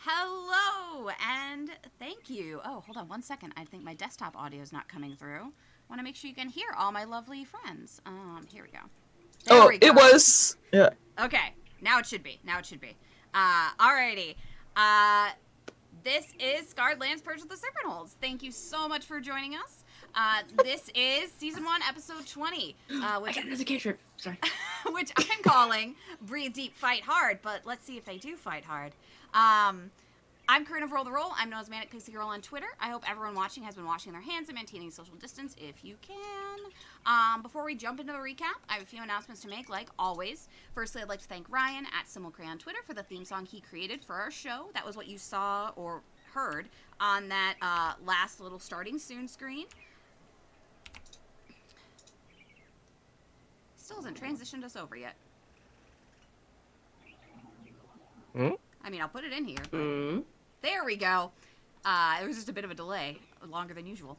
Hello, and thank you. Oh, hold on one second. I think my desktop audio is not coming through. Want to make sure you can hear all my lovely friends. Here we go. There we go. It was. Yeah. Okay, now it should be. Alrighty. This is Scarred Lands Purge with the Serpentholds. Thank you so much for joining us. This is Season 1, Episode 20. I got another cantrip. Sorry. Which I'm calling Breathe Deep, Fight Hard, but let's see if they do fight hard. I'm Corinne of Roll the Roll. I'm known as Manic Pixie Girl on Twitter. I hope everyone watching has been washing their hands and maintaining social distance if you can. Before we jump into the recap, I have a few announcements to make, like always. Firstly, I'd like to thank Ryan at Simulcray on Twitter for the theme song he created for our show. That was what you saw or heard on that last little starting soon screen. Still hasn't transitioned us over yet. I mean, I'll put it in here. There we go. It was just a bit of a delay, longer than usual.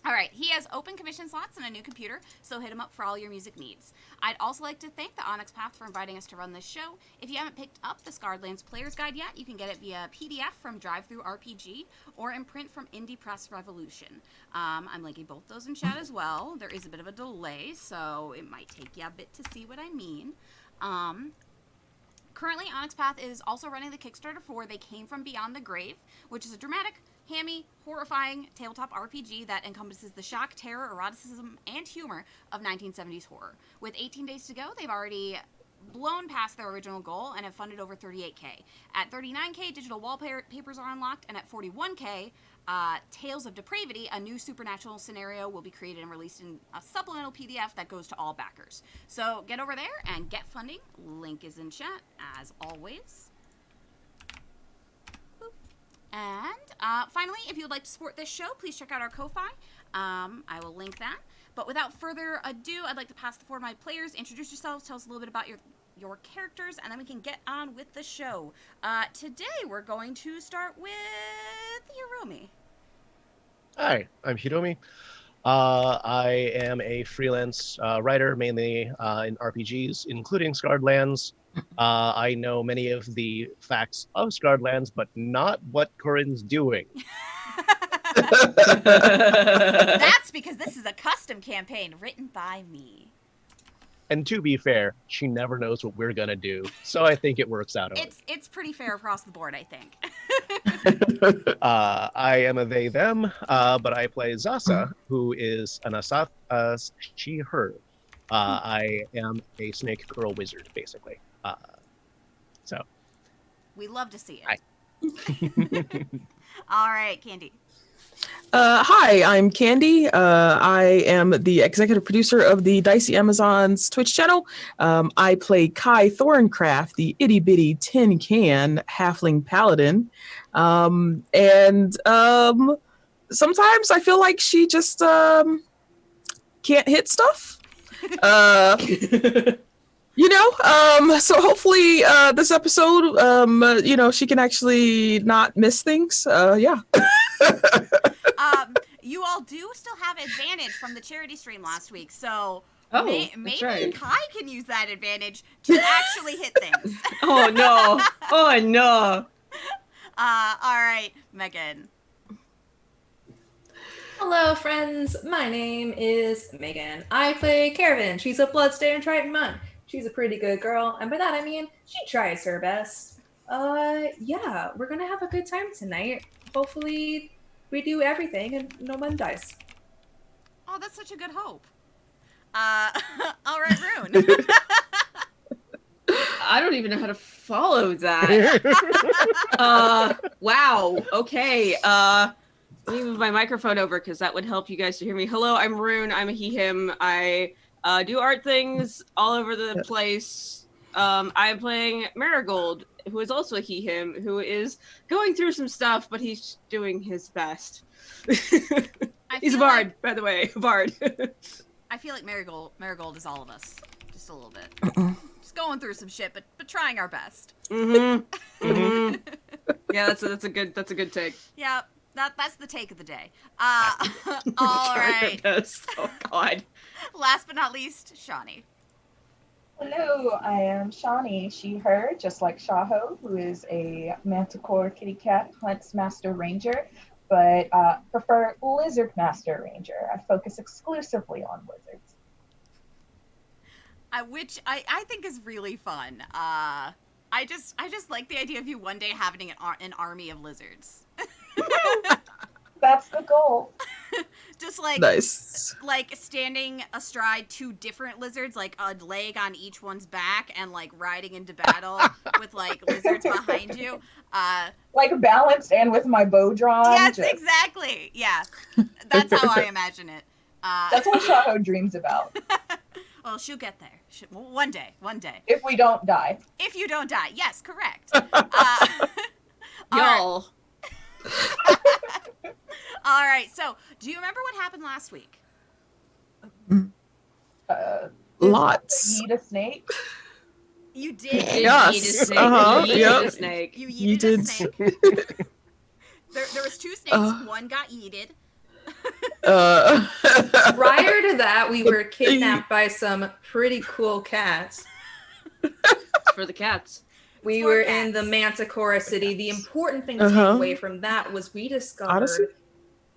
All right, he has open commission slots and a new computer, so hit him up for all your music needs. I'd also like to thank the Onyx Path for inviting us to run this show. If you haven't picked up the Scarred Lands Player's Guide yet, you can get it via PDF from Drive-Thru RPG or in print from Indie Press Revolution. I'm linking both those in chat as well. There is a bit of a delay, so it might take you a bit to see what I mean. Currently, Onyx Path is also running the Kickstarter for They Came From Beyond the Grave, which is a dramatic, hammy, horrifying tabletop RPG that encompasses the shock, terror, eroticism, and humor of 1970s horror. With 18 days to go, they've already blown past their original goal and have funded over $38K. At $39K, digital wallpapers are unlocked, and at $41K, Tales of Depravity, a new supernatural scenario, will be created and released in a supplemental PDF that goes to all backers. So get over there and get funding. Link is in chat, as always. And finally, if you would like to support this show, please check out our Ko-Fi. I will link that. But without further ado, I'd like to pass the floor to my players. Introduce yourselves, tell us a little bit about your characters, and then we can get on with the show. Today, we're going to start with Hiromi. Hi, I'm Hiromi. I am a freelance writer, mainly in RPGs, including Scarred Lands. I know many of the facts of Scarred Lands, but not what Corinne's doing. That's because this is a custom campaign written by me. And to be fair, she never knows what we're gonna do, so I think it works out. It's pretty fair across the board, I think. I am a they them, but I play Zasa, who is an Asaf, she her. I am a snake girl wizard, basically. So we love to see it. All right, Candy. Hi, I'm Candy. I am the executive producer of the Dicey Amazons Twitch channel. I play Kai Thorncraft, the itty bitty tin can halfling paladin. And sometimes I feel like she just can't hit stuff. So hopefully this episode, she can actually not miss things. Yeah. You all do still have advantage from the charity stream last week, so maybe right. Kai can use that advantage to actually hit things. Oh no! Oh no! All right, Megan. Hello, friends. My name is Megan. I play Caravan. She's a bloodstained Triton monk. She's a pretty good girl, and by that I mean she tries her best. Yeah, we're gonna have a good time tonight. Hopefully, we do everything and no one dies. Oh, that's such a good hope. All right, Rune. I don't even know how to follow that. Wow. Okay. Let me move my microphone over because that would help you guys to hear me. Hello, I'm Rune. I'm a he, him. I do art things all over the place. I'm playing Marigold, who is also a he, him, who is going through some stuff, but he's doing his best. He's a bard, by the way, a bard. I feel like Marigold is all of us, just a little bit. Just going through some shit, but trying our best. Yeah, that's a good take. Yeah, that's the take of the day. All right. Oh God. Last but not least, Shawnee. Hello, I am Shawnee, she, her, just like Shaho, who is a manticore kitty cat hunts master ranger, but prefer lizard master ranger. I focus exclusively on lizards. Which I think is really fun. I just like the idea of you one day having an army of lizards. That's the goal. Just like Nice. like standing astride two different lizards, like a leg on each one's back, and like riding into battle with like lizards behind you. Like balanced and with my bow drawn. Yes, exactly. Yeah, that's how I imagine it. That's what Shaho dreams about. Well, she'll get there. One day. If we don't die. If you don't die. Yes, correct. Y'all. All right. So, do you remember what happened last week? Lots. Eat a snake. You did. Yes. Eat a snake. Uh-huh. Eat Yep. a snake. You You yeeted did. a snake. There was two snakes. One got yeeted. Prior to that, we were kidnapped by some pretty cool cats. It's for the cats. We for were cats. in the Manticore City. The important thing to Uh-huh. take away from that was we discovered Odyssey?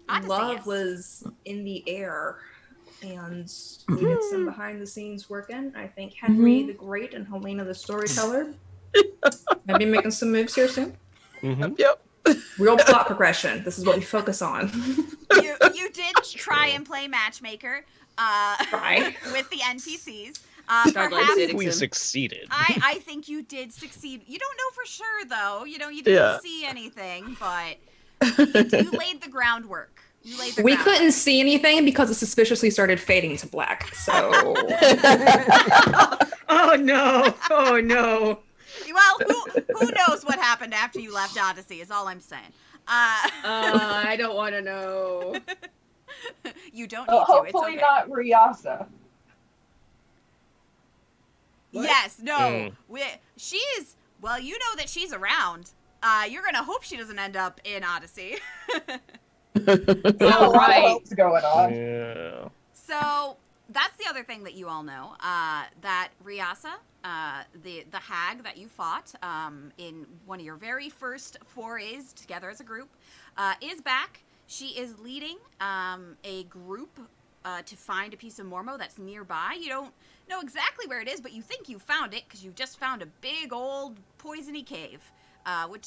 Odyssey, love yes. was in the air. And we did some behind the scenes work in. I think Henry the Great and Helena the Storyteller might be making some moves here soon. Mm-hmm. Yep. Real plot progression. This is what we focus on. You did try and play matchmaker Right. with the NPCs. Starlight Perhaps City. We succeeded. I think you did succeed. You don't know for sure though. You didn't Yeah. see anything, but you laid the groundwork. You laid the We groundwork. couldn't see anything because it suspiciously started fading to black. So Oh no! Oh no! Well, who knows what happened after you left Odyssey is all I'm saying. I don't want to know. You don't need to. It's Hopefully okay. not Riasa. What? Yes, no. Mm. She's, well, you know that she's around. You're going to hope she doesn't end up in Odyssey. There's a lot of Right. hopes going on. Yeah. So that's the other thing that you all know. That Riasa, the hag that you fought in one of your very first forays together as a group, is back. She is leading a group to find a piece of Mormo that's nearby. You don't know exactly where it is, but you think you found it because you just found a big old poisony cave, which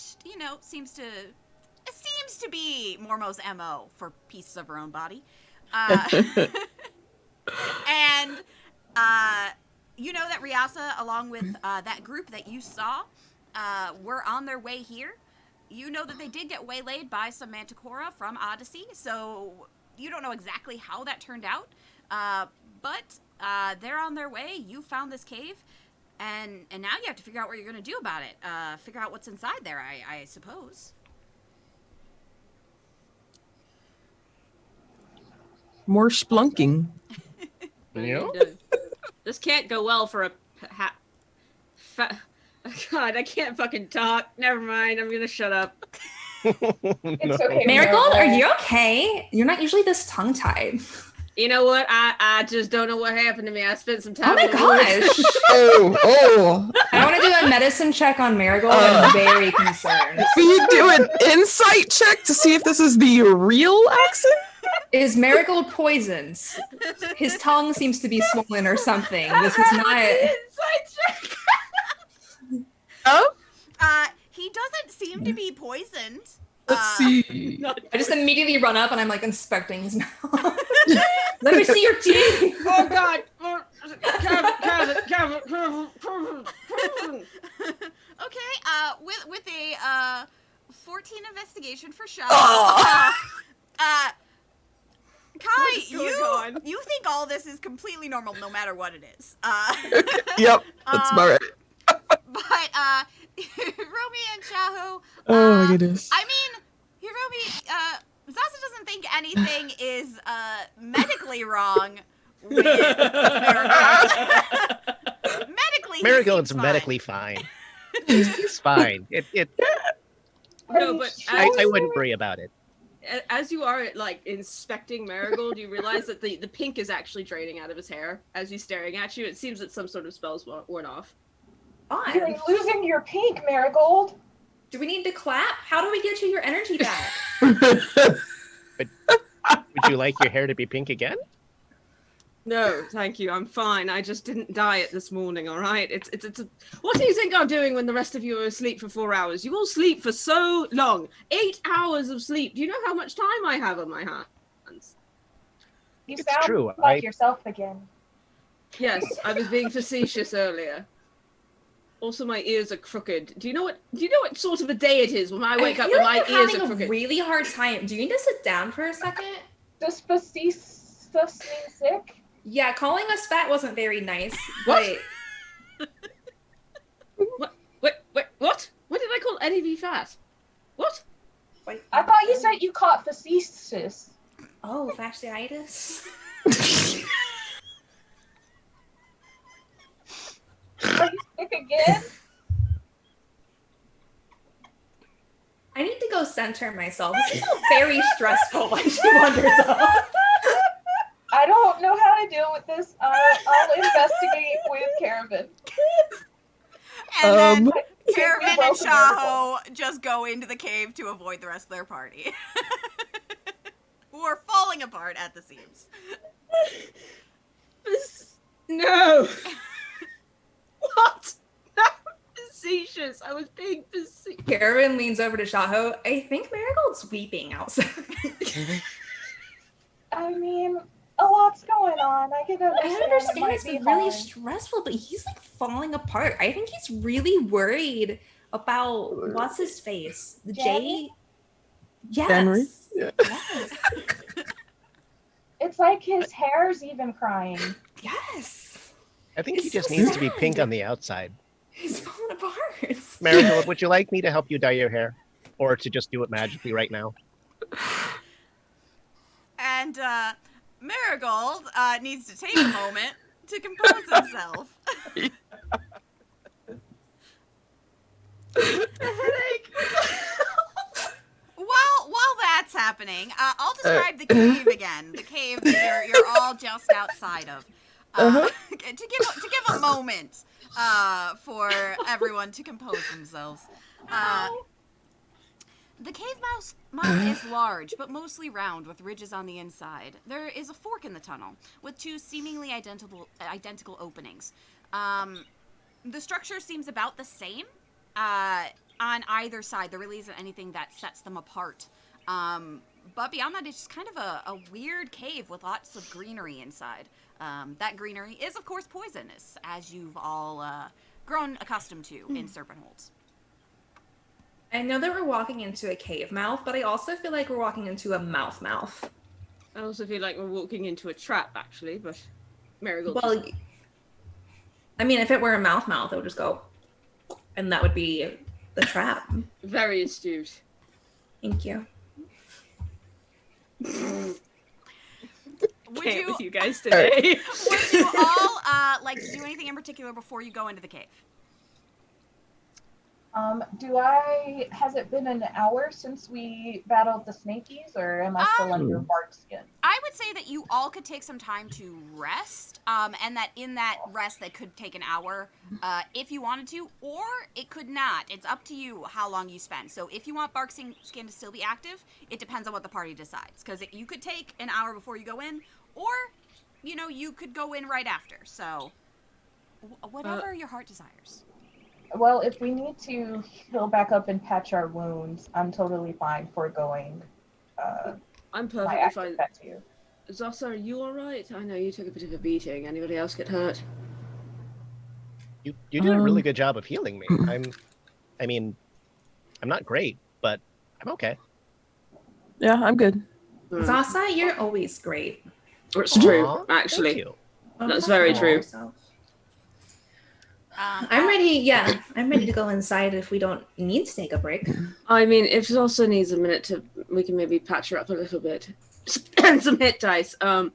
seems to be Mormo's MO for pieces of her own body. And you know that Riasa, along with that group that you saw, were on their way here. You know that they did get waylaid by some Manticora from Odyssey, so you don't know exactly how that turned out. But they're on their way. You found this cave, and now you have to figure out what you're going to do about it. Figure out what's inside there, I suppose. More splunking. Yeah. This can't go well for a God, I can't fucking talk. Never mind. I'm gonna shut up. It's okay. Marigold, are you okay? You're not usually this tongue-tied. You know what? I just don't know what happened to me. I spent some time. Oh my in the woods. gosh. Oh. I want to do a medicine check on Marigold. I'm very concerned. Will you do an insight check to see if this is the real accent? Is Marigold poisoned? His tongue seems to be swollen or something. This is not. Oh, He doesn't seem to be poisoned. let's see. I just immediately run up and I'm like inspecting his mouth. Let me see your teeth. Oh God! Kevin. Okay, with a 14 investigation for Shaw. Kai, What is going on? you think all this is completely normal no matter what it is. Yep, that's about right. But Hiromi and Shahu, Oh my goodness. I mean, Hiromi, Zaza doesn't think anything is medically wrong with Marigold. Medically, he Marigold's seems medically fine. He's fine. No, but I wouldn't worry about it. as you are like inspecting Marigold, you realize that the pink is actually draining out of his hair as he's staring at you. It seems that some sort of spell's worn off. You're Fine. losing your pink, Marigold. Do we need to clap? How do we get you your energy back? Would you like your hair to be pink again? No, thank you. I'm fine. I just didn't diet this morning. All right. It's. What do you think I'm doing when the rest of you are asleep for 4 hours? You all sleep for so long. 8 hours of sleep. Do you know how much time I have on my hands? You It's sound true, like yourself again. Yes, I was being facetious earlier. Also, my ears are crooked. Do you know what sort of a day it is when I wake up feel and like my you're ears are having a crooked? really hard time. Do you need to sit down for a second? Does facetious mean sick? Yeah, calling us fat wasn't very nice. What? But Wait, what? What did I call Eddie V fat? What? I thought you said you caught facetious. Oh, fasciitis. Are you sick again? I need to go center myself. This is all very stressful when she wanders off. I don't know how to deal with this. I'll investigate with Caravan. And then Um, Caravan and Broken Shaho just go into the cave to avoid the rest of their party. Who are falling apart at the seams. No. What? That was facetious. I was being facetious. Karen leans over to Shaho. I think Marigold's weeping outside. I mean, a lot's going on. I can understand. I understand it might it's be been really hard. stressful, but he's like falling apart. I think he's really worried about what's his face? The J. Yes. Henry? Yes. It's like his hair's even crying. Yes. I think It's he just so needs to be sad. pink on the outside. He's falling apart. Marigold, would you like me to help you dye your hair? Or to just do it magically right now? And Marigold needs to take a moment to compose himself. While that's happening, I'll describe the cave again. The cave that you're all just outside of. To give a moment for everyone to compose themselves. The cave mouth is large, but mostly round, with ridges on the inside. There is a fork in the tunnel, with two seemingly identical openings. The structure seems about the same on either side. There really isn't anything that sets them apart. But beyond that, it's just kind of a weird cave with lots of greenery inside. That greenery is, of course, poisonous, as you've all grown accustomed to in Serpentholds. I know that we're walking into a cave mouth, but I also feel like we're walking into a mouth. I also feel like we're walking into a trap, actually, but Marigold. Well, I mean, if it were a mouth, it would just go, and that would be the trap. Very astute. Thank you. Would Can't you, with you guys today. would you all like to do anything in particular before you go into the cave? Has it been an hour since we battled the snakies, or am I still under bark skin? I would say that you all could take some time to rest, and that in that rest that could take an hour if you wanted to, or it could not. It's up to you how long you spend. So if you want bark skin to still be active, it depends on what the party decides. Because you could take an hour before you go in, or, you could go in right after. So whatever your heart desires. Well, if we need to heal back up and patch our wounds, I'm totally fine foregoing I'm my perfectly active fine. tattoo. Zossa, are you alright? I know you took a bit of a beating. Anybody else get hurt? You did a really good job of healing me. I'm not great, but I'm okay. Yeah, I'm good. Zasa, you're always great. It's true, Aw, actually. Thank you. That's very Aw. true. I'm ready. Yeah, I'm ready to go inside if we don't need to take a break. I mean, if Zossa needs a minute we can maybe patch her up a little bit. And some hit dice. And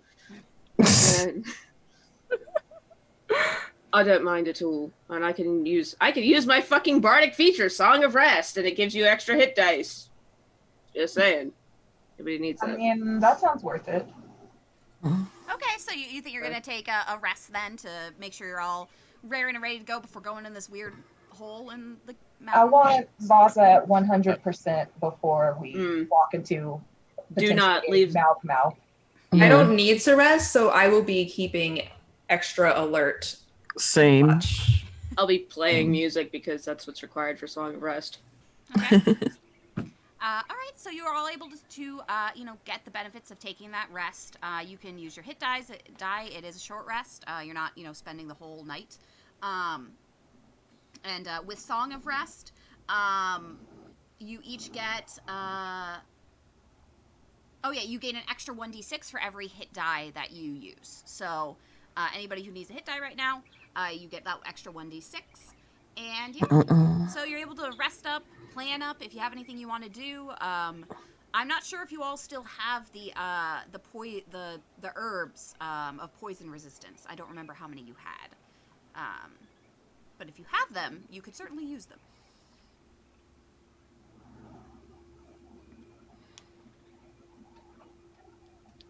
I don't mind at all. And I can use my fucking bardic feature, Song of Rest, and it gives you extra hit dice. Just saying. Everybody needs I it. mean, that sounds worth it. Okay, so you think you're gonna take a rest then to make sure you're all raring and ready to go before going in this weird hole in the I mountain? want Vaza at 100% before we walk into Do not potentially leave. mouth. I don't need to rest, so I will be keeping extra alert. Same. Watch. I'll be playing music because that's what's required for Song of Rest. Okay. All right, so you are all able to get the benefits of taking that rest. You can use your hit die. It is a short rest. You're not, spending the whole night. And with Song of Rest, you each get. You gain an extra 1d6 for every hit die that you use. So anybody who needs a hit die right now, you get that extra 1d6. And so you're able to rest up, plan up if you have anything you want to do. I'm not sure if you all still have the herbs of poison resistance. I don't remember how many you had. But if you have them, you could certainly use them.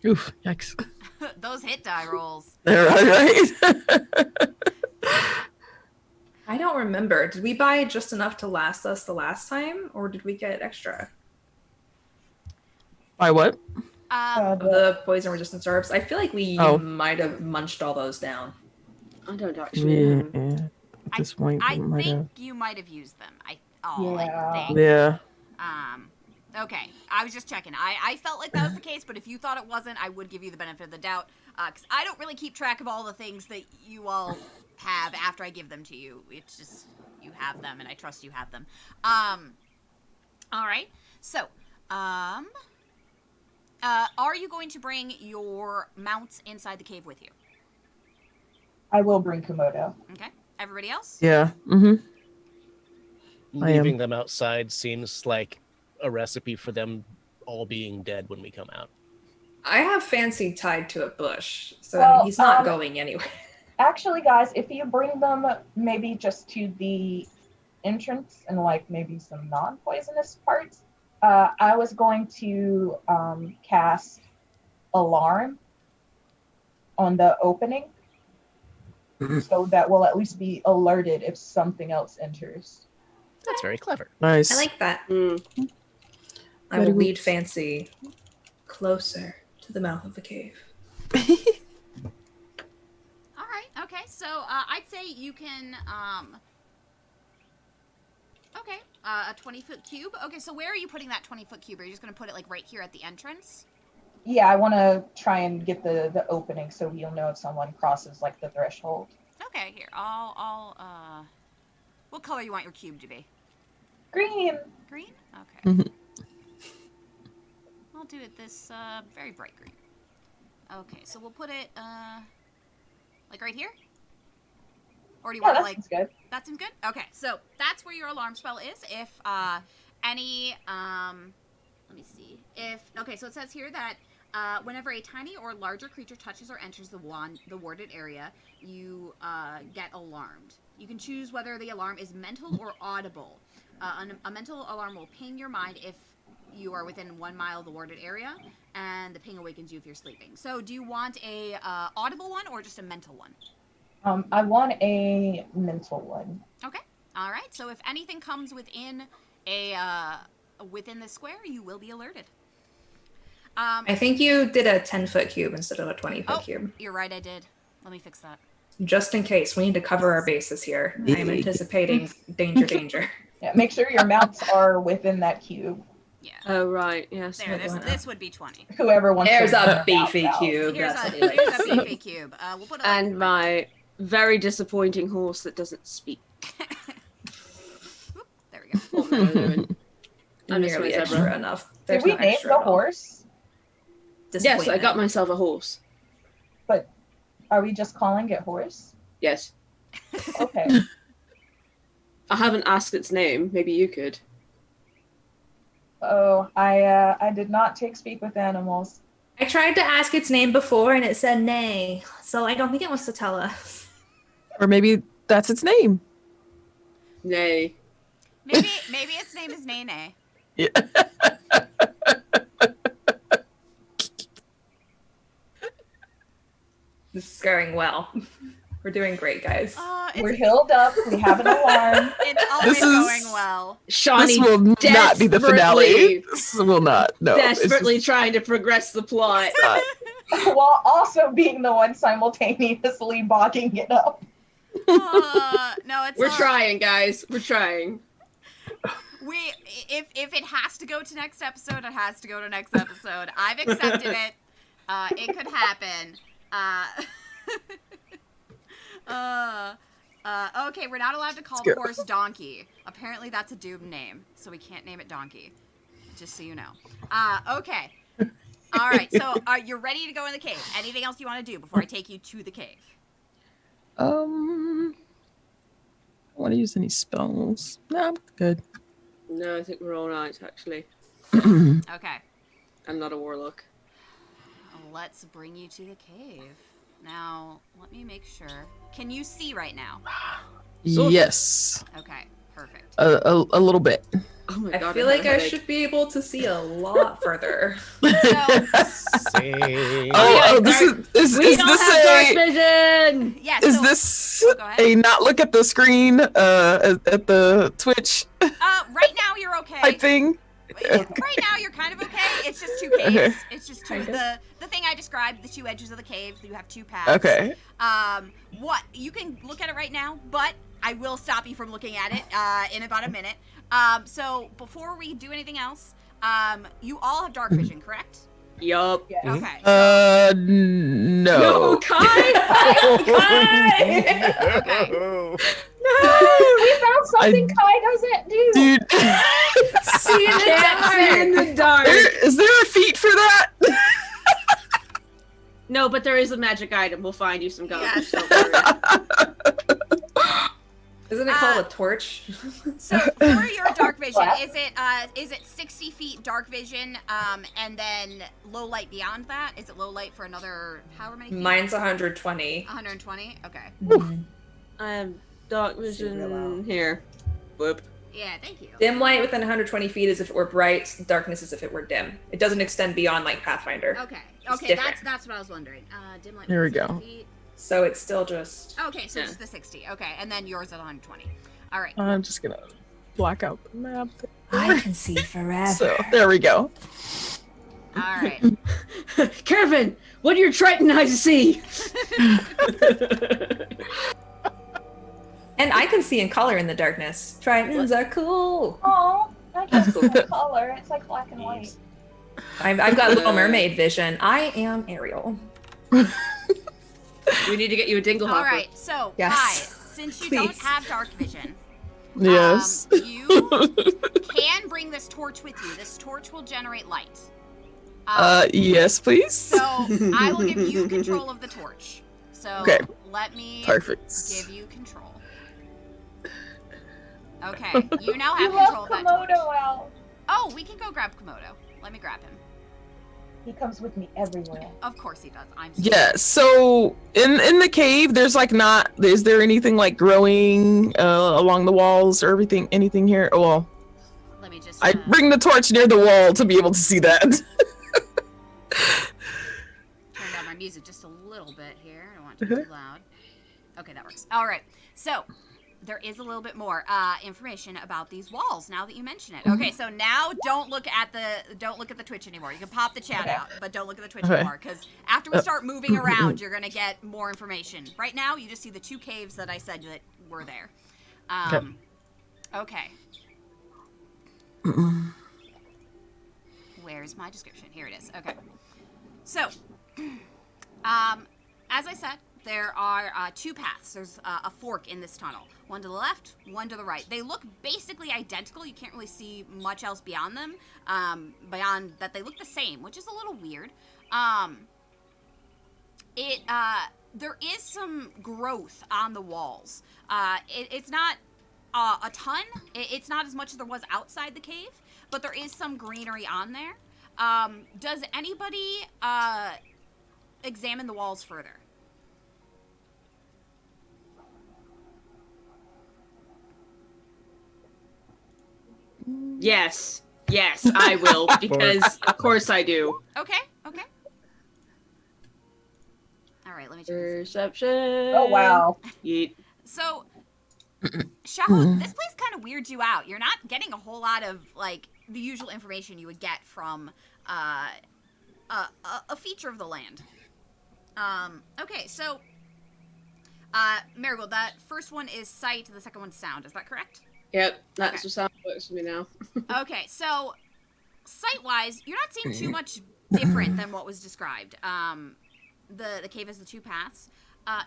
Oof, yikes. Those hit die rolls. They're right. I don't remember. Did we buy just enough to last us the last time, or did we get extra? By what? The poison resistance herbs. I feel like we might have munched all those down. I don't actually know. Yeah. At this point, I we might have. think you might have used them. I Yeah. think. Yeah. Okay. I was just checking. I felt like that was the case, but if you thought it wasn't, I would give you the benefit of the doubt. Because I don't really keep track of all the things that you all have after I give them to you. It's just, you have them, and I trust you have them. All right. So, are you going to bring your mounts inside the cave with you? I will bring Komodo. Okay. Everybody else? Yeah. Mm-hmm. I am. Leaving them outside seems like a recipe for them all being dead when we come out. I have Fancy tied to a bush, so Well, he's not going anywhere. Actually, guys, if you bring them maybe just to the entrance and maybe some non-poisonous parts, I was going to cast Alarm on the opening so that we'll at least be alerted if something else enters. That's very clever. Nice. I like that. I Very will good. lead Fancy closer to the mouth of the cave. All right. Okay. So I'd say you can. A 20-foot cube. Okay. So where are you putting that 20-foot cube? Are you just going to put it right here at the entrance? Yeah, I want to try and get the opening so we'll know if someone crosses the threshold. Okay. Here. I'll. What color you want your cube to be? Green. Green. Okay. Mhm. I'll do it this very bright green. Okay. So we'll put it right here. Or do you Yeah, want that it sounds good. That seems good? Okay, so that's where your alarm spell is. If any, let me see. So it says here that whenever a tiny or larger creature touches or enters the warded area, you get alarmed. You can choose whether the alarm is mental or audible. A mental alarm will ping your mind if you are within 1 mile of the warded area, and the ping awakens you if you're sleeping. So do you want a audible one or just a mental one? I want a mental one. Okay. All right. So if anything comes within within the square, you will be alerted. I think you did a 10-foot cube instead of a 20-foot cube. You're right. I did. Let me fix that. Just in case. We need to cover our bases here. I'm anticipating danger. Yeah, make sure your mounts are within that cube. Yeah. Oh, right. Yes. There. This would be 20. Whoever wants There's to a beefy out. cube. Here's That's a what he likes. beefy cube. We'll put it. And my very disappointing horse that doesn't speak. Oop, there we go. Oh, no, no. I'm miss nearly my extra zebra. enough. Did There's we no name extra the at all. horse? Yes, I got Disappointment. myself a horse. But are we just calling it horse? Yes. Okay. I haven't asked its name. Maybe you could. Oh, I did not take speak with animals. I tried to ask its name before and it said nay, so I don't think it wants to tell us. Or maybe that's its name. Nay. Maybe its name is Nene. Yeah. This is going well. We're doing great, guys. We're healed up. We have an alarm. It's always This is- going well. Shawnee This will not be the finale. This will not. No. it's desperately just trying to progress the plot. not. While also being the one simultaneously bogging it up. No, it's We're trying, guys. We're trying. If it has to go to next episode, it has to go to next episode. I've accepted it. It could happen. Okay, we're not allowed to call the horse Donkey. Apparently that's a doomed name, so we can't name it Donkey. Just so you know. Okay. All right, so you're ready to go in the cave. Anything else you want to do before I take you to the cave? I don't want to use any spells. No, I'm good. No, I think we're all right, actually. Okay. I'm not a warlock. Let's bring you to the cave. Now, let me make sure. Can you see right now? Yes. Okay, perfect. A little bit. Oh my I god. feel like I should be able to see a lot further. So, Same. This is We don't this have dark a vision! yeah, is so, this go ahead. a not look at the screen at the Twitch right now you're okay. type thing? Right now you're kind of okay. It's just two caves. It's just two. The thing I described, the two edges of the cave. You have two paths. Okay. What you can look at it right now, but I will stop you from looking at it in about a minute. So before we do anything else, you all have dark vision, correct? Yup. Yeah. Okay. No. No, Kai! Okay. We found something Kai doesn't do. Dude. See in the Can't see in the dark. Is there a feat for that? No, but there is a magic item. We'll find you some guns. Yes. Don't worry. Isn't it called a torch? So for your dark vision, is it 60 feet dark vision, and then low light beyond that? Is it low light for another however many feet? Mine's 120. 120. Okay. I have dark vision here. Whoop. Yeah. Thank you. Dim light within 120 feet is if it were bright. Darkness is if it were dim. It doesn't extend beyond like Pathfinder. Okay. It's Okay. different. That's what I was wondering. Dim light. Here we 60 go. feet. So it's still just. Okay, so just the 60. Okay, and then yours at 120. All right. I'm just gonna black out the map. I can see forever. So there we go. All right. Kevin, what do your Triton eyes see? And I can see in color in the darkness. Tritons are cool. Oh, I can't see the color. It's like black and white. I've got Little Mermaid vision. I am Ariel. We need to get you a dingle All hopper. right. So, Yes. Kai, since you don't Please. have dark vision, Yes. you can bring this torch with you. This torch will generate light. Yes, please. So I will give you control of the torch. So Okay. let me Perfect. give you control. Okay, you now have You control left of that torch. Komodo out. Oh, we can go grab Komodo. Let me grab him. He comes with me everywhere. Of course he does. I'm Yeah, so in the cave, there's like not. Is there anything like growing along the walls or anything here? Oh, well, Let me just. I bring the torch near the wall to be able to see that. Turn down my music just a little bit here. I don't want it to be too loud. Okay, that works. All right. So there is a little bit more information about these walls now that you mention it. Okay, so now don't look at the Twitch anymore. You can pop the chat out, but don't look at the Twitch anymore because after we start moving around, you're gonna get more information. Right now, you just see the two caves that I said that were there. Okay. Where's my description? Here it is. Okay. So, as I said, there are two paths. There's a fork in this tunnel. One to the left, one to the right. They look basically identical. You can't really see much else beyond them. Beyond that, they look the same, which is a little weird. There is some growth on the walls. It's not a ton. It's not as much as there was outside the cave, but there is some greenery on there. Does anybody examine the walls further? Yes, I will, because of course I do. Okay. All right, let me check this. Perception. Oh wow. Yeet. So, Shaho, this place kind of weirds you out. You're not getting a whole lot of like the usual information you would get from a feature of the land. Okay, so Marigold, that first one is sight, the second one's sound. Is that correct? Yep, that's Okay. just how it works for me now. Okay, so sight-wise, you're not seeing too much different than what was described. The cave has the two paths.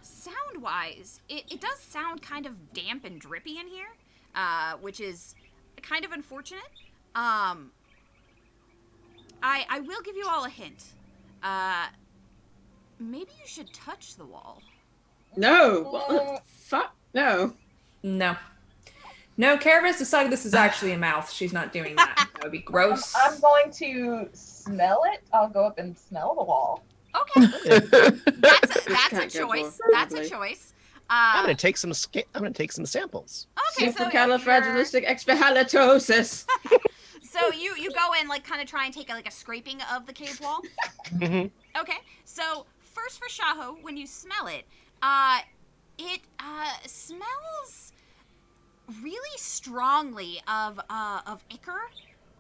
Sound-wise, it does sound kind of damp and drippy in here, which is kind of unfortunate. I will give you all a hint. Maybe you should touch the wall. No! What the fuck? No. No. No, Caravan's decided this is actually a mouth. She's not doing that. That would be gross. I'm going to smell it. I'll go up and smell the wall. Okay, that's a Can't go choice. more That's a probably. choice. I'm gonna take some. I'm gonna take some samples. Okay, so Supercalifragilisticexpialidocious. So you go and like kind of try and take a scraping of the cave wall. Mhm. Okay, so first for Shaho, when you smell it, it smells really strongly of ichor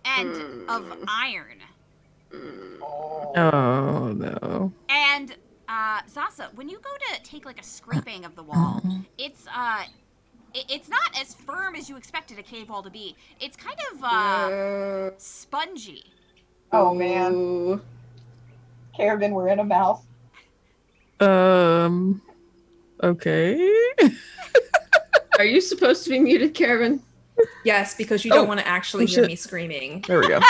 and of iron. Oh. Oh no. And Zasa, when you go to take like a scraping of the wall, it's it's not as firm as you expected a cave wall to be. It's kind of spongy. Oh man. Caravan, we're in a mouth. Okay. Are you supposed to be muted, Karen? Yes, because you don't Oh, want to actually oh, hear shit. me screaming. There we go.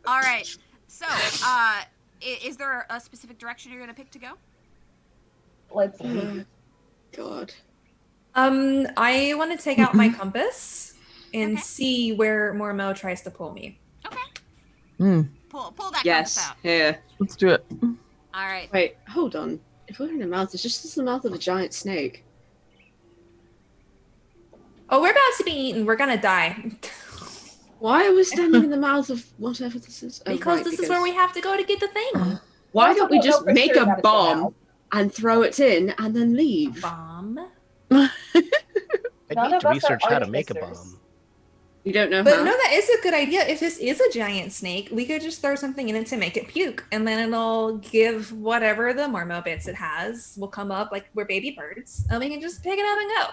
All right. So, is there a specific direction you're gonna pick to go? Let's see. God. I want to take out my compass and Okay. see where Mormo tries to pull me. Okay. Mm, Pull that compass Yes. out. Here. let's do it. All right. Wait, hold on. If we're in a mouth, it's just the mouth of a giant snake. Oh, we're about to be eaten. We're gonna die. Why are we standing in the mouth of whatever this is? Oh, Because right, this is where we have to go to get the thing. Why Also don't we don't know just for make sure a that it's bomb allowed. and throw it in and then leave? Bomb. I None need of to us are research how to make a artificers. bomb. You don't know But how? no, that is a good idea. If this is a giant snake, we could just throw something in it to make it puke, and then it'll give whatever the Mormo bits it has will come up like we're baby birds, and we can just pick it up and go.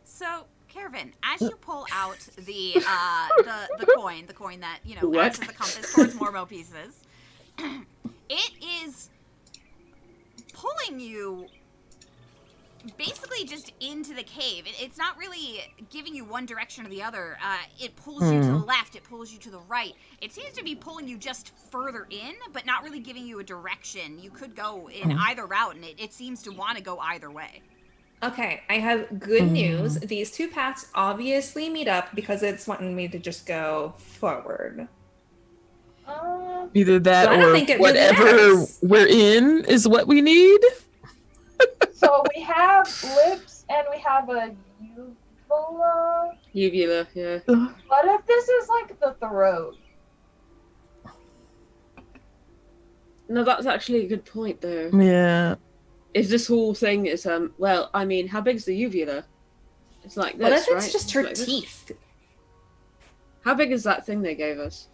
So, Caravan, as you pull out the coin that What? acts as a compass towards Mormo pieces, it is pulling you basically just into the cave. It's not really giving you one direction or the other. It pulls you to the left. It pulls you to the right. It seems to be pulling you just further in, but not really giving you a direction. You could go in either route, and it seems to want to go either way. Okay, I have good news. These two paths obviously meet up because it's wanting me to just go forward. Either that So I don't or think it really whatever matters. we're in is what we need. So we have lips and we have a uvula. Uvula, yeah. What if this is like the throat? No, that's actually a good point, though. Yeah. If this whole thing is, well, I mean, how big's the uvula? It's like this, What if it's right? just her like this. teeth? How big is that thing they gave us?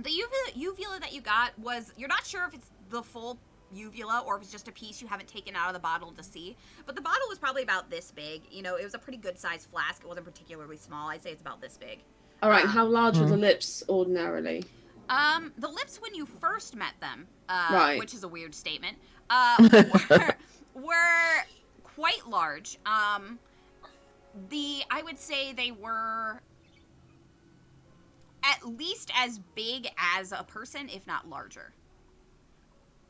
The uvula that you got was, you're not sure if it's the full uvula or if it's just a piece you haven't taken out of the bottle to see, but the bottle was probably about this big. It was a pretty good sized flask. It wasn't particularly small. I'd say it's about this big. All right, and how large are the lips ordinarily? The lips when you first met them, Right. which is a weird statement, were quite large. I would say they were at least as big as a person, if not larger.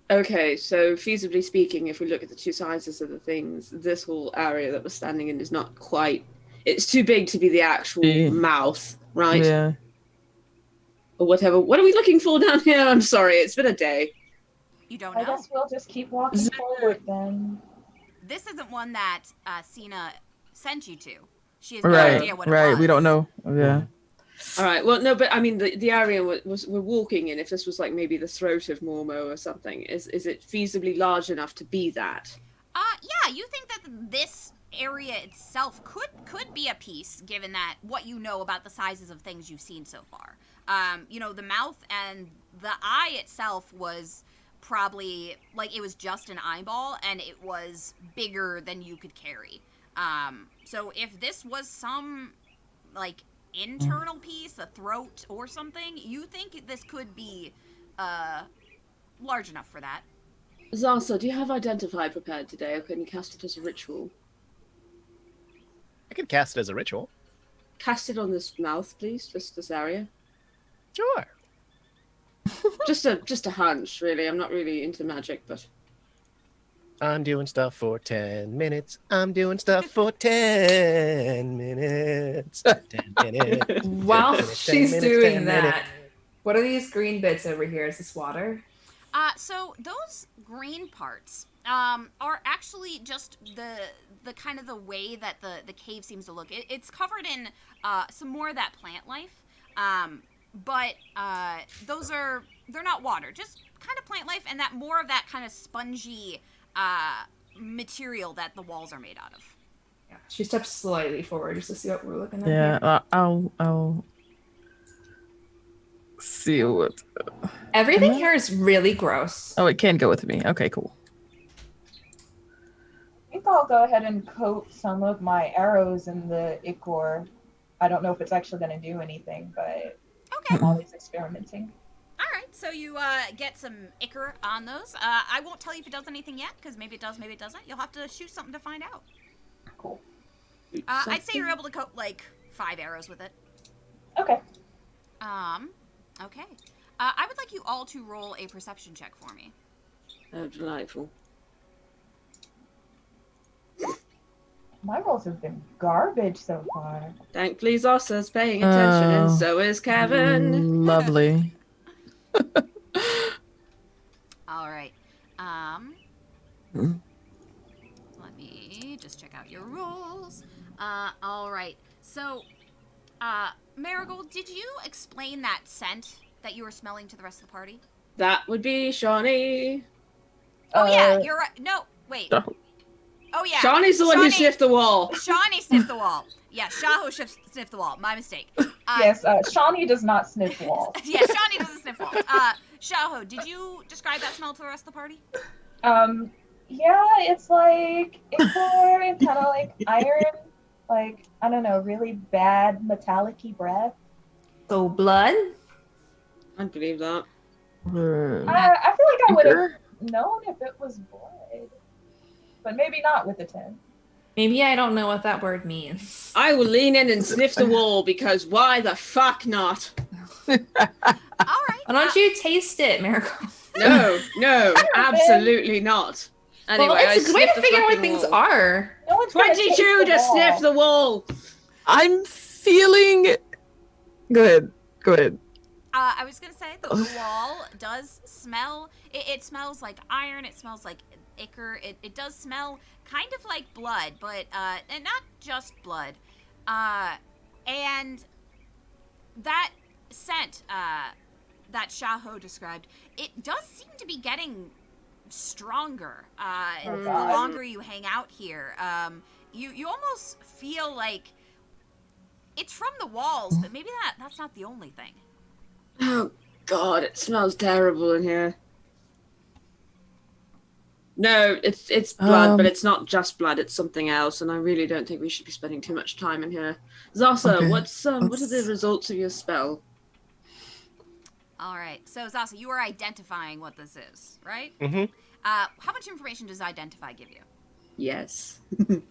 Okay, so feasibly speaking, if we look at the two sizes of the things, this whole area that we're standing in is not quite... It's too big to be the actual mouth, right? Yeah. Or whatever. What are we looking for down here? I'm sorry, it's been a day. You don't I know. guess we'll just keep walking forward then. This isn't one that Sina sent you to. She has no Right. idea what it Right. was. We don't know. Yeah. All right. Well, no, but I mean, the area we're walking in. If this was like maybe the throat of Mormo or something, is it feasibly large enough to be that? Yeah, you think that this area itself could be a piece, given that what you know about the sizes of things you've seen so far. You know, the mouth and the eye itself was probably like it was just an eyeball, and it was bigger than you could carry. So if this was some like internal piece, a throat or something, you think this could be large enough for that. Zasa, do you have Identify prepared today, or can you cast it as a ritual? I could cast it as a ritual. Cast it on this mouth, please, just this area. Sure. just a hunch, really. I'm not really into magic, but I'm doing stuff for 10 minutes. I'm doing stuff for 10 minutes. 10 minutes. While 10 she's minutes, doing 10 that, minutes. what are these green bits over here? Is this water? So those green parts are actually just the kind of the way that the cave seems to look. It's covered in some more of that plant life, but they're not water, just kind of plant life, and that more of that kind of spongy material that the walls are made out of. Yeah. She steps slightly forward just to see what we're looking at. Yeah, Here. I'll see what. Everything here is really gross. Oh, it can go with me. Okay, cool. I think I'll go ahead and coat some of my arrows in the ichor. I don't know if it's actually going to do anything, but Okay. I'm always experimenting. All right, so you get some ichor on those. I won't tell you if it does anything yet, because maybe it does, maybe it doesn't. You'll have to shoot something to find out. Cool. I'd say you're able to coat like 5 arrows with it. Okay. Okay. I would like you all to roll a perception check for me. oh, delightful. My rolls have been garbage so far. Thankfully, Zasa's paying attention, and Oh. so is Kevin. Lovely. All right. Hmm. Let me just check out your rolls. All right. So, Marigold, did you explain that scent that you were smelling to the rest of the party? That would be Shawnee. Oh, yeah, you're right. No, wait. Oh. Oh, yeah. Shawnee's the one who Shawnee- sniffed the wall. Shawnee sniffed the wall. Yeah, Shaho sniffed the wall. My mistake. Yes, Shawnee does not sniff walls. Yeah, Shawnee doesn't sniff walls. Shaho, did you describe that smell to the rest of the party? Yeah, it's like ichor and kind of like iron, like, I don't know, really bad metallic-y breath. So blood? I believe that. I feel like I would have known if it was blood, but maybe not with the 10. Maybe I don't know what that word means. I will lean in and sniff the wall, because why the fuck not? All right. Why don't you taste it, Miracle? No, absolutely not. Anyway, Well, it's I a way sniffed to the figure out what fucking things wall. are. No one's gonna taste 22 the to wall. sniff the wall. I'm feeling. Go ahead. I was gonna say the wall does smell. It smells like iron. It smells like ichor. It does smell kind of like blood, but and not just blood. And that scent that Shaho described, it does seem to be getting stronger the God. longer you hang out here. You almost feel like it's from the walls, but maybe that's not the only thing. Oh god, it smells terrible in here. No, it's blood, but it's not just blood, it's something else, and I really don't think we should be spending too much time in here. Zasa, Okay. what are the results of your spell? All right. So, Zasa, you are identifying what this is, right? Mm-hmm. How much information does identify give you? Yes. I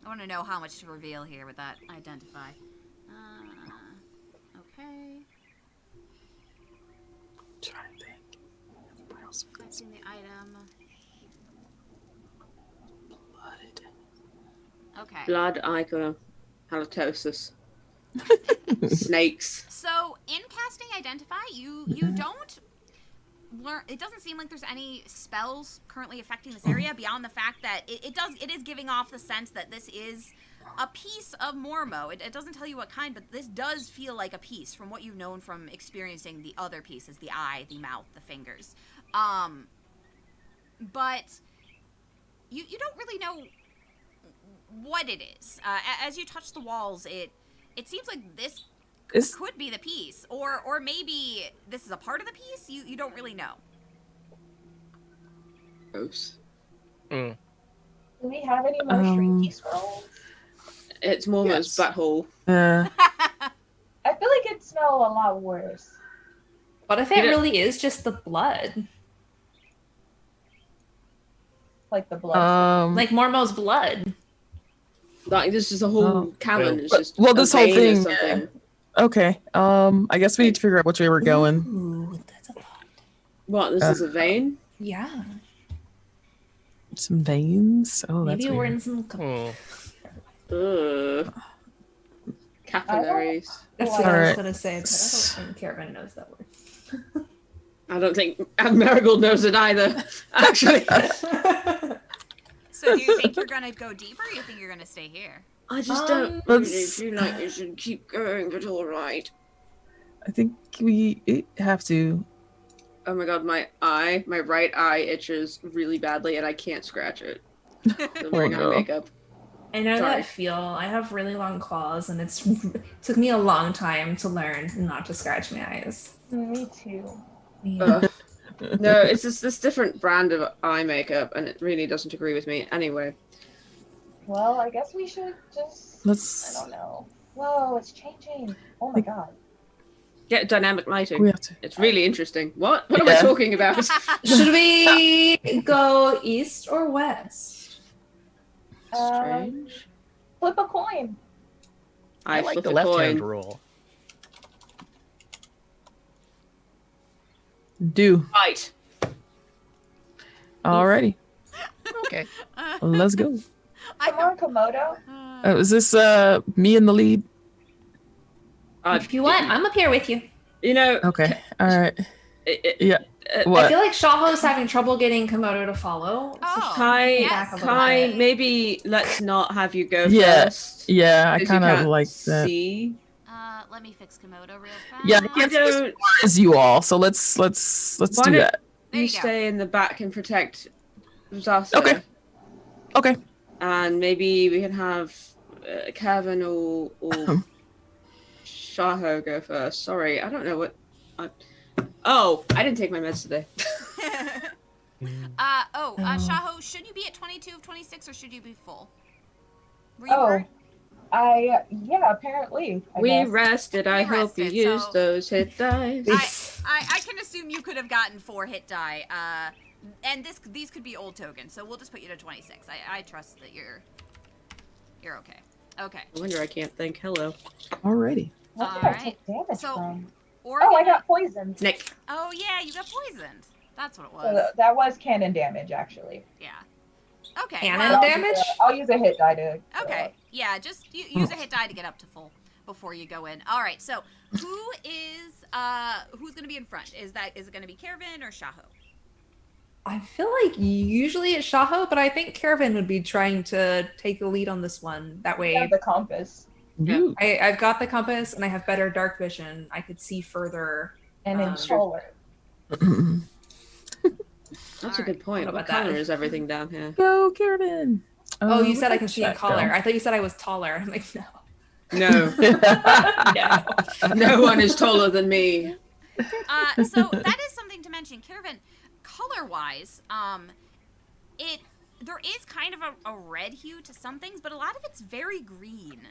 want to know how much to reveal here with that identify. Okay. Trying to think. Selecting the item. Blood. Okay. Blood, ichor, halitosis. Snakes. So, in casting identify, you don't it doesn't seem like there's any spells currently affecting this area beyond the fact that it is giving off the sense that this is a piece of Mormo. It doesn't tell you what kind, but this does feel like a piece from what you've known from experiencing the other pieces, the eye, the mouth, the fingers. But you don't really know what it is. As you touch the walls, it seems like this could be the piece, or maybe this is a part of the piece. You don't really know. Gross. Do we have any more shrinky scrolls? It's Mormo's butthole. I feel like it'd smell a lot worse. What if it really is just the blood? Like the blood. Like Mormo's blood. Like this is a whole cavern. It's just this whole vein or thing. something. Okay. I guess we need to figure out which way we're going. Ooh, that's a thought. What? This is a vein? Yeah. Some veins. Oh, Maybe that's we're weird. in some. Capillaries. That's what I was gonna say, but I don't think Caravan knows that word. I don't think Marigold knows it either. Actually, So do you think you're gonna go deeper, or you think you're gonna stay here? I just don't really feel like you should keep going. But all right. I think we have to. Oh my god, my right eye itches really badly, and I can't scratch it. I'm wearing eye makeup. I know Sorry. that feel. I have really long claws, and it took me a long time to learn not to scratch my eyes. Me too. Yeah. No, it's just this different brand of eye makeup, and it really doesn't agree with me. Anyway. Well, I guess we should just. I don't know. Whoa, it's changing. Oh my god. Get dynamic lighting. We have to. It's really interesting. What? What am I talking about? Should we go east or west? Strange. Flip a coin. I like flip the a left-hand coin. rule. Do. Right. Alrighty. Okay. Let's go. Come on, Komodo. Is this me in the lead? If you want, I'm up here with you. You know. Okay. All right. Yeah. I What? feel like Shaho's having trouble getting Komodo to follow. Oh, Kai, maybe let's not have you go Yeah. first. Yeah, I 'cause you kind of can't like that. See. Let me fix Komodo real fast. Yeah, I can't see as far as you all, so let's Why do don't that. There you you go. stay in the back and protect Zasa. Okay. Okay. And maybe we can have Kevin or Shaho go first. Sorry, I don't know what. Oh, I didn't take my meds today. Shaho, should you be at 22 of 26 or should you be full? Apparently. We guess. rested. I hope you rested, used so- those hit dice. I can assume you could have gotten 4 hit die. And these could be old tokens, so we'll just put you to 26. I trust that you're okay. Okay. I wonder I can't think. Hello. Alrighty. What did I Alright. take damage So, from? Oregon, Oh, I got poisoned. Nick. Oh yeah, you got poisoned. That's what it was. So that was cannon damage, actually. Yeah. Okay. Cannon well, damage? I'll use a hit die to. Okay. Yeah, just use a hit die to get up to full before you go in. All right. So who's gonna be in front? Is it gonna be Caravan or Shaho? I feel like usually it's Shaho, but I think Caravan would be trying to take the lead on this one. That way, Yeah, the compass. Ooh. I've got the compass and I have better dark vision. I could see further. And in taller. That's a good point. What What about that? color is everything down here? Go, Caravan. Oh, you look said I at can see in that color. girl. I thought you said I was taller. I'm like, no. No. No. No one is taller than me. So that is something to mention. Caravan, color-wise, there is kind of a red hue to some things, but a lot of it's very green.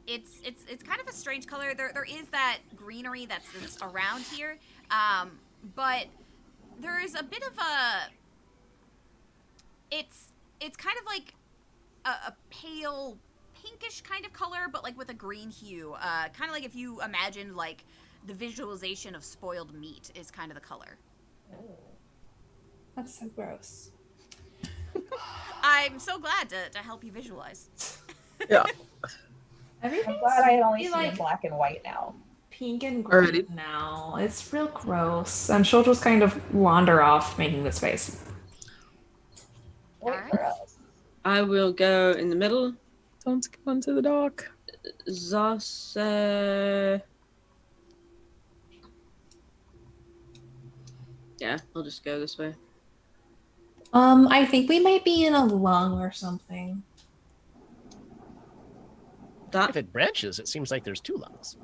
It's kind of a strange color. There is that greenery that's around here, but there is a bit of a. It's kind of like a pale pinkish kind of color, but like with a green hue. Kind of like if you imagined like the visualization of spoiled meat is kind of the color. That's so gross. I'm so glad to help you visualize. Yeah. Everything's I'm glad I only see like black and white now. pink and Alrighty. green now. It's real gross. And she'll just kind of wander off, making the space. Wait Alright. for us. I will go in the middle. Don't go into the dock. Zase. Yeah, I'll just go this way. I think we might be in a lung or something. That If it branches, it seems like there's 2 lungs.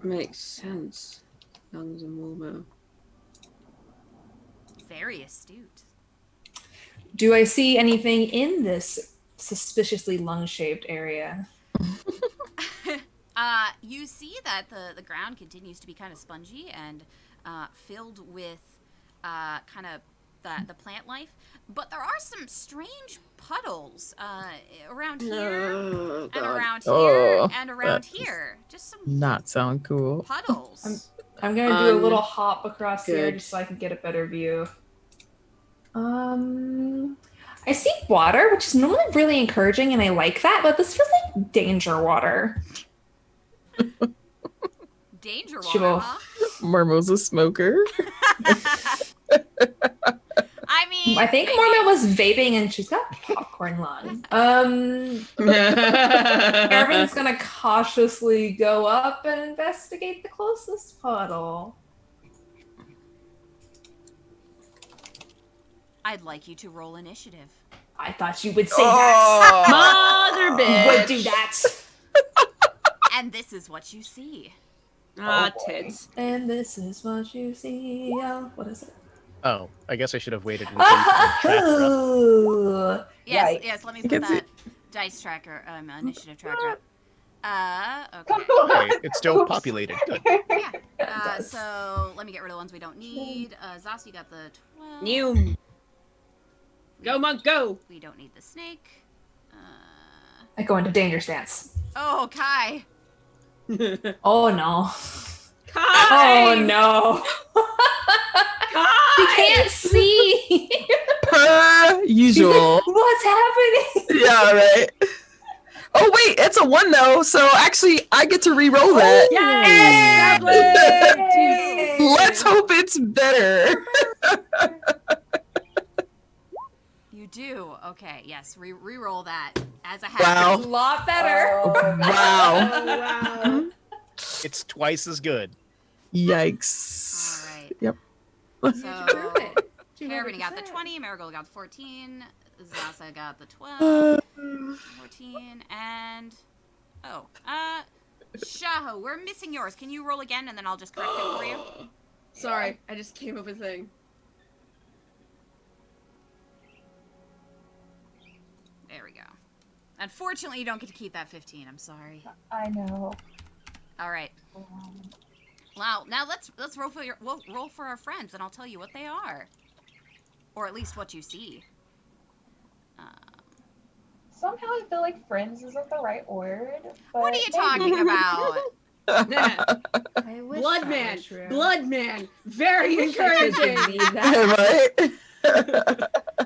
makes sense. Lungs and Wolmo. Very astute. Do I see anything in this suspiciously lung-shaped area? You see that the ground continues to be kind of spongy and filled with kind of the plant life, but there are some strange puddles around here Oh, and God. around here Oh, and around that's here. Just some Not sound cool. puddles. I'm gonna do a little hop across here good. just so I can get a better view. I see water, which is normally really encouraging, and I like that, but this feels like danger water. Danger She water, will- huh? Marmo's a smoker. I mean, I think maybe. Mormon was vaping and she's got popcorn lung. Ervin's gonna cautiously go up and investigate the closest puddle. I'd like you to roll initiative. I thought you would say that. Mother You bitch. would do that. And this is what you see. Ah, Oh, boy. tits. And this is what you see. What is it? Oh, I guess I should have waited until you put the tracker up. Ooh. Yes, Yikes. yes. Let me You put can see- that dice tracker, initiative tracker up. Okay. Okay, it's still Oops. populated. Good. Yeah. So let me get rid of the ones we don't need. Zos, you got the 12. New. Go, monk, go. We don't need the snake. I go into danger stance. Oh, Kai. Oh no. Kai! Oh no. Kai! He can't see. Per He's usual. like, what's happening? Yeah, right. Oh wait, it's a 1 though, so actually I get to re-roll that. Yes! Yay! Let's hope it's better. You do. Okay. Yes. Re-roll that as a A Wow. habit. lot better. Oh, Wow. Oh, wow. It's twice as good. Yikes. All right. Yep. So Karen got the 20. Marigold got the 14. Zasa got the 12. 14 and Shaho, we're missing yours. Can you roll again and then I'll just correct it for you? Sorry, I just came up with a thing. There we go. Unfortunately, you don't get to keep that 15. I'm sorry. I know. All right. Wow. Now let's roll for our friends, and I'll tell you what they are, or at least what you see. Somehow I feel like friends isn't the right word. But What are you maybe. talking about? I wish Blood that man, were true. blood man, very I could encouraging. believe that. Right?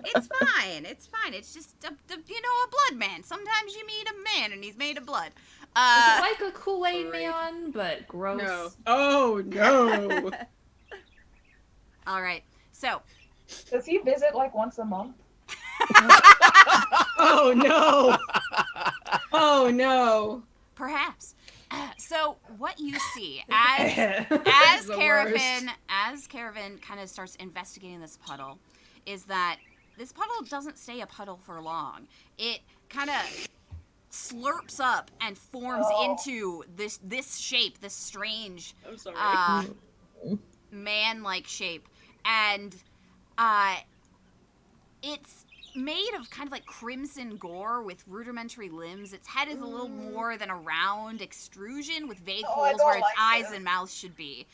It's fine. It's fine. It's just a blood man. Sometimes you meet a man and he's made of blood. Is it like a Kool-Aid Great. man, but gross? No. Oh no. All right. So Does he visit like once a month? Oh no. Oh no. perhaps. So what you see as The Caravan kind of starts investigating this puddle is that this puddle doesn't stay a puddle for long. It kind of slurps up and forms into this shape, this strange I'm sorry. man-like shape, and it's made of kind of like crimson gore with rudimentary limbs. Its head is a little more than a round extrusion with vague I holes don't where its like eyes this. and mouth should be.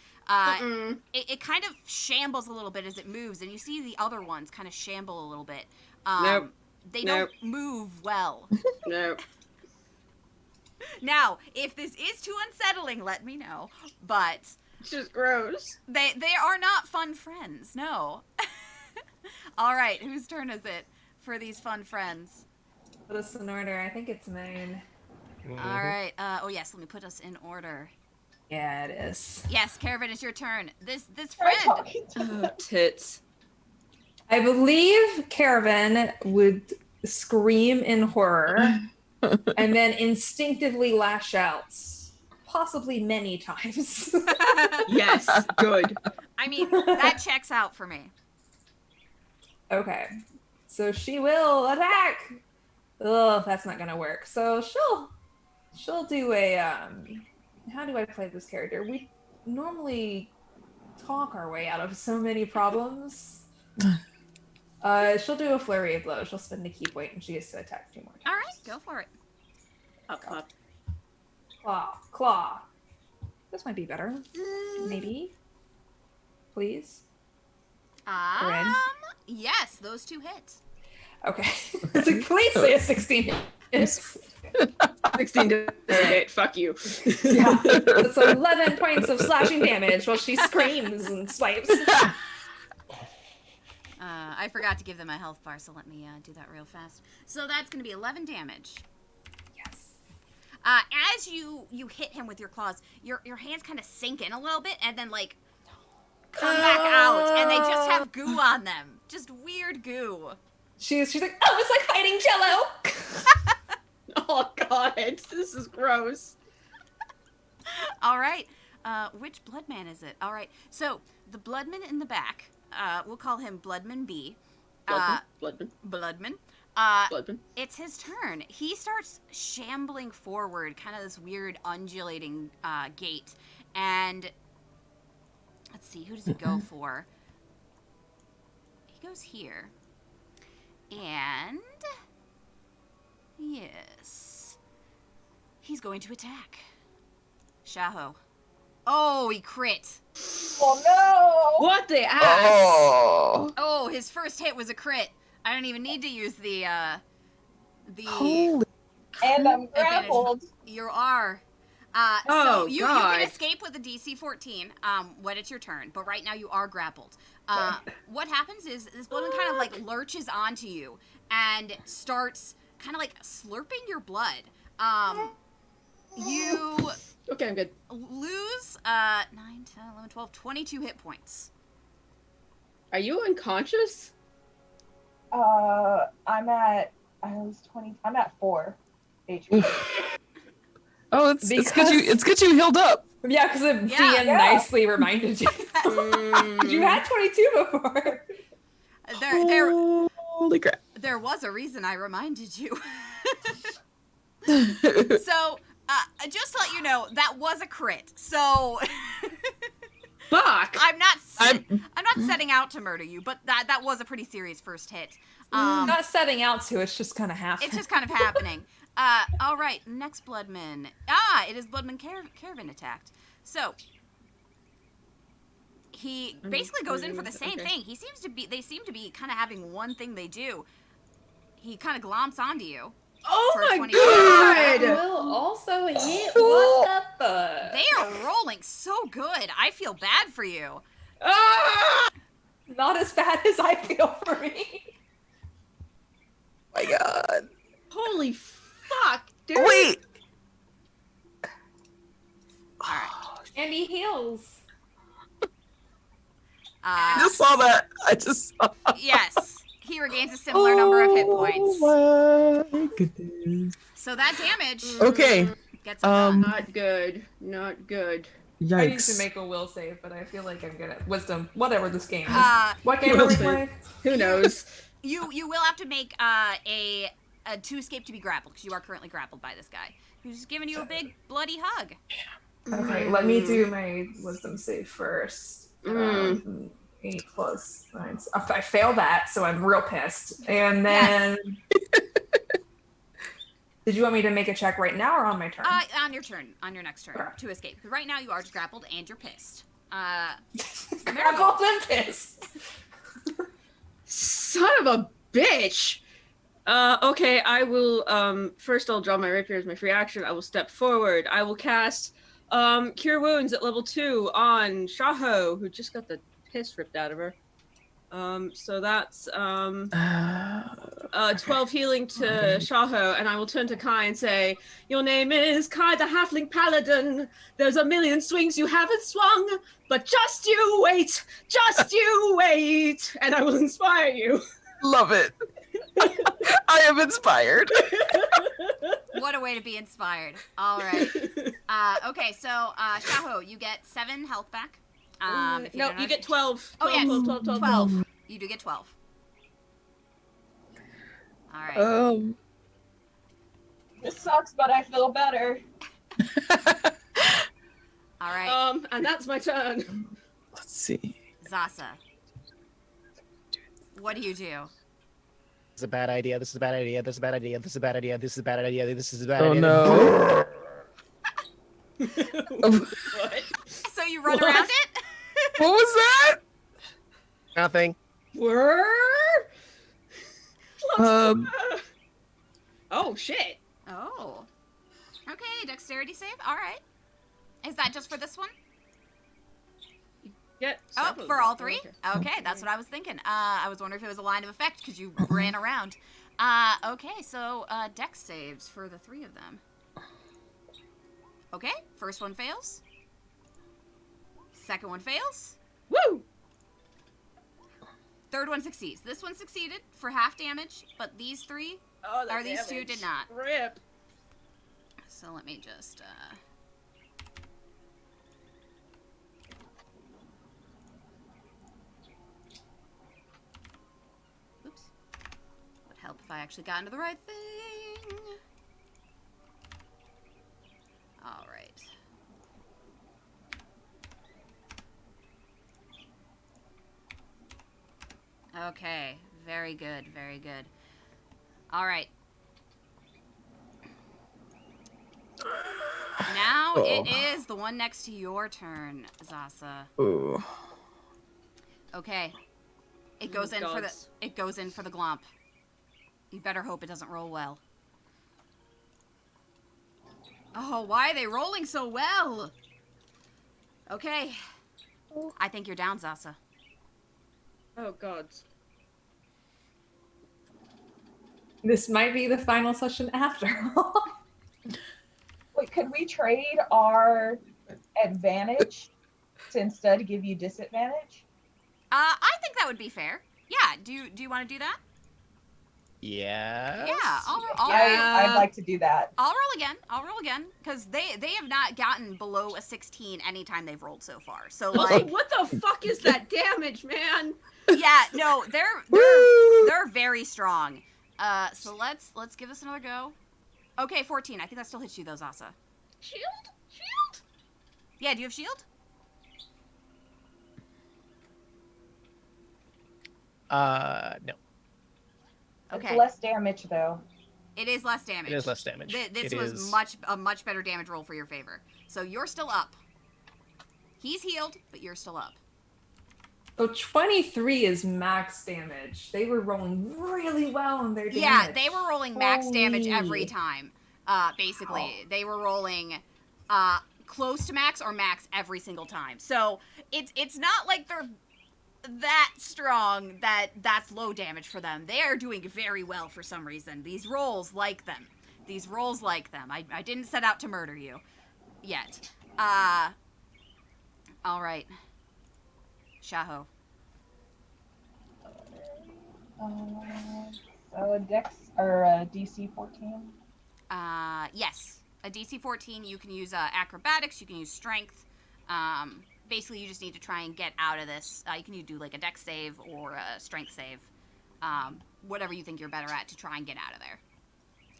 It kind of shambles a little bit as it moves, and you see the other ones kind of shamble a little bit. Nope. They Nope. don't move well. No. Now, if this is too unsettling, let me know. But It's just gross. they are not fun friends. No. All right, whose turn is it for these fun friends? Put us in order. I think it's mine. All right. Oh yes, let me put us in order. Yeah, it is. Yes, Caravan, it's your turn. This Try friend. talking to Oh, tits. I believe Caravan would scream in horror and then instinctively lash out, possibly many times. Yes, good. I mean, that checks out for me. Okay, so she will attack. Ugh, that's not gonna work. So she'll do a How do I play this character? We normally talk our way out of so many problems. She'll do a flurry of blows. She'll spend a keep weight, and she gets to attack 2 more times. All right, go for it. Up. Claw. This might be better. Maybe. Please. Corinne? Yes, those 2 hit. Okay. Please say a 16. Yes. 16 to hit. Fuck you. Yeah. That's 11 points of slashing damage while she screams and swipes. I forgot to give them a health bar, so let me do that real fast. So that's going to be 11 damage. Yes. As you hit him with your claws, your hands kind of sink in a little bit and then like come back out, and they just have goo on them, just weird goo. She's like, oh, it's like fighting Jello. Oh god, this is gross. All right, which Bloodman is it? All right, so the Bloodman in the back, we'll call him Bloodman B. Bloodman. Bloodman. It's his turn. He starts shambling forward, kind of this weird undulating gait. And let's see, who does he go for? He goes here. And yes, he's going to attack Shaho. Oh, he crit. Oh no! What the ass? Oh, his first hit was a crit. I don't even need to use the Holy And I'm advantage. grappled. You are. Oh, so you God. can escape with a DC 14 when it's your turn, but right now you are grappled. What happens is this Bloodman kind of like lurches onto you and starts kind of like slurping your blood. You Okay, I'm good. lose 9, 10, 11, 12, 22 hit points. Are you unconscious? I'm at 4 HP. Oh, it's good Because- it's good you healed up. Yeah, because the Yeah. DM nicely reminded you. You had 22 before. Holy crap. There was a reason I reminded you. So, just to let you know, that was a crit. So, Fuck! I'm not setting out to murder you, but that was a pretty serious first hit. Not setting out to, it's just kind of happening. It's just kind of happening. All right, next Bloodman. It is Bloodman Caravan attacked. So, he basically goes in for the same thing. They seem to be kind of having one thing they do. He kind of glomps onto you. Oh for my 22. That god! will also hit. What the fuck? They are rolling so good. I feel bad for you. Ah! Not as bad as I feel for me. My god. Holy fuck, dude! Wait. All right. And he heals. I just saw that. I just saw Yes, he regains a similar number of hit points. Oh my goodness. So that damage Okay. gets him done. Not good. Not good. I need to Yikes. make a will save, but I feel like I'm good at wisdom. Whatever this game is. Uh, What game are we playing? Who knows? You will have to make a to escape to be grappled because you are currently grappled by this guy who's giving you a big bloody hug. Okay, let me do my wisdom save first. 8 plus 9. I failed that, so I'm real pissed. And then, did you want me to make a check right now or on my turn? On your turn, on your next turn to escape. 'Cause right now you are just grappled and you're pissed. Grappled and pissed. Son of a bitch! Okay, I will, first I'll draw my rapier as my free action. I will step forward. I will cast, Cure Wounds at level 2 on Shaho, who just got the piss ripped out of her. So that's 12 healing to Shaho, and I will turn to Kai and say, "Your name is Kai the Halfling Paladin. There's a million swings you haven't swung, but just you wait, just you wait, and I will inspire you." Love it. I am inspired. What a way to be inspired. All right. Okay, so Shaho, you get 7 health back. If No, don't you know- get 12. Oh, yes. 12. 12. You do get 12. All right. This sucks, but I feel better. All right. And that's my turn. Let's see. Zasa. What do you do? This is a bad idea. This is a bad idea. This is a bad idea. This is a bad idea. This is a bad idea. This is a bad Oh idea. no. What? So you run around it? What was that? Nothing. Word? Um, Oh, shit. Oh. Okay, dexterity save. All right. Is that just for this one? Yeah. Oh, several for of all them. 3? Okay. Okay, that's what I was thinking. I was wondering if it was a line of effect because you ran around. Okay, so dex saves for the 3 of them. Okay, first one fails. Second one fails. Woo! Third one succeeds. This one succeeded for half damage, but these 3 Oh, the Are these 2 damage. did not. Rip. So let me just oops. Would help if I actually got into the right thing. All right. Okay, very good, very good. All right. Now it is the one next to your turn, Zasa. ooh. Okay. It goes in for the gods. it goes in for the glomp. You better hope it doesn't roll well. Oh, why are they rolling so well? Okay. I think you're down, Zasa. Oh, God. This might be the final session after all. Wait, could we trade our advantage to instead give you disadvantage? I think that would be fair. Yeah, do you want to do that? Yes. Yeah, I'll I'd like to do that. I'll roll again because they have not gotten below a 16 anytime they've rolled so far. So Also, like what the fuck is that damage, man? yeah, no, they're very strong. So let's give this another go. Okay, 14. I think that still hits you though, Zasa. Shield? Yeah, do you have shield? No. Okay. It's less damage though. It is less damage. It is less damage. This It was is- a much better damage roll for your favor. So you're still up. He's healed, but you're still up. So 23 is max damage. They were rolling really well on their damage. Yeah, they were rolling max damage Holy. every time. Basically, they were rolling close to max or max every single time. So it's not like they're that strong that's low damage for them. They are doing very well for some reason. These rolls like them. I didn't set out to murder you yet. All right. Shaho. So a dex or a DC 14. Yes. A DC 14, you can use acrobatics, you can use strength. Basically, you just need to try and get out of this. You can do like a dex save or a strength save. Whatever you think you're better at to try and get out of there.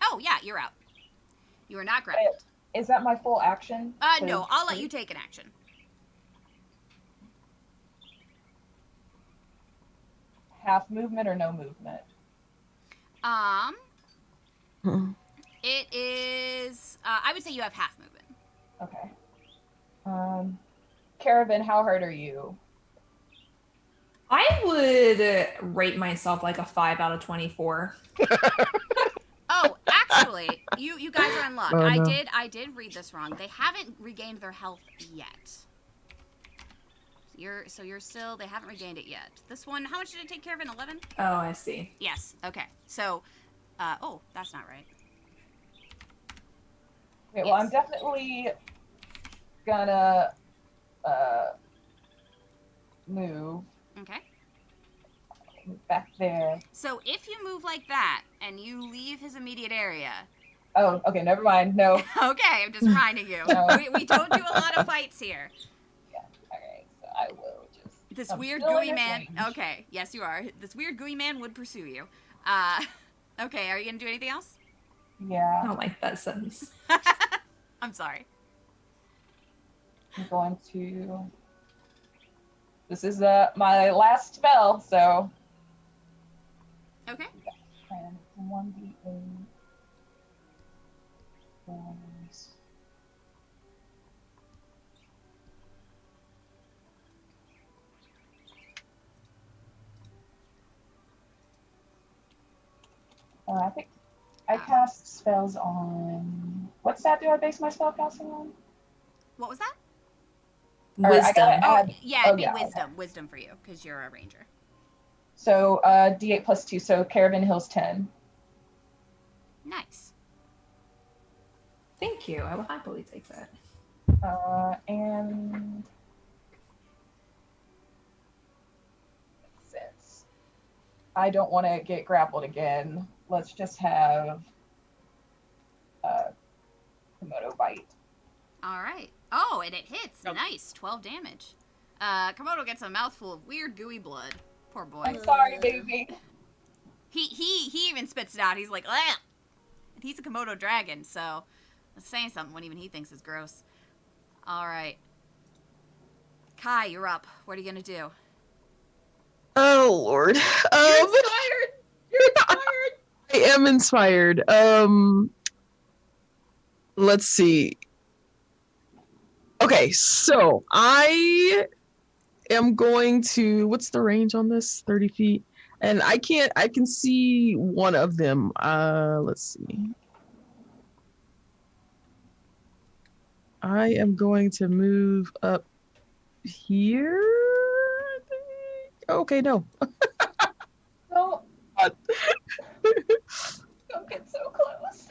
Oh, yeah, you're out. You are not grappled. Is that my full action? No, I'll let you take an action. Half movement or no movement? It is, I would say you have half movement. Okay. Caravan, how hurt are you? I would rate myself like a 5 out of 24. Oh, actually, you guys are in luck. Oh, no. I did read this wrong. They haven't regained their health yet. You're still. They haven't regained it yet. This one. How much did it take, Kevin? 11. Oh, I see. Yes. Okay. So, oh, that's not right. Okay, well, I'm definitely gonna move Okay. back there. So if you move like that and you leave his immediate area. Oh, okay, never mind. No. Okay, I'm just reminding you. No. We don't do a lot of fights here. Yeah. All right. So I will just. This I'm weird still in gooey his man. range. Okay, yes you are. This weird gooey man would pursue you. Okay, are you gonna do anything else? Yeah. I don't like that sentence. I'm sorry. I'm going to. This is my last spell, so. Okay. And 1d8. Plus. I think I cast spells on. What stat do I base my spell casting on? What was that? Or I Wisdom. gotta Oh, add- yeah, it'd be yeah, wisdom. okay. Wisdom for you, because you're a ranger. So d8 plus 2, so Caravan Hills 10. Nice. Thank you. I will happily take that. And since I don't want to get grappled again, let's just have Komodo bite. All right. Oh, and it hits. Yep. Nice. 12 damage. Komodo gets a mouthful of weird gooey blood. Poor boy. I'm sorry, baby. He even spits it out. He's like, ah! He's a Komodo dragon, so that's saying something when even he thinks it's gross. All right. Kai, you're up. What are you gonna do? Oh Lord. You're inspired. You're inspired. I am inspired. Let's see. Okay, so I am going to. What's the range on this? 30 feet. And I can see one of them. Let's see. I am going to move up here. I think. Okay, no. Don't get so close.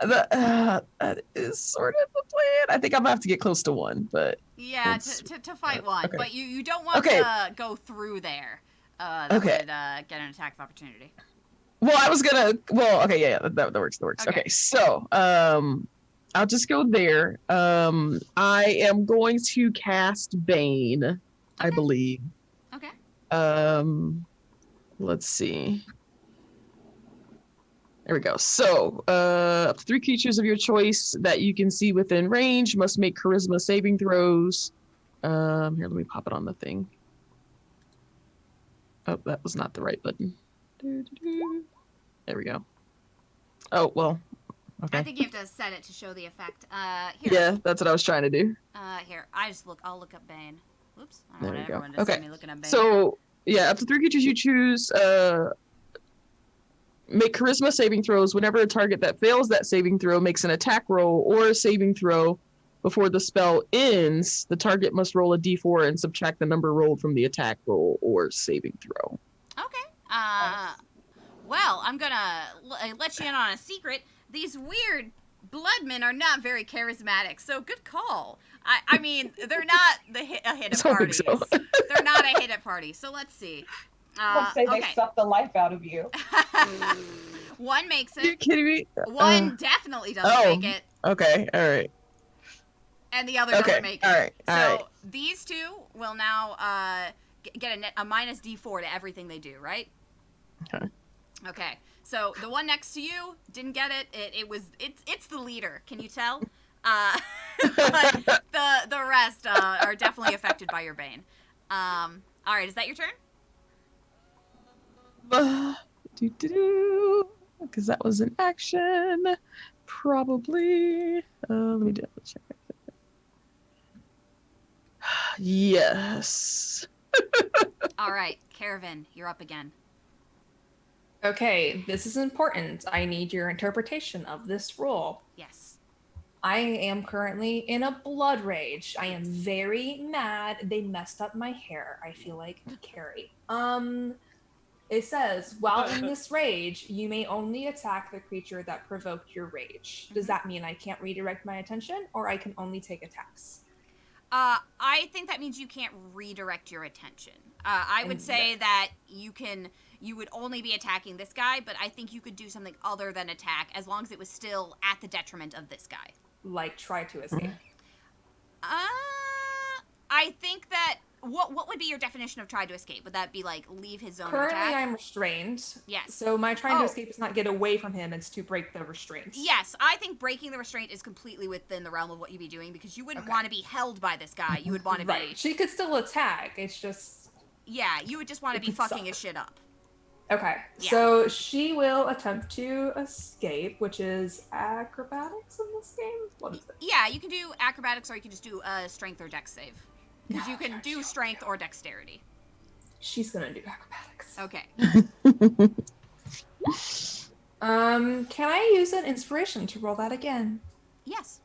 That is sort of the plan. I think I'm gonna have to get close to one, but Yeah, Let's- to fight one, okay. but you don't want Okay. to go through there. That Okay. would get an attack of opportunity. well, I was gonna. Well, okay, yeah, that works. That works. Okay. Okay, so I'll just go there. I am going to cast Bane, I Okay. believe. Okay. Let's see. There we go. So, up to 3 creatures of your choice that you can see within range must make charisma saving throws. Here, let me pop it on the thing. Oh, that was not the right button. There we go. Oh, well. Okay. I think you have to set it to show the effect. Here. Yeah, that's what I was trying to do. Here. I'll look up Bane. Whoops. I don't There want we go. everyone to Okay. see me looking up Bane. So, yeah, up to 3 creatures you choose, make charisma saving throws whenever a target that fails that saving throw makes an attack roll or a saving throw before the spell ends. The target must roll a d4 and subtract the number rolled from the attack roll or saving throw. Okay. Well, I'm gonna let you in on a secret. These weird bloodmen are not very charismatic, so good call. I mean, they're not a hit I at was hoping parties. so. They're not a hit at parties. So let's see. Let's say they Okay. suck the life out of you. One makes Are you it. kidding me? One definitely doesn't oh. make it, Okay, all right. and the other Okay, doesn't make it. all right, So all right. these two will now get a minus D4 to everything they do, right? Okay. Okay. So the one next to you didn't get it. It's the leader. Can you tell? But the rest are definitely affected by your bane. All right. Is that your turn? Because that was an action. Probably. Let me double check. Yes. All right, Caravan, you're up again. Okay, this is important. I need your interpretation of this roll. Yes. I am currently in a blood rage. I am very mad. They messed up my hair. I feel like Carrie. It says, while in this rage, you may only attack the creature that provoked your rage. Does that mean I can't redirect my attention, or I can only take attacks? I think that means you can't redirect your attention. I would say that you would only be attacking this guy, but I think you could do something other than attack as long as it was still at the detriment of this guy. Like, try to escape. I think that what would be your definition of try to escape? Would that be like leave his zone of Currently, attack? I'm restrained. Yes. So my trying to escape is not get away from him; it's to break the restraint. Yes, I think breaking the restraint is completely within the realm of what you'd be doing because you wouldn't want to be held by this guy. You would want to be. Right. She could still attack. It's just. Yeah, you would just want to be fucking his shit up. Okay, Yeah. so she will attempt to escape, which is acrobatics in this game. What is it? Yeah, you can do acrobatics or you can just do a strength or dex save. Because you can do strength or dexterity. She's gonna do acrobatics. Okay. Can I use an inspiration to roll that again? Yes.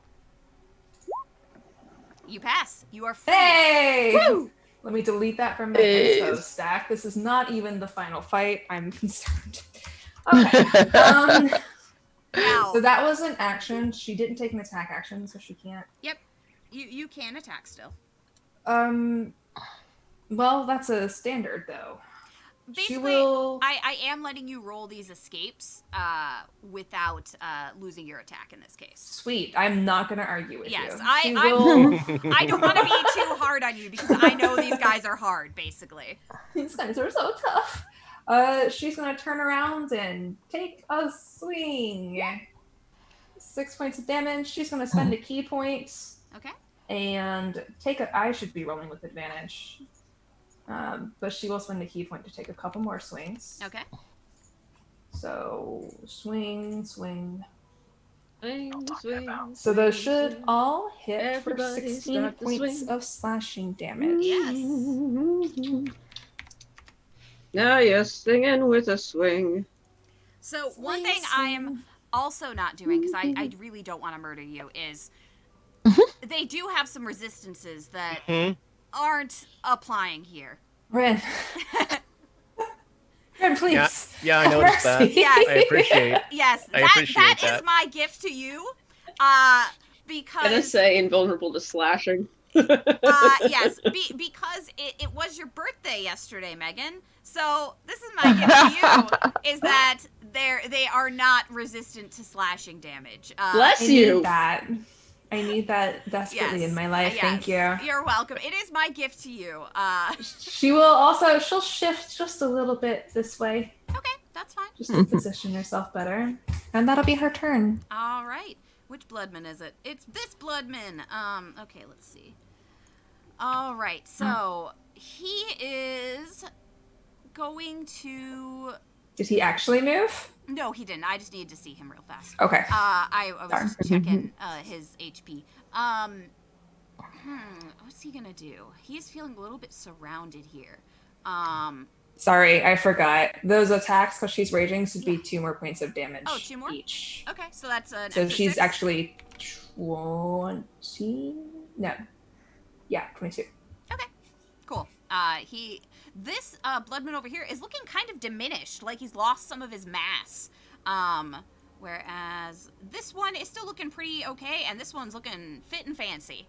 You pass. You are free. Hey! Woo! Let me delete that from my info stack. This is not even the final fight. I'm concerned. Okay. Wow. So that was an action. She didn't take an attack action, so she can't. Yep. You can attack still. Well, that's a standard though. Basically, She will. I am letting you roll these escapes without losing your attack in this case. Sweet. I'm not going to argue with Yes, you. I don't want to be too hard on you because I know these guys are hard, basically. These guys are so tough. She's going to turn around and take a swing. 6 points of damage. She's going to spend a key point. Okay. And take a. I should be rolling with advantage. But she will spend a key point to take a couple more swings. Okay. So swing. Swing. So those should all hit Everybody for 16 start to points swing. of slashing damage. Yes. Now you're singing with a swing. So one thing I'm also not doing, because I really don't want to murder you, is they do have some resistances that aren't applying here. Ren. Ren, please. Yeah, I noticed that. Yes. I appreciate. Yes, I that appreciate is that. my gift to you. Gonna Because say invulnerable to slashing. yes, because it was your birthday yesterday, Megan. So this is my gift to you: is that they are not resistant to slashing damage. Bless I you. need that. I need that desperately in my life. Yes, Thank you. You're welcome. It is my gift to you. She'll shift just a little bit this way, Okay, that's fine. just to position herself better. And that'll be her turn. All right. Which Bloodman is it? It's this Bloodman. Okay, let's see. All right, so he is going to. Did he actually move? No, he didn't. I just needed to see him real fast. Okay. I was Darn. just checking his HP. What's he gonna do? He's feeling a little bit surrounded here. Sorry, I forgot. Those attacks, because she's raging, should be 2 more points of damage. Oh, 2 more? Each. Okay, so that's an So extra she's 6. actually 20. No. Yeah, 22. Okay, cool. This Bloodman over here is looking kind of diminished, like he's lost some of his mass. Whereas this one is still looking pretty okay, and this one's looking fit and fancy.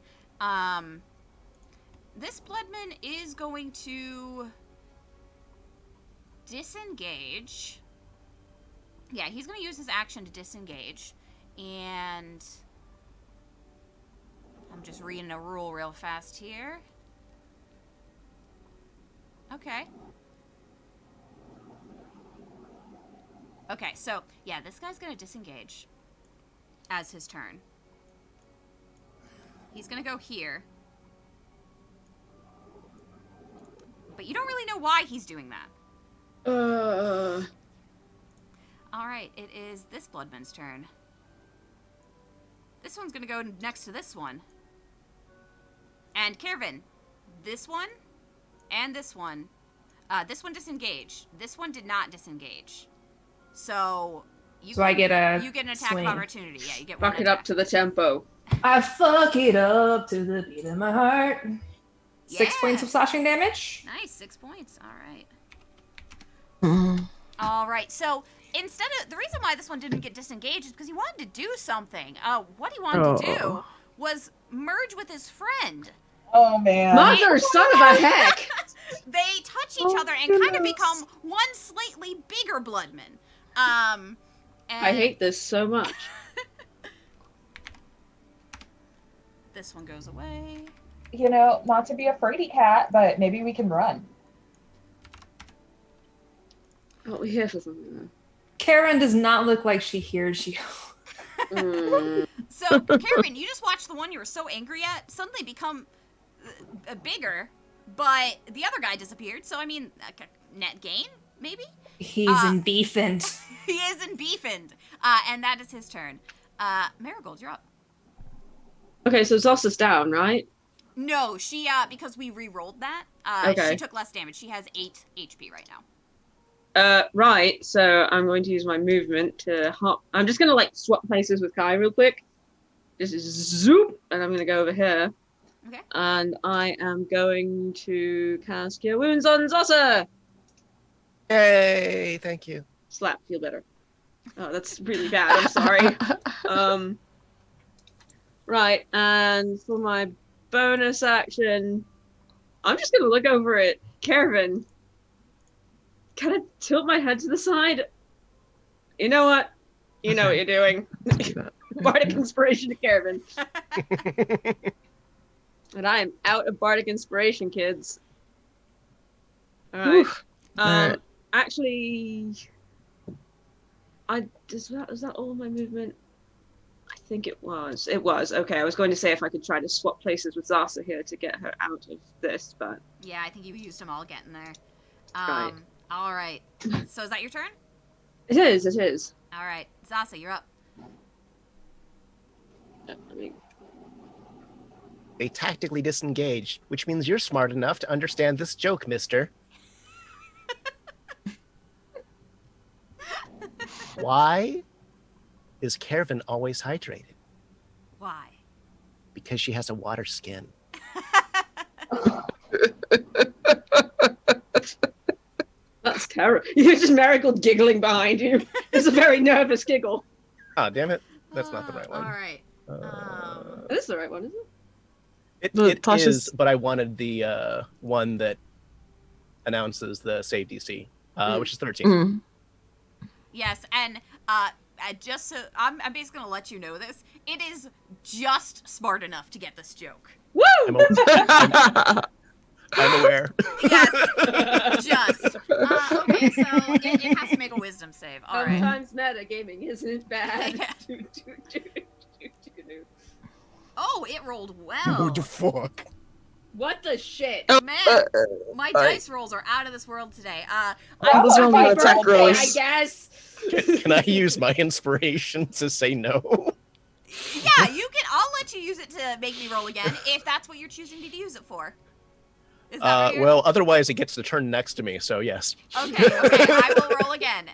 This Bloodman is going to disengage. Yeah, he's going to use his action to disengage, and I'm just reading a rule real fast here. Okay. Okay, so, yeah, this guy's gonna disengage as his turn. He's gonna go here. But you don't really know why he's doing that. Alright, it is this Bloodman's turn. This one's gonna go next to this one. And Kervin, this one and this one disengaged. This one did not disengage. So I get a you get an attack swing. of opportunity. Yeah, you get one Buck it up attack. to the tempo. I fuck it up to the beat of my heart. 6 points of slashing damage. Nice, 6 points. All right. Mm. All right. So instead of the reason why this one didn't get disengaged is because he wanted to do something. What he wanted to do was merge with his friend. Oh man. Mother, son of a heck! They touch each other and kind of become one slightly bigger Bloodman. And I hate this so much. this one goes away. You know, not to be a fraidy cat, but maybe we can run. What we here for something? Karen does not look like she hears you. So, Karen, you just watched the one you were so angry at suddenly become bigger, but the other guy disappeared. So, I mean, net gain, maybe? He's in beefend. He is in beefend. And that is his turn. Marigold, you're up. Okay, so Zossa's down, right? No, she, because we re-rolled that, Okay. she took less damage. She has 8 HP right now. Right, so I'm going to use my movement to hop. I'm just going to, like, swap places with Kai real quick. Just zoop, and I'm going to go over here. Okay. And I am going to cast Cure Wounds on Zossa! Yay! Thank you. Slap, feel better. Oh, that's really bad, I'm sorry. Right, and for my bonus action, I'm just going to look over at Caravan. Kind of tilt my head to the side. You know what? You know what you're doing. Bardic Inspiration to Caravan. And I am out of Bardic Inspiration, kids. Alright. Alright. Actually, was that all my movement? I think it was. It was. Okay, I was going to say if I could try to swap places with Zasa here to get her out of this, but... Yeah, I think you used them all getting there. Right. All right. So is that your turn? It is. All right. Zasa, you're up. They tactically disengaged, which means you're smart enough to understand this joke, mister. Why is Caravan always hydrated? Why? Because she has a water skin. That's terrible. You're just Marigold giggling behind you. It's a very nervous giggle. Ah, damn it. That's not the right one. All right. This is the right one, isn't it? It Tasha's- is, but I wanted the one that announces the save DC, which is 13. Mm. Yes, and just so I'm basically gonna let you know this. It is just smart enough to get this joke. Woo! I'm aware. Yes, just. Okay, so it has to make a wisdom save. All right. Sometimes metagaming isn't bad. Yeah. Oh, it rolled well. What the fuck? What the shit? Man, my dice rolls are out of this world today. Those are only My attack birthday, rolls. I guess. Can I use my inspiration to say no? Yeah, you can. I'll let you use it to make me roll again if that's what you're choosing to use it for. Is that what you're... Well, otherwise it gets to turn next to me, so yes. Okay, I will roll again.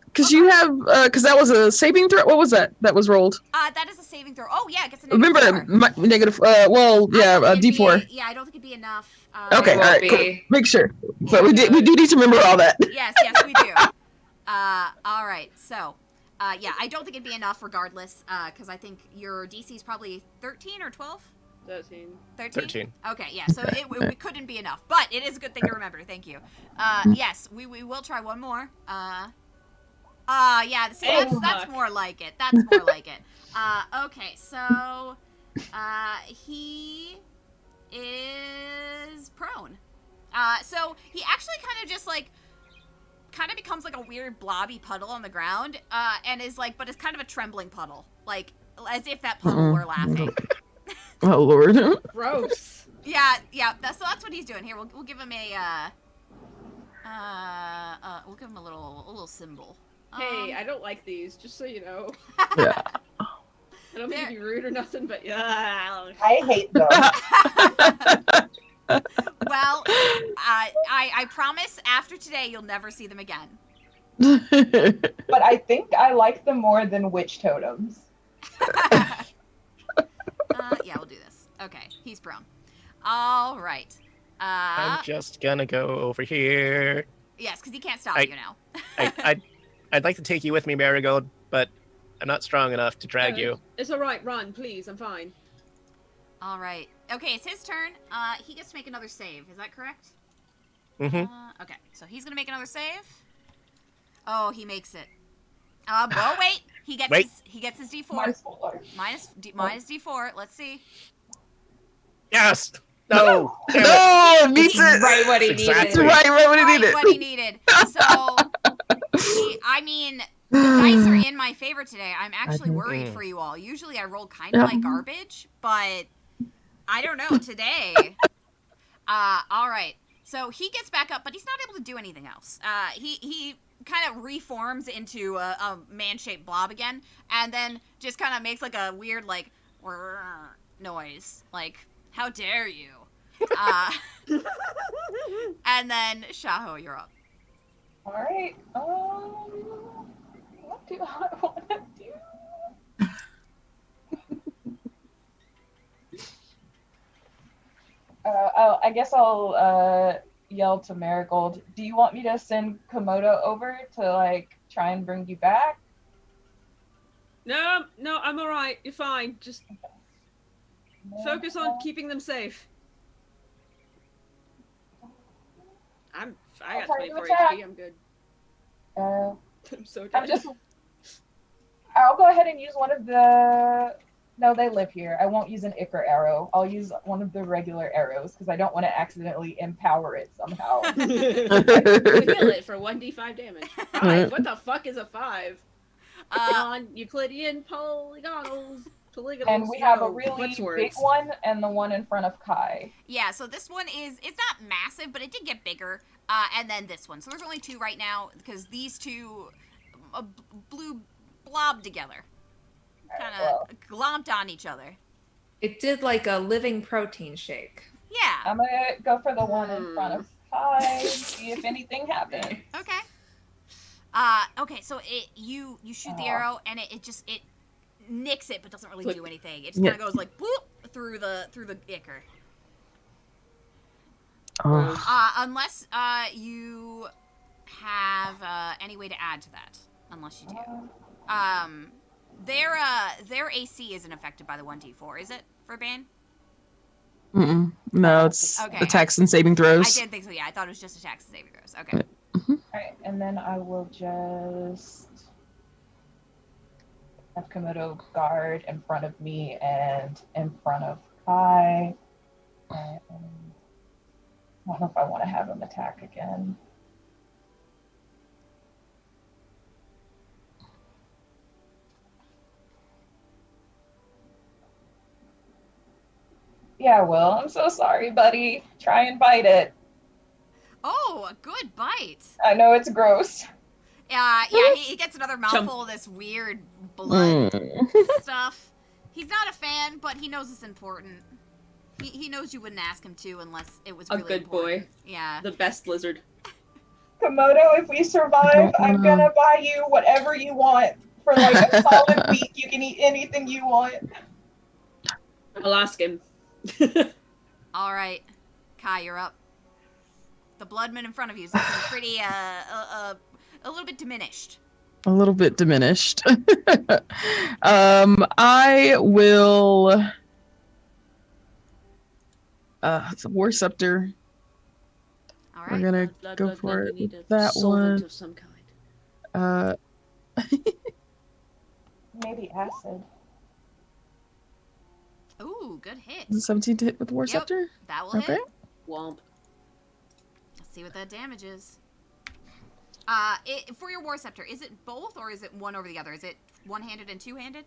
Because you have, because that was a saving throw. What was that? That was rolled. That is a saving throw. Oh yeah, it gets a Remember, negative 4. D4. Yeah, I don't think it'd be enough. Okay, It all right, won't cool. be. Make sure. But we do need to remember all that. Yes, we do. All right, so, yeah, I don't think it'd be enough regardless, because I think your DC is probably 13 or 12? 13. 13. Okay, yeah, so it couldn't be enough, but it is a good thing to remember. Thank you. Yes, we will try one more. Yeah, see, that's more like it. That's more like it. Okay, so, he is prone. So he actually kind of just becomes like a weird blobby puddle on the ground, and is like, but it's kind of a trembling puddle, like as if that puddle were laughing. Oh Lord. Gross. Yeah. That's what he's doing here. We'll give him we'll give him a little symbol. Hey, I don't like these, just so you know. Yeah. I don't mean to be rude or nothing, but yeah. I hate them. Well, I promise after today you'll never see them again. But I think I like them more than witch totems. Yeah, we'll do this. Okay, he's prone. All right. I'm just gonna go over here. Yes, because he can't stop I- you now. I'd like to take you with me, Marigold, but I'm not strong enough to drag you. It's all right. Run, please. I'm fine. All right. Okay, it's his turn. He gets to make another save. Is that correct? Mm-hmm. Okay, so he's gonna make another save. Oh, he makes it. Oh wait, he gets Wait. his D4 -4. minus D4. Let's see. Yes. No. Damn it. No, beats it. Right what he Exactly. needed. Right what he Right, needed. what he needed. So, I mean, the dice are in my favor today. I'm actually worried for you all. Usually, I roll kind of like garbage, but I don't know today. All right. So he gets back up, but he's not able to do anything else. He kind of reforms into a man-shaped blob again, and then just kind of makes like a weird like noise, like how dare you? And then Shaho, you're up. All right. What do I want to do? I guess I'll yell to Marigold. Do you want me to send Komodo over to like try and bring you back? No, I'm all right. You're fine. Just focus on keeping them safe. I got try to 24 attack. HP. I'm good. I'm so dead. I'll go ahead and use one of the. No, they live here. I won't use an Ichor arrow. I'll use one of the regular arrows because I don't want to accidentally empower it somehow. You heal it for 1d5 damage. 5? What the fuck is a 5? Non-Euclidean polygonals. And we have a no, really what's big words? one and the one in front of Kai. Yeah, so this one it's not massive, but it did get bigger. And then this one. So there's only 2 right now because these 2 blue blobbed together. Kind of glomped on each other. It did like a living protein shake. Yeah. I'm gonna go for the one in front of Kai, see if anything happens. Okay. Okay, so you shoot the arrow and it nicks it but doesn't really do anything. It just kind of goes like boop through the ichor. Unless you have any way to add to that. Unless you do. Their AC isn't affected by the 1d4, is it, for Bane? No, it's Okay. attacks and saving I throws. did think so, yeah. I thought it was just attacks and saving throws. Okay. Alright, and then I will just have Komodo guard in front of me and in front of Kai. And I don't know if I want to have him attack again. Yeah, Will, I'm so sorry, buddy. Try and bite it. Oh, a good bite. I know it's gross. Yeah, he gets another mouthful of this weird blood stuff. He's not a fan, but he knows it's important. He knows you wouldn't ask him to unless it was A really good important. boy. Yeah. The best lizard. Komodo, if we survive, I'm gonna buy you whatever you want. For like a solid week, you can eat anything you want. I'll ask him. All right. Kai, you're up. The bloodman in front of you is looking pretty, a little bit diminished. A little bit diminished. I will. It's a War Scepter. All We're right. gonna go for it We need with a that solvent one. of some kind. Maybe acid. Ooh, good hit. 17 to hit with the War Yep. Scepter. That will Okay. hit. Womp. Let's see what that damage is. For your War Scepter, is it both or is it one over the other? Is it one-handed and two-handed?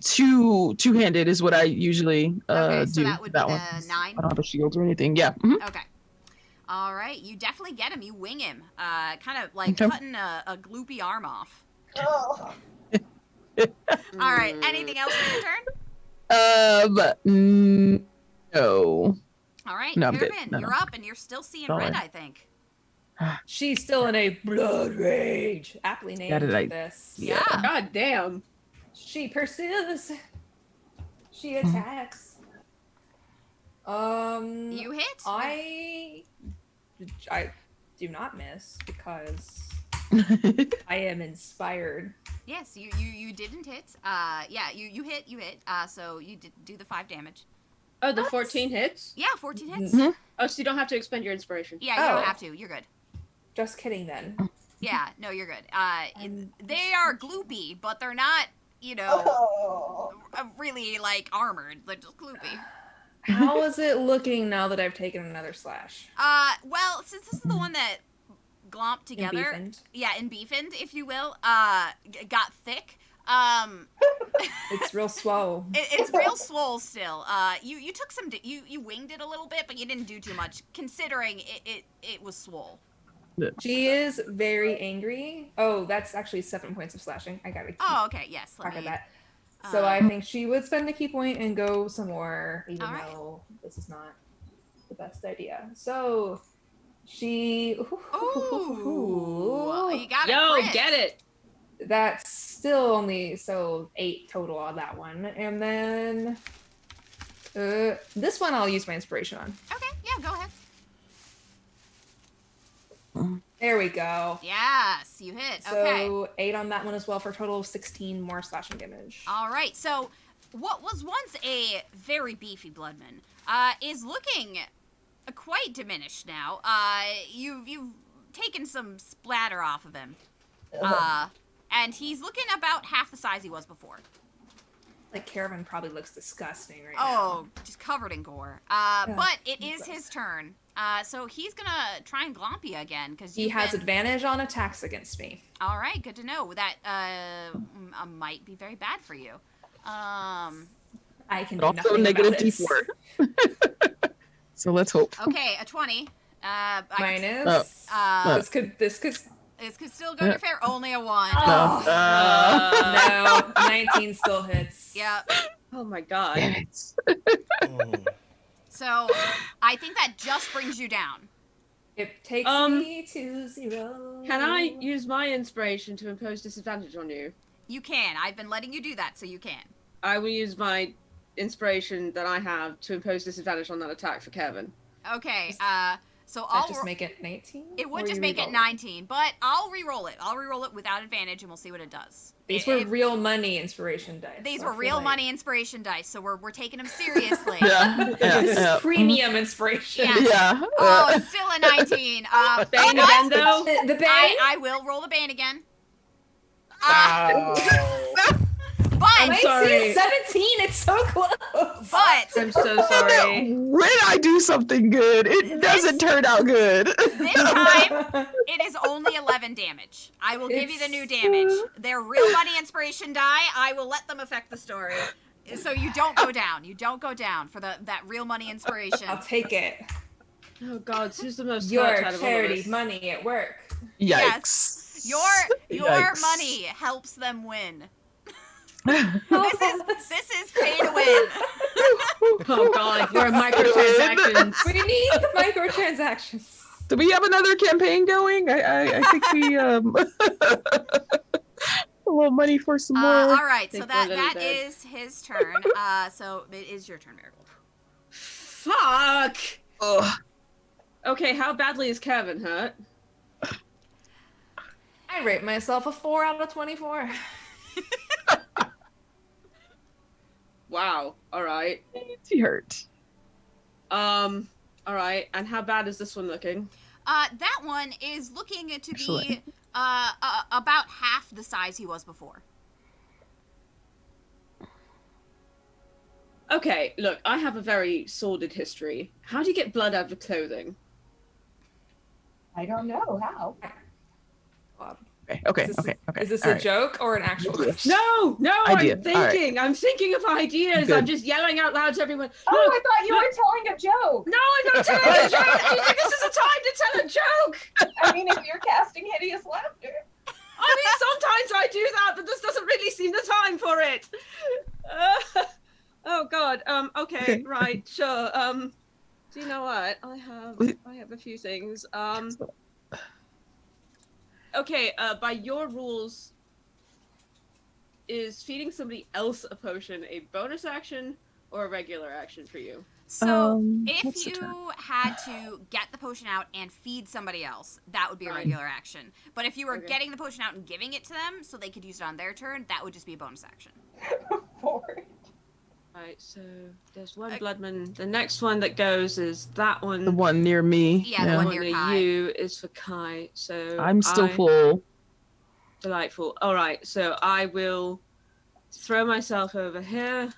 Two-handed is what I usually Okay, so do. that would be the one. 9. I don't have a shield or anything. Yeah. Mhm. Okay. All right, you definitely get him. You wing him. Kind of like Okay. cutting a gloopy arm off. Oh. All right, anything else for your turn? No. All right, No, I'm good. Irvin, No, you're no. up, and you're still seeing All red, right. I think. She's still in a blood rage. Aptly named did I- for this. Yeah. God damn. She pursues. She attacks. You hit. I do not miss because I am inspired. Yes, you didn't hit. Yeah, you hit. So you did do the 5 damage. Oh, the 14 hits? Yeah, 14 hits. Mhm. Oh, so you don't have to expend your inspiration. Yeah, you Oh. don't have to. You're good. Just kidding then. Yeah, no, you're good. I'm- They are gloopy, but they're not, Oh. really like armored. They're just gloopy. How is it looking now that I've taken another slash? Well, since this is the one that glomped together, Beefened? yeah, and beefened, if you will, got thick. It's real swole. It's real swole still. You took some, you winged it a little bit, but you didn't do too much, considering it was swole. She is very angry. Oh, that's actually 7 points of slashing. I gotta keep Oh, okay, yes. track Let of me. that. So I think she would spend a key point and go some more, even All right. though this is not the best idea. So she. Ooh, you got Yo, it. get it! That's still only 8 total on that one, and then this one I'll use my inspiration on. Okay, yeah, go ahead. There we go. Yes, you hit. Okay. So 8 on that one as well for a total of 16 more slashing damage. All right. So, what was once a very beefy bloodman is looking quite diminished now. You've taken some splatter off of him, and he's looking about half the size he was before. Like Caravan probably looks disgusting right Oh, just covered in gore. But it is his turn. So he's gonna try and glomp you again because He has advantage on attacks against me. All right, good to know. That might be very bad for you. I can But do also nothing negative about it. D4. So let's hope. Okay, a 20. Minus. This could. This could still go to fair. Only a 1. Oh. Uh, No, 19 still hits. Yep. Oh my god. Damn it. So I think that just brings you down. It takes me to 0. Can I use my inspiration to impose disadvantage on you? You can. I've been letting you do that, so you can. I will use my inspiration that I have to impose disadvantage on that attack for Kevin. Okay. So Does I'll that just make it 19? it would Or just you make it reroll 19, but I'll re-roll it. I'll re-roll it without advantage, and we'll see what it does. These were real money inspiration dice. These so I were feel real like- money inspiration dice, so we're taking them seriously. This is premium inspiration. Yeah. Yeah. Oh, it's still a 19. Bane but again, though? The bane? I will roll the bane again. I'm But sorry. 17, it's so close. but I'm so sorry. When I do something good, it doesn't turn out good. this time it is only 11 damage. I will give you the new damage. They're real money inspiration die. I will let them affect the story. So you don't go down. You don't go down for that real money inspiration. I'll take it. Oh god, who's the most Your hurt out of all of charity us? money at work. Yikes. Your Yikes. money helps them win. this This is pay to win. Oh god, your microtransactions. We need the microtransactions. Do we have another campaign going? I think we a little money for some more. All right, so Think that we're a little that dead. is his turn. So it is your turn, Marigold. Fuck! Ugh. Okay, how badly is Kevin hurt? I rate myself a 4 out of 24. Wow, alright. He hurt. Alright, and how bad is this one looking? That one is looking to be about half the size he was before. Okay, look, I have a very sordid history. How do you get blood out of clothing? I don't know how. Okay. Is this All a right. joke or an actual question? No, Idea. I'm thinking of ideas. Good. I'm just yelling out loud to everyone. Oh, Look, I thought you were telling a joke. no, I'm not telling a joke. Do you think this is a time to tell a joke? I mean, if you're casting hideous laughter. I mean, sometimes I do that, but this doesn't really seem the time for it. Oh God. Okay. Right. Sure. Do you know what? I have a few things. Okay. By your rules, is feeding somebody else a potion a bonus action or a regular action for you? So what's if the turn? you had to get the potion out and feed somebody else, that would be a regular action. But if you were Okay. getting the potion out and giving it to them so they could use it on their turn, that would just be a bonus action. Forward. Right, so there's one Bloodman. The next one that goes is that one. The one near me. Yeah, the The one one near near Kai. you is for Kai. So I'm still full. Delightful. All right, so I will throw myself over here,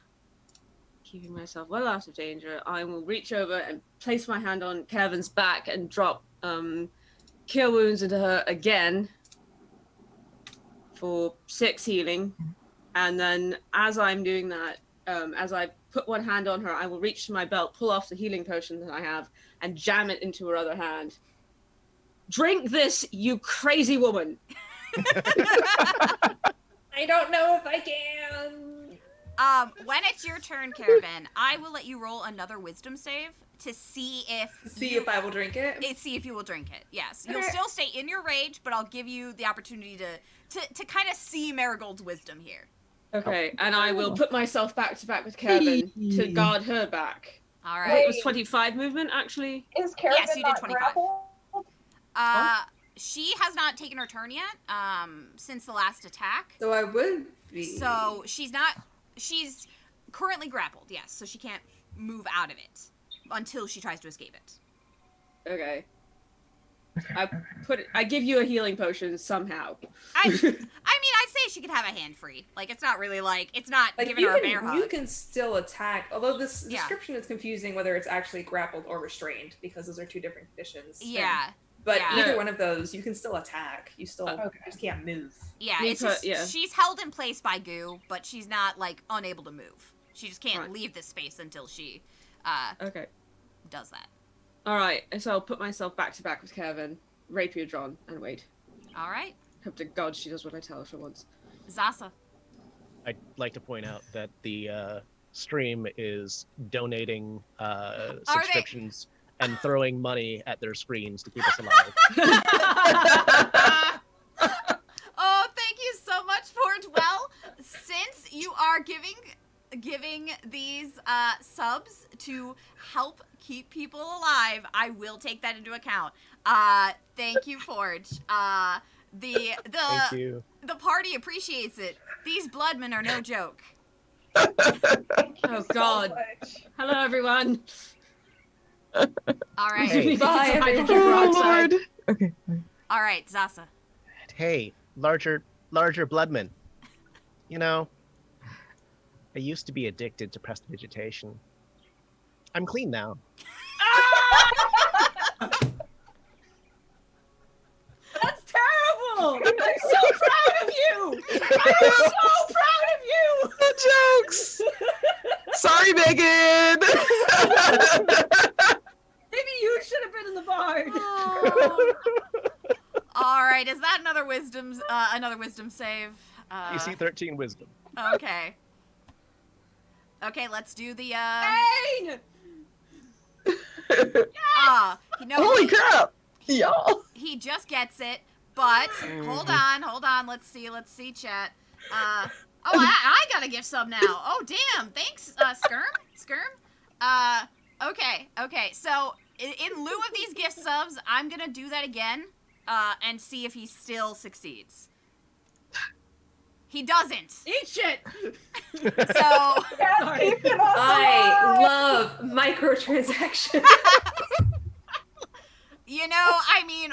keeping myself well out of danger. I will reach over and place my hand on Kevin's back and drop Cure Wounds into her again for 6 healing. And then as I'm doing that, as I put one hand on her, I will reach to my belt, pull off the healing potion that I have, and jam it into her other hand. Drink this, you crazy woman! I don't know if I can. When it's your turn, Caravan, I will let you roll another wisdom save to see if If I will drink it. see if you will drink it. Yes, you'll Okay. still stay in your rage, but I'll give you the opportunity to kind of see Marigold's wisdom here. Okay, and I will put myself back to back with Kevin to guard her back. All Wait, right. it was 25 movement, actually? Is Caravan Yes, you did not 25. grappled? She has not taken her turn yet. Since the last attack. So I would be. So she's currently grappled. Yes, so she can't move out of it until she tries to escape it. Okay. I give you a healing potion somehow. I mean, I'd say she could have a hand free. Like, it's not really it's not Like, giving you her a can, bear hug. you can still attack, although this Yeah. description is confusing whether it's actually grappled or restrained, because those are two different conditions. Yeah. But Yeah. either one of those, you can still attack. You still Okay. just can't move. Yeah, Me it's put- just, yeah. she's held in place by goo, but she's not, unable to move. She just can't Right. leave this space until she, Okay. does that. Alright, so I'll put myself back to back with Kevin, rapier drawn, and wait. All right. Hope to God she does what I tell her for once. Zasa. I'd like to point out that the stream is donating subscriptions and throwing money at their screens to keep us alive. Oh, thank you so much, Forge. Well, since you are giving these subs to help keep people alive, I will take that into account. Thank you, Forge. Thank you. The party appreciates it. These bloodmen are no joke. Thank you Oh, so God. much. Hello, everyone. All right. Hey. Bye, It's a hydrogen everyone. Oh, peroxide. Lord. Okay. All right, Zasa. Hey, larger bloodman. You know, I used to be addicted to prestidigitation. I'm clean now. That's terrible! I'm so proud of you! I'm so proud of you! The jokes. Sorry, Megan. Maybe you should have been in the bard. Oh. All right, is that another wisdom save? DC 13 wisdom. Okay. Okay, let's do the Pain! Holy crap, y'all. He just gets it, but hold on. Let's see, chat. I got a gift sub now. Oh, damn. Thanks, Skirm. Okay. So in lieu of these gift subs, I'm gonna do that again, and see if he still succeeds. He doesn't. Eat shit! So Yeah, keep it on I love microtransactions. I mean,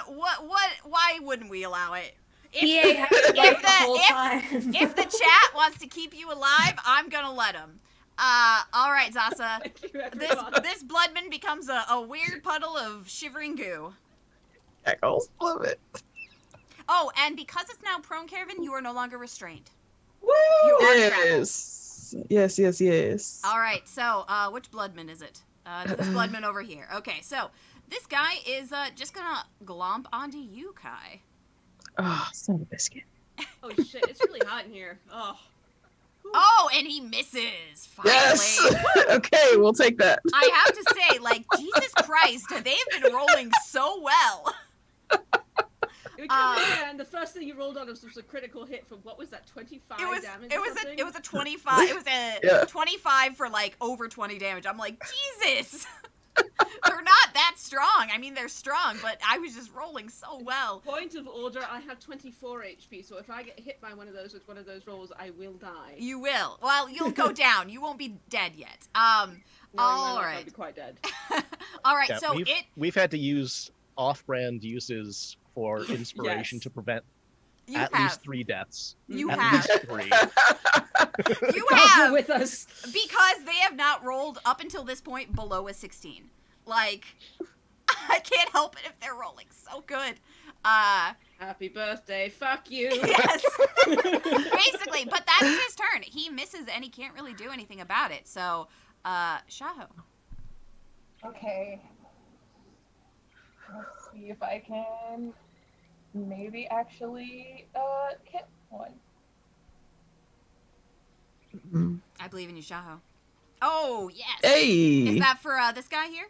why wouldn't we allow it? EA had it right the whole if- time. If the chat wants to keep you alive, I'm gonna let him. All right, Zasa. Thank you, everyone. This bloodman becomes a weird puddle of shivering goo. Echoes. Love it. Oh, and because it's now prone, Caravan, you are no longer restrained. Woo! You are grappled. Yes. All right, so which bloodman is it? It's this bloodman over here. Okay, so this guy is just gonna glomp onto you, Kai. Oh, son of a biscuit. Oh shit, it's really hot in here. Oh. Oh, and he misses. Finally. Yes. Okay, we'll take that. I have to say, Jesus Christ, they've been rolling so well. It We come in and the first thing you rolled on was a critical hit for what was that, 25 damage? It was a 25. It was a 25 for like over 20 damage. I'm like, Jesus. They're not that strong. I mean, they're strong, but I was just rolling so well. Point of order, I have 24 HP, so if I get hit by one of those with one of those rolls, I will die. You will. Well, you'll go down. You won't be dead yet. All All I'll right. be quite dead. All right, Yeah, so we've had to use off-brand uses for inspiration Yes. to prevent you at have. least 3 deaths. You At have. least 3. You You're have. with us. Because they have not rolled up until this point below a 16. Like, I can't help it if they're rolling so good. Happy birthday, fuck you. Yes. Basically, but that's his turn. He misses and he can't really do anything about it. So, Shaho. Okay. Let's see if I can maybe actually hit one. I believe in you, Shaho. Oh, yes. Hey, Is that for this guy here?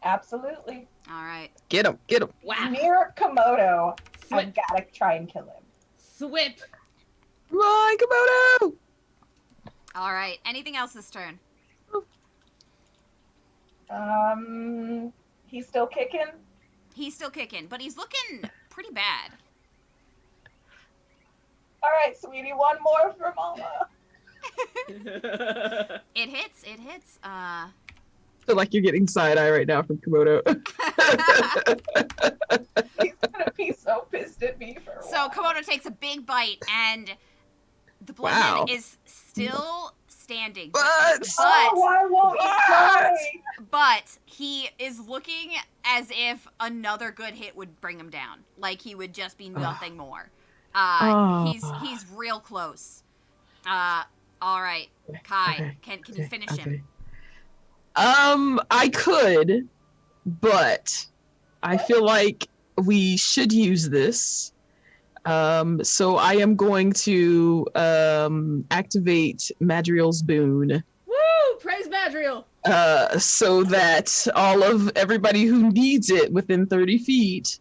Absolutely. All right. get him, get him. Wow. Near Komodo. I've Swip. gotta try and kill him. Swip. Come on, Komodo. All right. Anything else this turn? He's still kicking. He's still kicking, but he's looking pretty bad. All right, sweetie, one more for Mama. It hits. It hits. I feel like you're getting side eye right now from Komodo. He's gonna be so pissed at me for a So while. Komodo takes a big bite, and the blade Wow. is still standing. What? Oh, why won't you die? But he is looking as if another good hit would bring him down. Like he would just be nothing more. He's real close. All right, Kai, Okay, can you finish him? I could, but I feel like we should use this. So I am going to activate Madriel's boon, Woo! Praise Madriel. so that everybody who needs it within 30 feet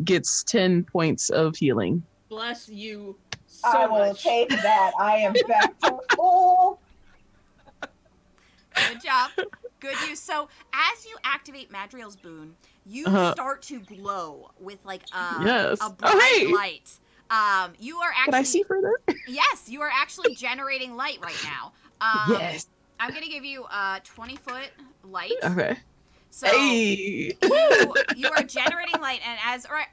gets 10 points of healing. Bless you I so will much. take that. I am back to full. Good job. Good use. So as you activate Madriel's boon, you start to glow with like Yes. a bright Oh, hey! light. You are actually Can I see further? Yes, you are actually generating light right now. Yes. I'm gonna give you 20-foot light. Okay. So Hey. you are generating light, and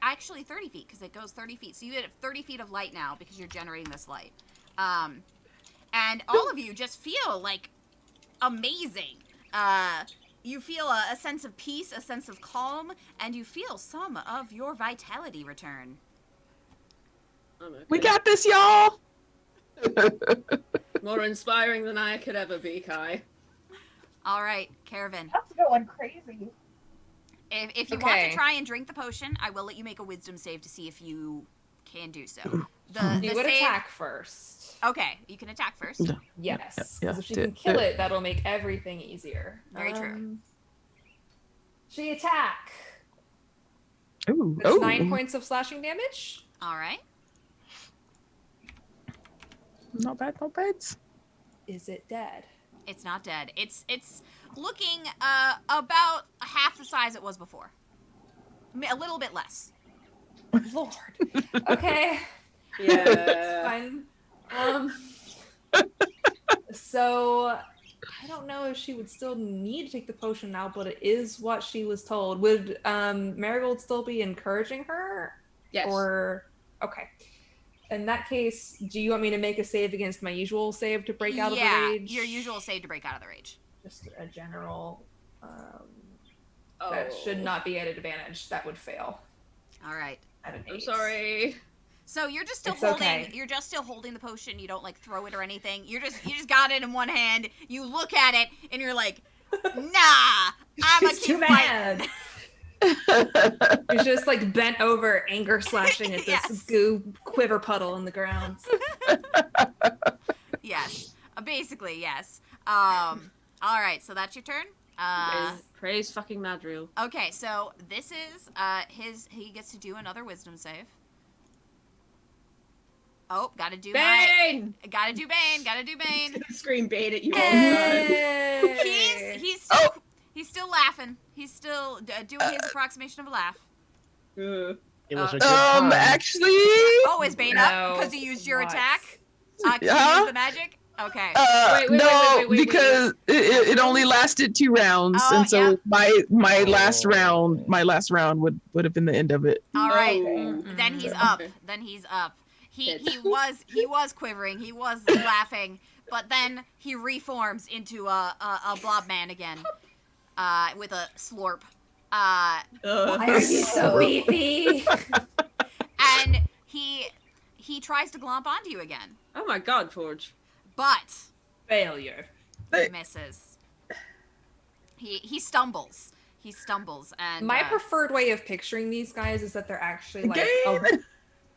actually 30 feet because it goes 30 feet. So you get 30 feet of light now because you're generating this light. And all of you just feel like amazing. You feel a sense of peace, a sense of calm, and you feel some of your vitality return. Okay. We got this, y'all. More inspiring than I could ever be, Kai. All right, Caravan. That's going crazy. If you want Okay. to try and drink the potion, I will let you make a wisdom save to see if you can do so. The You would save. attack first. Okay, you can attack first. Yes. yeah, Because if she do can it, kill do it, that'll make everything easier. Very true. She attack. Ooh. It's Ooh. 9 points of slashing damage. All right. Not bad, not bad. Is it dead? It's not dead. It's looking about half the size it was before. A little bit less. Lord. Okay. Yeah. Fine. So I don't know if she would still need to take the potion now, but it is what she was told. Would Marigold still be encouraging her? Yes. Or okay. In that case, do you want me to make a save against my usual save to break out of the rage? Your usual save to break out of the rage. Just a general. Oh. That should not be at advantage. That would fail. All right. At an I'm 8. sorry. So you're just still It's holding. okay. You're just still holding the potion. You don't like throw it or anything. You just got it in one hand. You look at it and you're like, nah, I'm She's keep too fighting. mad. She's just like bent over, anger slashing at this Yes. goo quiver puddle in the ground. Yes. Basically, yes. All right. So that's your turn. Praise fucking Madriel. Okay, so this is he gets to do another wisdom save. Oh, gotta do Bane! gotta do Bane. Scream Bane at you all the time. Hey! He's still laughing. He's still doing his approximation of a laugh. Ugh. It was a good time. Actually, Oh, is Bane up No. because you used your What? attack? Can you Yeah. use the magic? Okay. no, wait, because it only lasted 2 rounds, Oh, and so yeah. my last Oh. round would have been the end of it. All right. Okay. Then he's Okay. up. Then he's up. He was quivering. He was laughing, but then he reforms into a blob man again, with a slurp. Why are you so weepy? And he tries to glomp onto you again, Oh my god, Forge. but Failure. he misses. He stumbles. He stumbles, and My preferred way of picturing these guys is that they're actually like a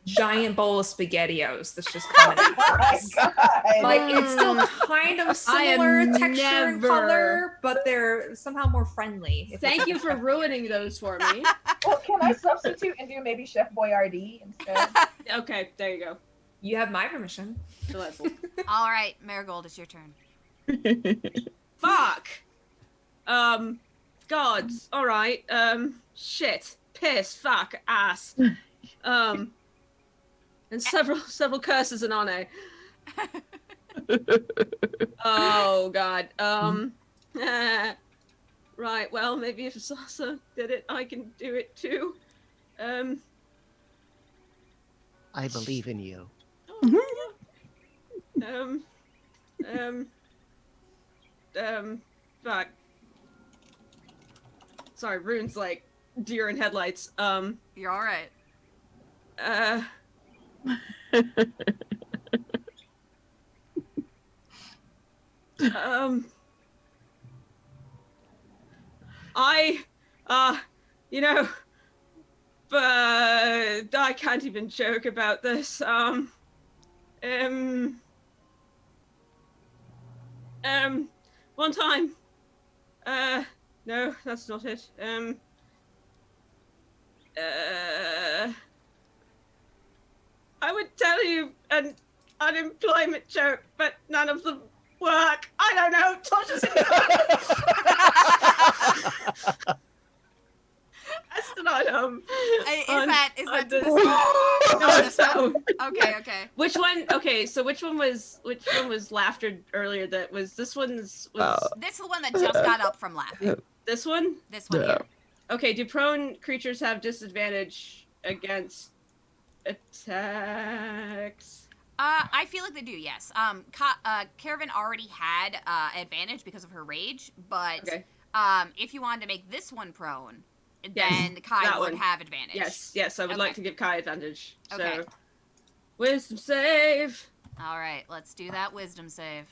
giant bowl of SpaghettiOs that's just coming out. Oh my god. Like it's still kind of similar am texture and never- color, but they're somehow more friendly. if Thank that you makes for sense. ruining those for me. Well, can I substitute and do maybe Chef Boyardee instead? Okay, there you go. You have my permission. Delightful. all right, Marigold, it's your turn. Fuck. Gods. All right. Shit. Piss. Fuck. Ass. And several curses and honor. Oh god. Right. Well, maybe if Sasa did it, I can do it too. I believe in you. Fuck. Sorry, Rune's like deer in headlights. You're all right. You know, but I can't even joke about this. One time, no, that's not it. I would tell you an unemployment joke, but none of them work. I don't know. Tosha's in That's not Is that to this- this? No, it's that one. Okay. Which one? Okay, so which one was laughter earlier? That was this one's was This is the one that just got up from laughing. this one? This one Yeah. here. Okay, do prone creatures have disadvantage against attacks? I feel like they do, yes. Caravan already had advantage because of her rage, but Okay. if you wanted to make this one prone, Yes, then Kai that would one. have advantage. Yes, I would Okay. like to give Kai advantage. So Okay. Wisdom save. All right, let's do that wisdom save.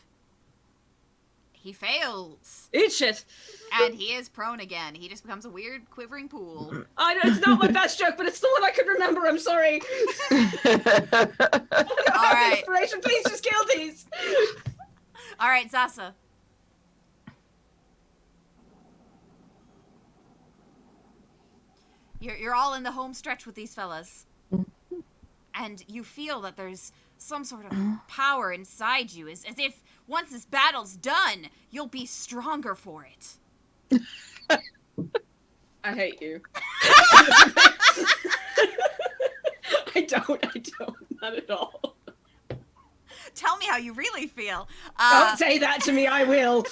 He fails, Eat shit. and he is prone again. He just becomes a weird quivering pool. I know it's not my best joke, but it's the one I could remember. I'm sorry. All right. Inspiration, please just kill these. All right, Zasa. You're all in the home stretch with these fellas. And you feel that there's some sort of power inside you, as if once this battle's done, you'll be stronger for it. I hate you. I don't, not at all. Tell me how you really feel. Don't say that to me, I will.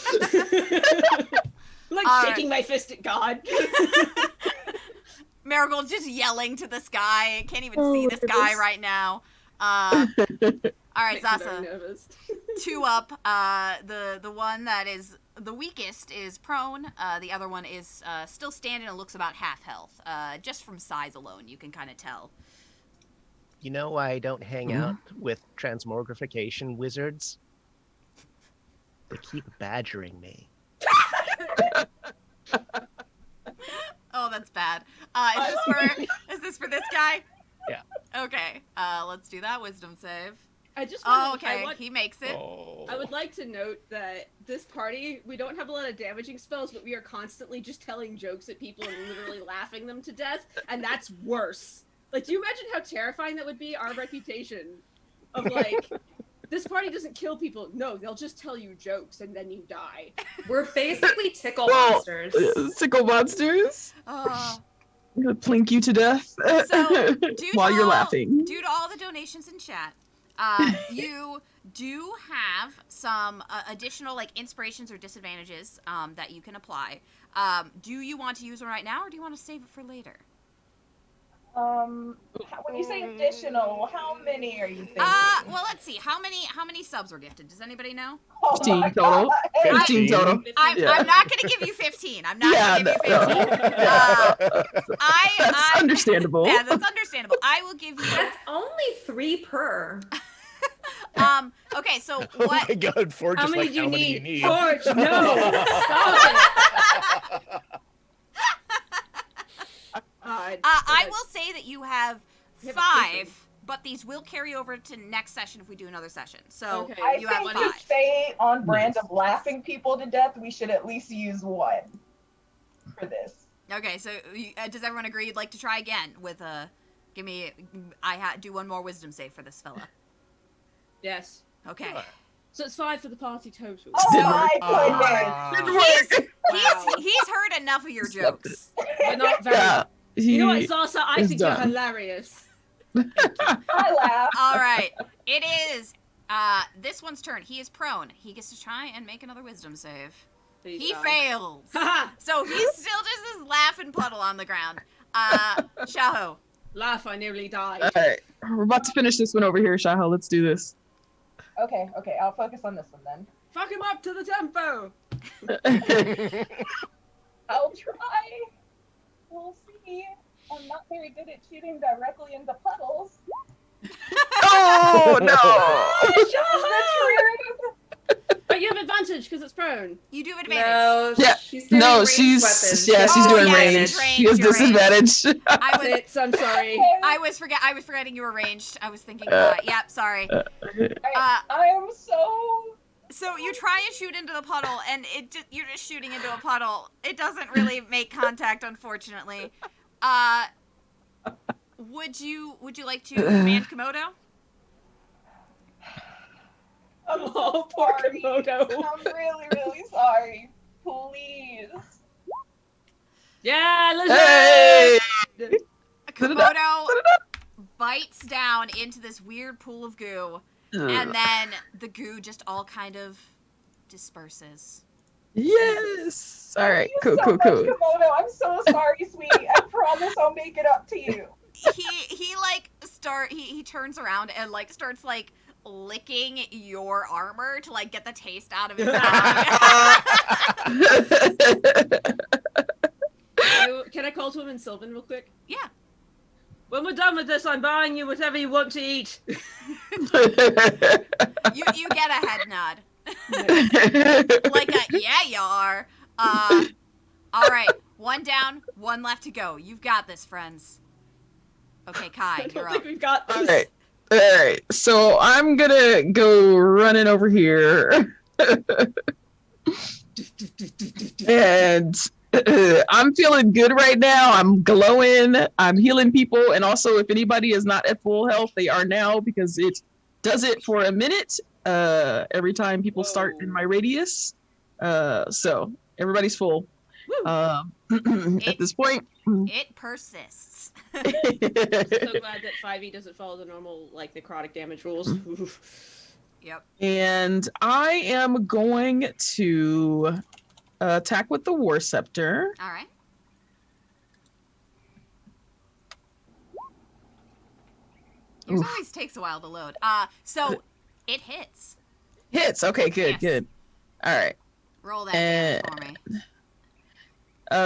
I'm like All shaking my fist at God. Marigold's just yelling to the sky. I can't even Oh, see my this guy goodness. right now. All right, Makes me very Zasa. nervous. 2 up. The one that is the weakest is prone. The other one is still standing and looks about half health. Just from size alone, you can kind of tell. You know why I don't hang out with transmogrification wizards? They keep badgering me. Oh, that's bad. Is this for this guy? Yeah. Okay. Let's do that wisdom save. I just Oh, want okay. He makes it. Oh. I would like to note that this party, we don't have a lot of damaging spells, but we are constantly just telling jokes at people and literally laughing them to death, and that's worse. Like, do you imagine how terrifying that would be? Our reputation of, like, this party doesn't kill people. No, they'll just tell you jokes and then you die. We're basically tickle monsters. Tickle monsters. Gonna plink you to death So, while you're laughing. Due to all the donations in chat, you do have some additional like inspirations or disadvantages that you can apply. Do you want to use them right now, or do you want to save it for later? When you say additional, how many are you thinking? Well, let's see. How many subs were gifted? Does anybody know? Oh 15 my total. God. 15 total. I'm not going to give you 15. I'm not going to give you 15. That's understandable. Yeah, that's understandable. I will give you. That's only 3 per. Okay, so what? Oh my God, Forge How is many like, do you how many need? do you need? Forge, no! Stop it! I will say that you have You have a 5, cushion. but these will carry over to next session if we do another session. So Okay. I you have think 5. to stay on brand of laughing people to death, we should at least use 1 for this. Okay, so does everyone agree you'd like to try again with give me, do one more wisdom save for this fella. Yes. Okay. Sure. So it's 5 for the party total. Oh my goodness! Wow. He's heard enough of your jokes. We're not very... Yeah, You know what, he Zasa? I is think done. you're hilarious. I laugh. All right. It is this one's turn. He is prone. He gets to try and make another wisdom save. Please He die. fails. Haha! So he's still just this laughing puddle on the ground. Shaho. Laugh, I nearly died. All right, we're about to finish this one over here, Shaho. Let's do this. Okay, I'll focus on this one then. Fuck him up to the tempo! I'll try. We'll see. I'm not very good at shooting directly into puddles. Oh no! That's rude. But you have advantage because it's prone. You do have advantage. No, Yeah, she's doing No, ranged she's weapons. yeah, she's Oh, doing yeah, range. she's range, She has you're right. disadvantage. I'm sorry. I was forgetting you were ranged. I was thinking, yep, sorry. I am so. So you try and shoot into the puddle, and you're just shooting into a puddle. It doesn't really make contact, unfortunately. Would you like to command Komodo? I'm Oh, so poor sorry. Komodo. I'm really, really sorry. Please. Yeah, let's Hey! Komodo bites down into this weird pool of goo, and then the goo just all kind of disperses. Yes. All right. Thank Cool. you so much, Komodo. I'm so sorry, sweetie. I promise I'll make it up to you. He turns around and like starts like licking your armor to like get the taste out of his tongue. Can I call to him in Sylvan real quick? Yeah. When we're done with this, I'm buying you whatever you want to eat. You get a head nod. Like yeah, you are. All right, 1 down, 1 left to go. You've got this, friends. Okay, Kai, I you're don't up. think we've got All this. right. So I'm gonna go running over here, and I'm feeling good right now. I'm glowing. I'm healing people, and also if anybody is not at full health, they are now because it does it for a minute every time people start in my radius. So everybody's full. At this point. It persists. I'm so glad that 5e doesn't follow the normal, like, necrotic damage rules. Yep. And I am going to attack with the War Scepter. All right. Yours Oof. always takes a while to load. So it hits. Hits. Okay, good, Yes. good. All right. Roll that damage for me.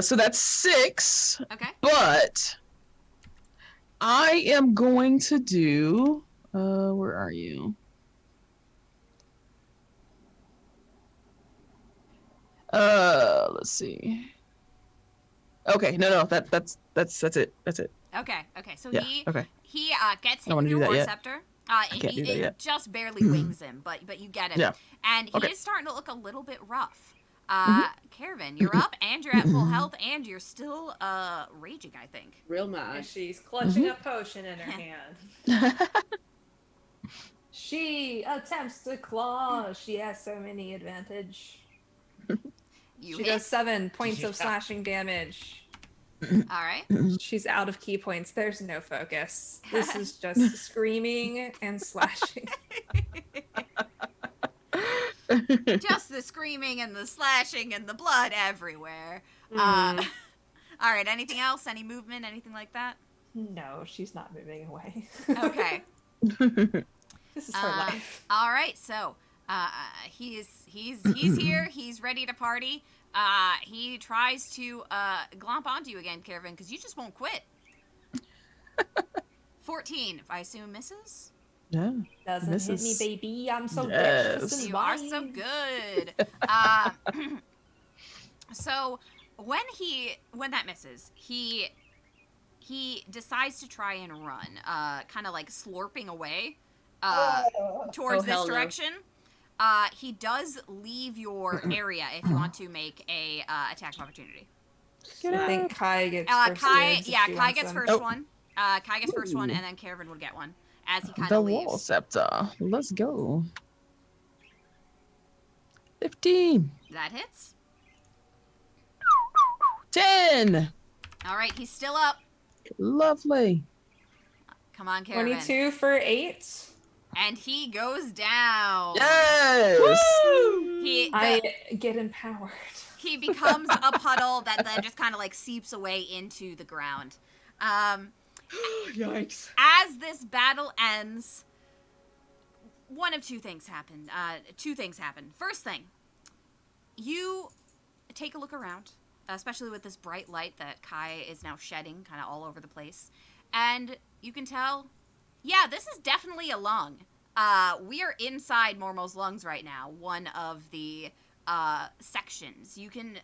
So that's 6, Okay. but I am going to do. Where are you? Let's see. Okay, no, that's it. That's it. Okay. So Yeah. he Okay. gets I hit wanna with your do that War yet. Scepter. can't do that it yet. just barely wings him, but you get him. Yeah. And he Okay. is starting to look a little bit rough. Mhm. Caravan, you're up, and you're at full health, and you're still raging, I think. Real And mad. she's clutching a potion in her hand. She attempts to claw. She has so many advantage. You She hit. does 7 points of Yeah. slashing damage. All right. She's out of key points. There's no focus. This is just screaming and slashing. Just the screaming and the slashing and the blood everywhere. Mm. All right. Anything else? Any movement? Anything like that? No, she's not moving away. Okay. This is her life. All right. So he's here. He's ready to party. He tries to glomp onto you again, Caravan, because you just won't quit. 14, I assume, misses. Yeah. Doesn't hit me, Mrs. baby. I'm so Yes. vicious and You are wild. so good. So when that misses, he decides to try and run, kind of like slurping away towards Oh, hell this no. direction. He does leave your area if you want to make a attack of opportunity. I think Kai gets first Kai, dibs if yeah, she Kai wants gets them. first Oh. one. Kai gets first one, and then Caravan would get one as he kind The of wall leaves. scepter. Let's go. 15. That hits. 10. All right, he's still up. Lovely. Come on, Caravan. 22 for 8. And he goes down. Yes. I get empowered. He becomes a puddle that then just kind of like seeps away into the ground. Yikes. As this battle ends, one of two things happen. First thing, you take a look around, especially with this bright light that Kai is now shedding kind of all over the place. And you can tell, yeah, this is definitely a lung. We are inside Mormo's lungs right now, one of the sections. You can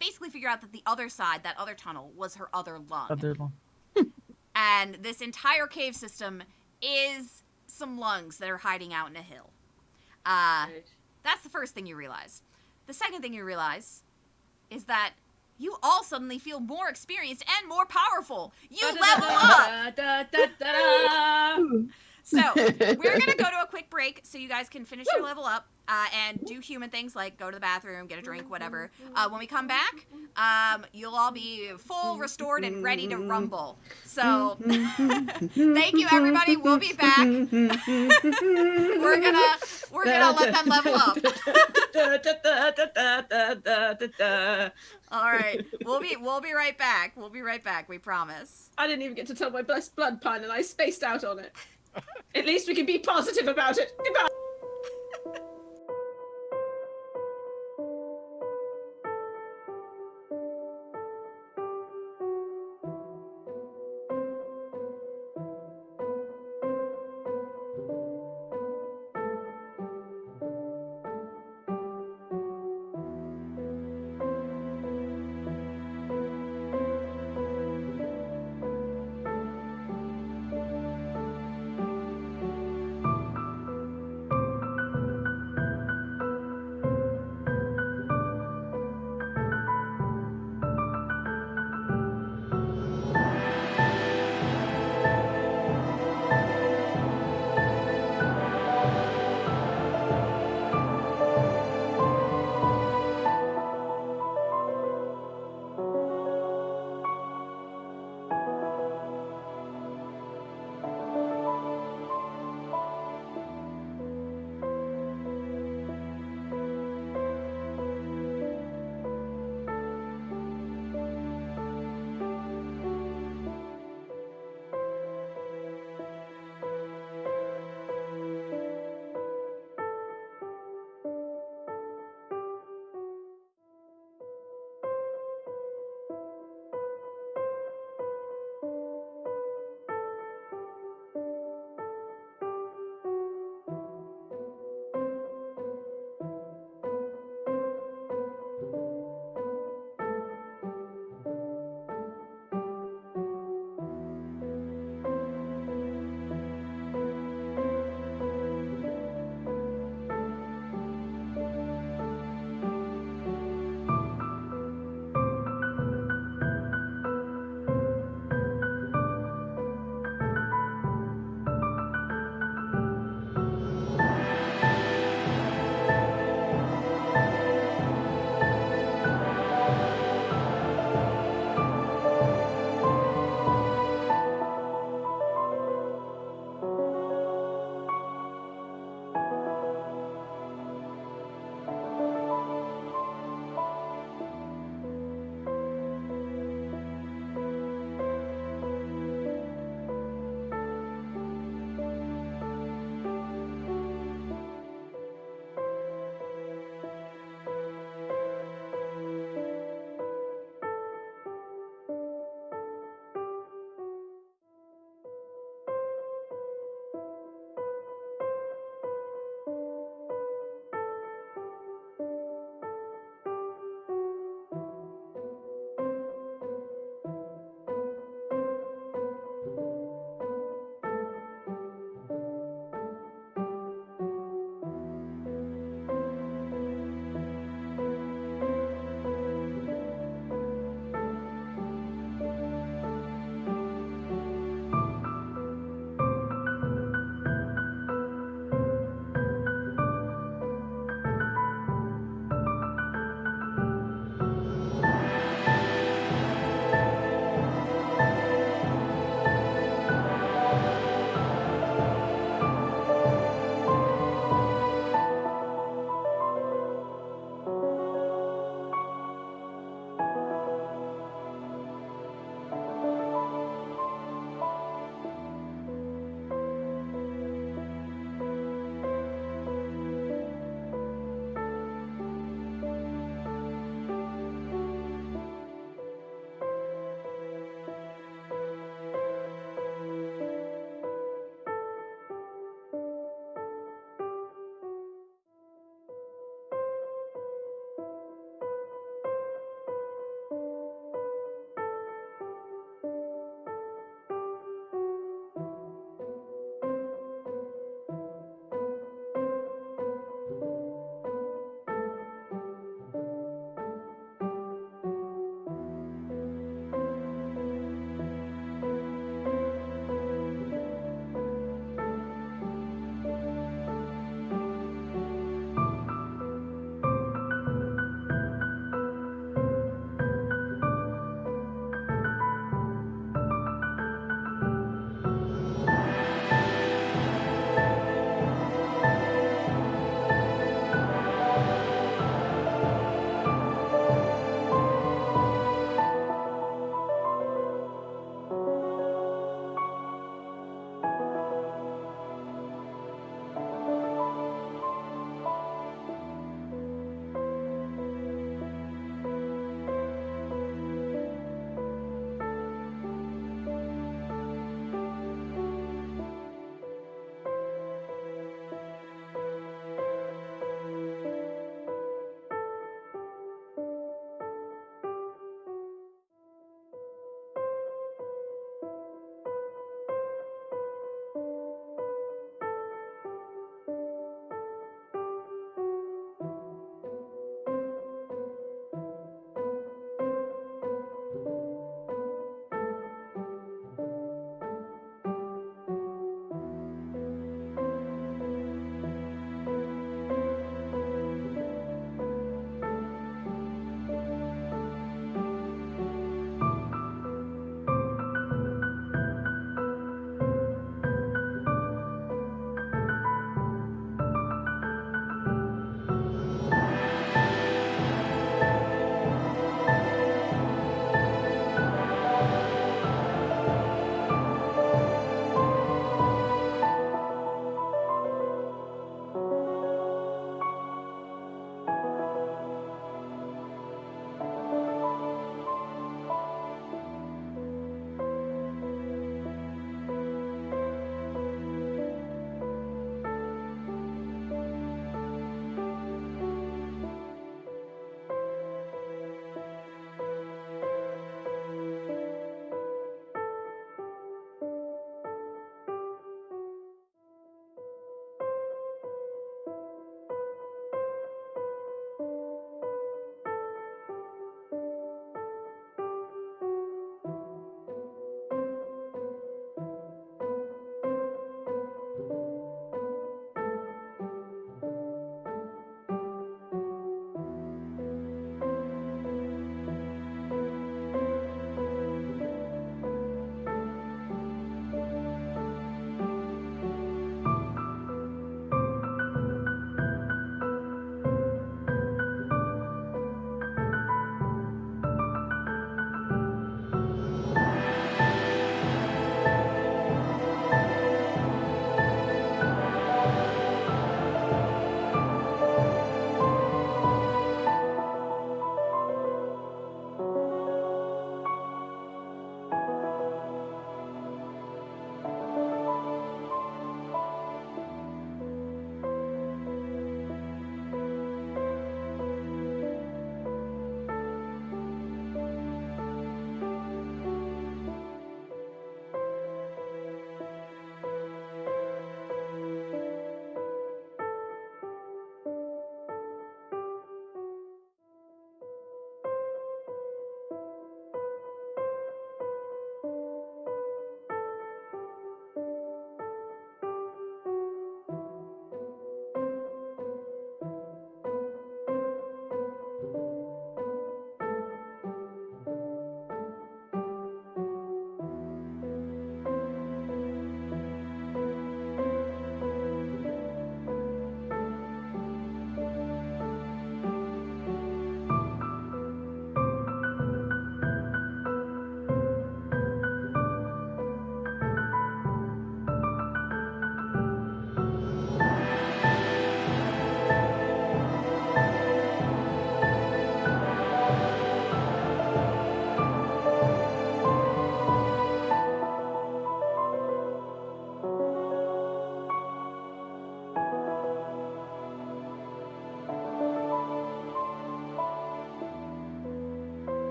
basically figure out that the other side, that other tunnel, was her other lung. Other one. And this entire cave system is some lungs that are hiding out in a hill. That's the first thing you realize. The second thing you realize is that you all suddenly feel more experienced and more powerful. You level up! So, we're going to go to a quick break so you guys can finish your level up and do human things like go to the bathroom, get a drink, whatever. When we come back, you'll all be full, restored, and ready to rumble. So, thank you, everybody. We'll be back. We're gonna let them level up. All right, we'll be right back. We'll be right back. We promise. I didn't even get to tell my best blood pun and I spaced out on it. At least we can be positive about it. Goodbye.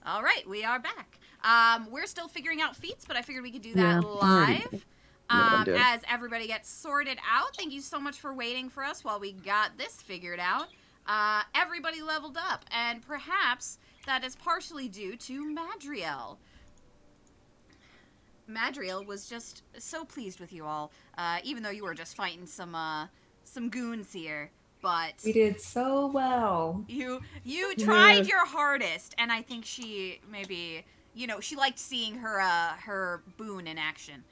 All right, we are back. We're still figuring out feats, but I figured we could do Yeah, that I already live. know what I'm doing. As everybody gets sorted out, thank you so much for waiting for us while we got this figured out. Everybody leveled up, and perhaps that is partially due to Madriel. Madriel was just so pleased with you all, even though you were just fighting some goons here. But We did so well. you tried your hardest, and I think she maybe, she liked seeing her boon in action.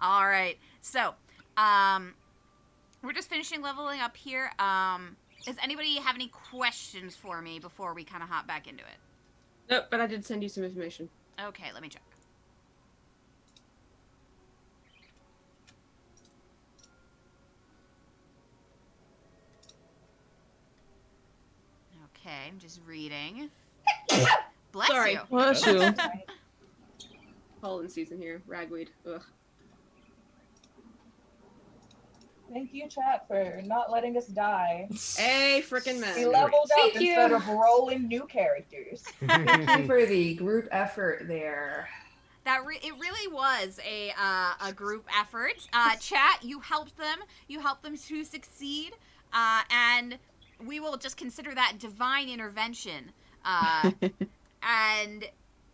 All right, so we're just finishing leveling up here. Does anybody have any questions for me before we kind of hop back into it? Nope, but I did send you some information. Okay, let me check. Okay, I'm just reading. Bless Sorry. you. Bless you. Pollen season here. Ragweed. Ugh. Thank you, chat, for not letting us die. Hey, frickin' man. We leveled up Thank you. instead of rolling new characters. Thank you for the group effort there. It really was a group effort. Chat, you helped them. You helped them to succeed, and we will just consider that divine intervention. And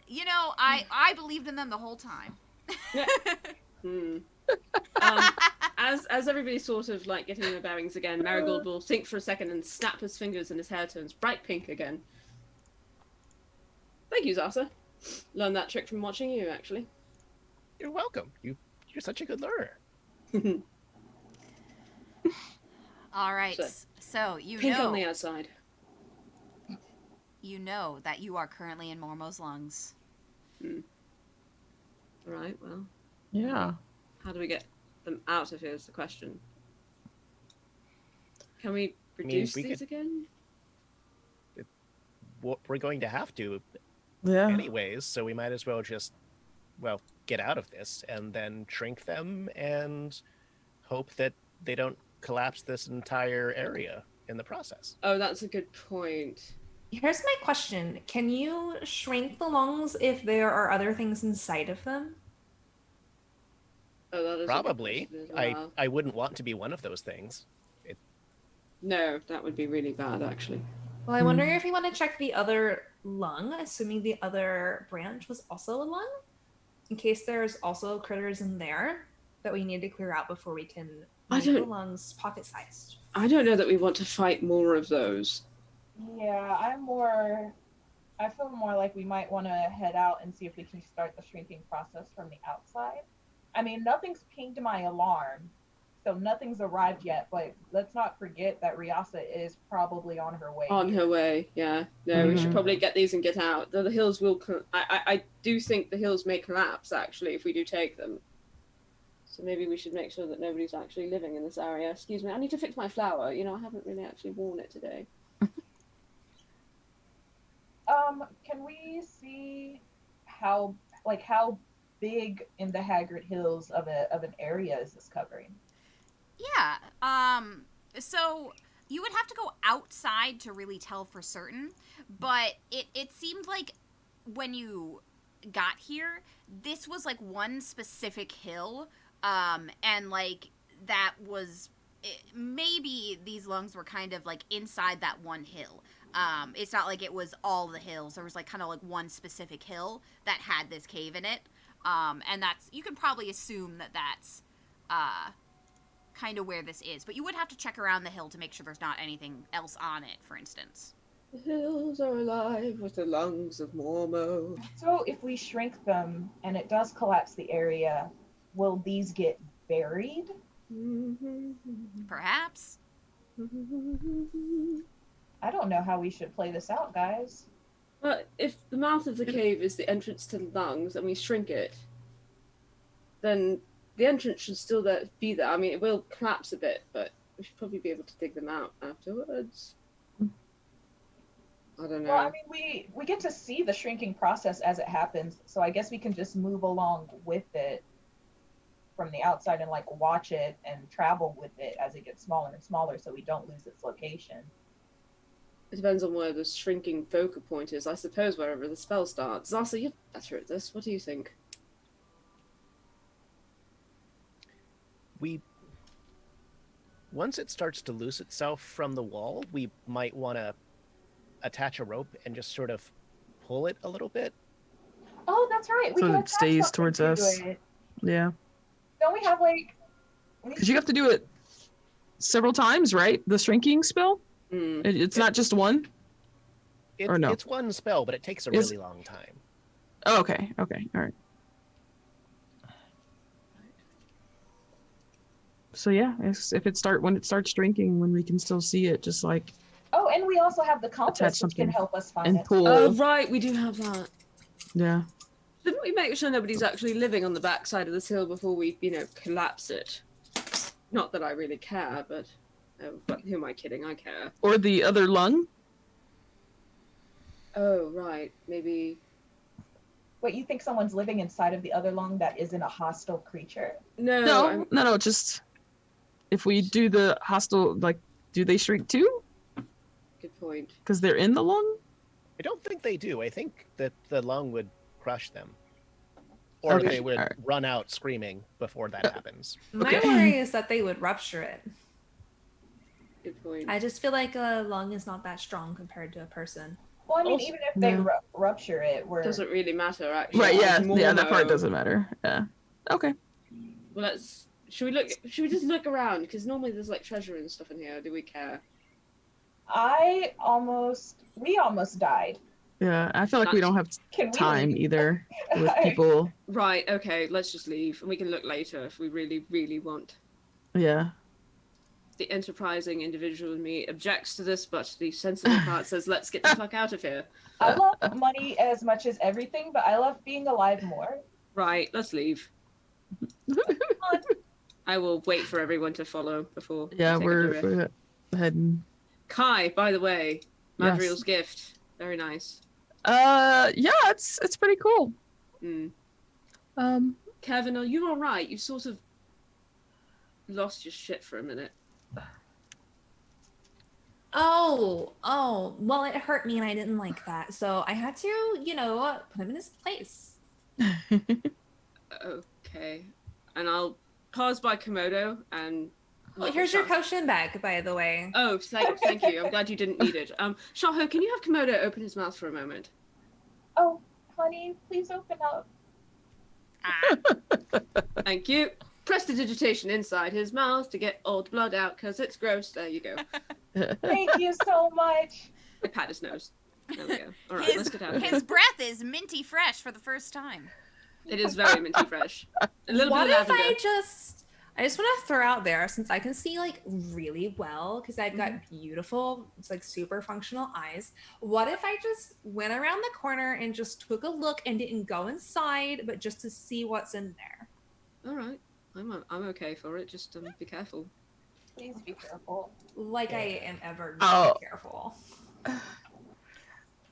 I believed in them the whole time. Hmm. As everybody's sort of like getting their bearings again, Marigold will think for a second and snap his fingers and his hair turns bright pink again. Thank you, Zasa. Learned that trick from watching you, actually. You're welcome. You're such a good learner. All right, So, so you Pink know on the outside. that you are currently in Mormo's lungs. Right, well, Yeah. how do we get them out of here is the question. Can we reduce we these could- again? We're going to have to Yeah. anyways, so we might as well just, get out of this and then shrink them and hope that they don't collapse this entire area in the process. Oh, that's a good point. Here's my question. Can you shrink the lungs if there are other things inside of them? Oh, that is a good Probably. question as well. I wouldn't want to be one of those things. No, that would be really bad, actually. Well, I wonder if you want to check the other lung, assuming the other branch was also a lung, in case there's also critters in there that we need to clear out before we can I make the don't- lungs pocket-sized. I don't know that we want to fight more of those. Yeah, I feel more like we might want to head out and see if we can start the shrinking process from the outside. I mean, nothing's pinged my alarm, so nothing's arrived yet, but let's not forget that Riasa is probably on her way. On here. her way, yeah. No, we should Mhm. probably get these and get out. The hills will... I do think the hills may collapse, actually, if we do take them. So maybe we should make sure that nobody's actually living in this area. Excuse me, I need to fix my flower. I haven't really actually worn it today. Can we see how big in the Haggard Hills of an area is this covering? Yeah. So you would have to go outside to really tell for certain, but it seemed like when you got here, this was like one specific hill, and like that was maybe these lungs were kind of like inside that one hill. It's not like it was all the hills. There was like kind of like one specific hill that had this cave in it, and you can probably assume that that's kind of where this is, but you would have to check around the hill to make sure there's not anything else on it, for instance. The hills are alive with the lungs of Mormo. So if we shrink them and it does collapse the area, will these get buried? Perhaps. I don't know how we should play this out, guys. But if the mouth of the cave is the entrance to the lungs and we shrink it, then the entrance should still be there. I mean, it will collapse a bit, but we should probably be able to dig them out afterwards. I don't know. Well, I mean, we get to see the shrinking process as it happens, so I guess we can just move along with it from the outside and like watch it and travel with it as it gets smaller and smaller so we don't lose its location. It depends on where the shrinking focal point is. I suppose wherever the spell starts. Zasa, you're better at this. What do you think? Once it starts to loose itself from the wall, we might want to attach a rope and just sort of pull it a little bit. Oh, that's right. We So can it attach stays something towards to us. it. Yeah. Don't we have like? Because you have to do it several times, right? The shrinking spell? It's not just one? Or no? It's one spell, but it takes a Is- really long time. Oh, okay. Okay. All right. So yeah, if when it starts drinking, when we can still see it, just like Oh, and we also have the compass, which something can help us find and it. pull. Oh, right, we do have that. Yeah. Shouldn't we make sure nobody's actually living on the backside of this hill before we, collapse it? Not that I really care, but who am I kidding? I care. Or the other lung. Oh, right. Maybe. Wait, you think someone's living inside of the other lung that isn't a hostile creature? No. Just if we do the hostile, like, do they shrink too? Good point. Because they're in the lung. I don't think they do. I think that the lung would crush them. Or Okay, they would alright. run out screaming before that happens. My Okay. worry is that they would rupture it. Good point. I just feel like a lung is not that strong compared to a person. Well, I mean, Also- even if they Yeah. rupture it, we're Doesn't really matter, actually. Right. Yeah. It's more Yeah. That part though- doesn't matter. Yeah. Okay. Well, should we just look around? Because normally there's like treasure and stuff in here. Do we care? we almost died. Yeah. I feel like we don't have Can we time leave? either with people. Right, okay, let's just leave. And we can look later if we really, really want. Yeah. The enterprising individual in me objects to this, but the sensible part says, let's get the fuck out of here. I love money as much as everything, but I love being alive more. Right, let's leave. I will wait for everyone to follow before. Yeah. we take up the rift. We're heading. Kai, by the way, Yes. Madriel's gift. Very nice. Yeah. It's pretty cool. Mm. Kevin, Kevin, are you alright? You sort of lost your shit for a minute. Oh, well, it hurt me and I didn't like that. So I had to, put him in his place. Okay. And I'll pause by Komodo and... Well, here's your potion back, by the way. Oh, thank you. I'm glad you didn't need it. Shaho, can you have Komodo open his mouth for a moment? Oh, honey, please open up. Thank you. Prestidigitation inside his mouth to get all the blood out, because it's gross. There you go. Thank you so much. I pat his nose. There we go. All right, let's get out of here. His breath is minty fresh for the first time. It is very minty fresh. A little What bit of if lavender. I just want to throw out there, since I can see like really well, because I've got beautiful, it's like super functional eyes. What if I just went around the corner and just took a look and didn't go inside, but just to see what's in there? All right. I'm okay for it. Just be careful. Please be careful. Like I am ever Oh. careful.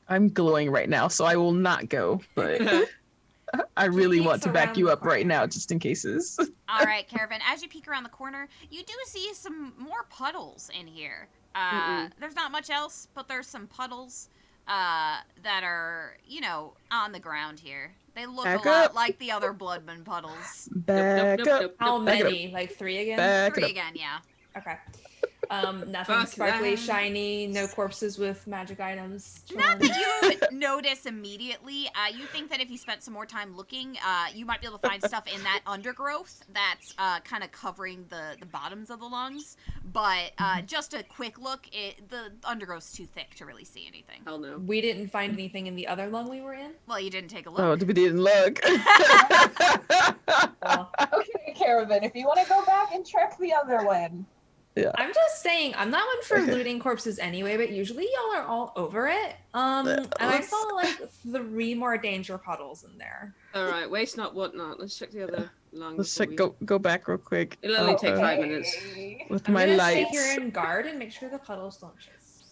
I'm glowing right now, so I will not go. But I really want to back you up right now, just in cases. All right, Caravan, as you peek around the corner, you do see some more puddles in here. There's not much else, but there's some puddles that are, on the ground here. They look Back a lot up. like the other Bloodman puddles. Back nope, up. nope. How Back it up. many? Like 3 again? Back it Three up. again, yeah. Okay. Nothing Fuck sparkly, that. shiny, no corpses with magic items. Not that you would notice immediately. You think that if you spent some more time looking, you might be able to find stuff in that undergrowth that's kind of covering the bottoms of the lungs. But just a quick look, the undergrowth's too thick to really see anything. Hell no. We didn't find anything in the other lung we were in. Well, you didn't take a look. Oh, we didn't look. Well, Okay, Caravan, if you want to go back and check the other one. I'm just saying, I'm not one for looting corpses anyway, but usually y'all are all over it. And I saw like 3 more danger puddles in there. All right, waste not, what not. Let's check the other lung. Let's before check. we- Go back real quick. It'll only take Okay. 5 minutes. With I'm my gonna lights. stay here and guard and make sure the puddles don't chase.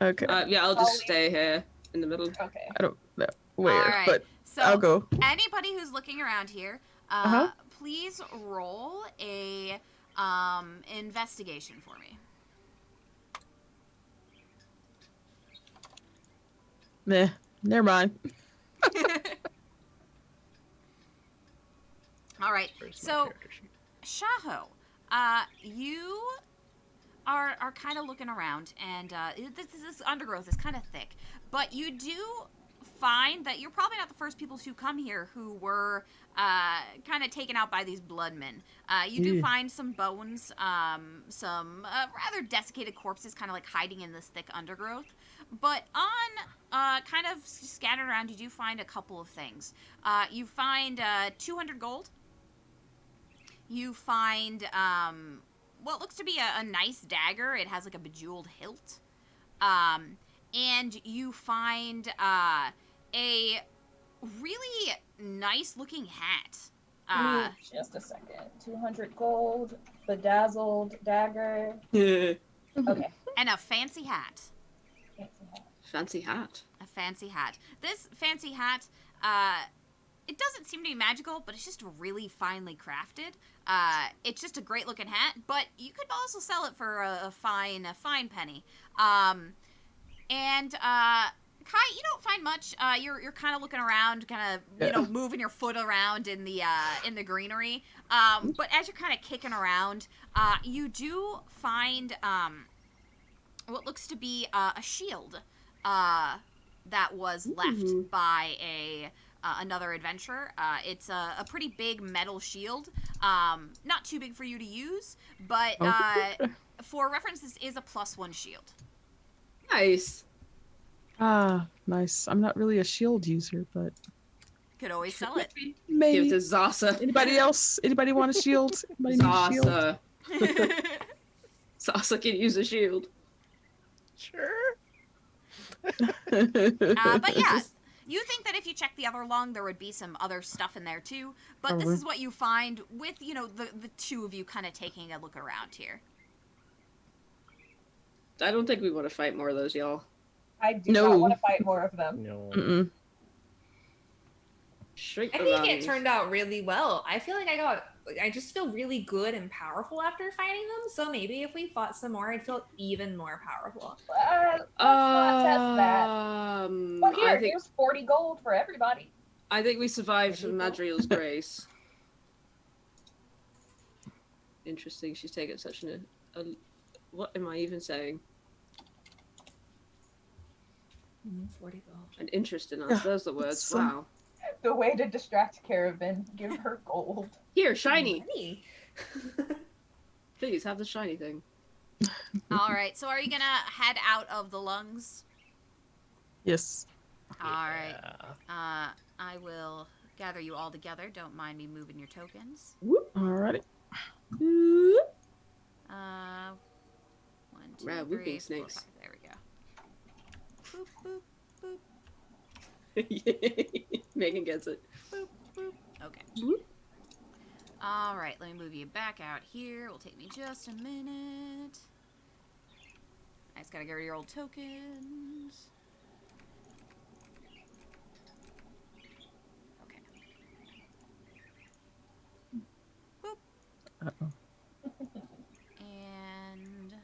Okay. Yeah, I'll just stay here in the middle. Okay. I don't know where, All right. but So, I'll go. anybody who's looking around here, Uh-huh. please roll a investigation for me. Meh, never mind. All right. Where's my So, character sheet? Shaho, you are kind of looking around, and this undergrowth is kind of thick, but you do find that you're probably not the first people to come here who were kind of taken out by these bloodmen. You do Yeah. find some bones, some rather desiccated corpses kind of like hiding in this thick undergrowth. But on kind of scattered around, you do find a couple of things. You find 200 gold. You find what looks to be a nice dagger. It has like a bejeweled hilt. And you find a really nice looking hat. Just a second. 200 gold, bedazzled dagger. Yeah. Okay. And a fancy hat. Fancy hat. Fancy hat. A fancy hat. This fancy hat, it doesn't seem to be magical, but it's just really finely crafted. It's just a great looking hat, but you could also sell it for a fine penny. And Kai, you don't find much. You're kind of looking around, kind of moving your foot around in the greenery. But as you're kind of kicking around, you do find what looks to be a shield that was left by another adventurer. It's a pretty big metal shield. Not too big for you to use, but for reference, this is a +1 shield. Nice. Ah, nice. I'm not really a shield user, but Could always sell it. Give it maybe. to Zasa. Anybody else? Anybody want a shield? Anybody need a shield? Zasa. Zasa can use a shield. Sure. But yeah, you think that if you check the other lung, there would be some other stuff in there too. But this is what you find with, the two of you kind of taking a look around here. I don't think we want to fight more of those, y'all. I do No. not want to fight more of them. No. Mm-mm. Shrink I the think rowdies. it turned out really well. I feel like I just feel really good and powerful after fighting them. So maybe if we fought some more, I'd feel even more powerful. Let's not test that. Well, I here's 40 gold for everybody. think we survived There you go. Madriel's grace. Interesting. She's taken such a what am I even saying? 40 gold. An interest in us. Those are the words. so- Wow. The way to distract Caravan, give her gold. Here, shiny. Money. Please have the shiny thing. All right, so are you gonna head out of the lungs? Yes. All right. Yeah. I will gather you all together. Don't mind me moving your tokens. Alrighty. 1, 2, Rad 3, whooping 4, snakes. 5. There we go. Boop, boop, boop, Megan gets it. boop, boop. Okay. Boop. All right, let me move you back out here. It'll take me just a minute. I just gotta get rid of your old tokens. Okay. Boop. Uh-oh. And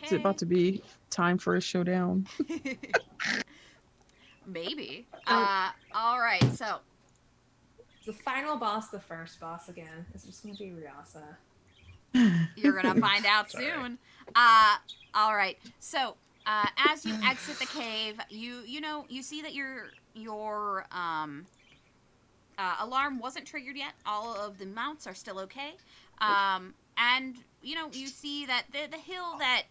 Is it about to be time for a showdown? Maybe. Oh. All right. So The final boss, the first boss again, is just gonna be Ryasa. you're gonna find out Sorry. soon. All right. So as you exit the cave, you see that your alarm wasn't triggered yet. All of the mounts are still okay. And you see that the hill that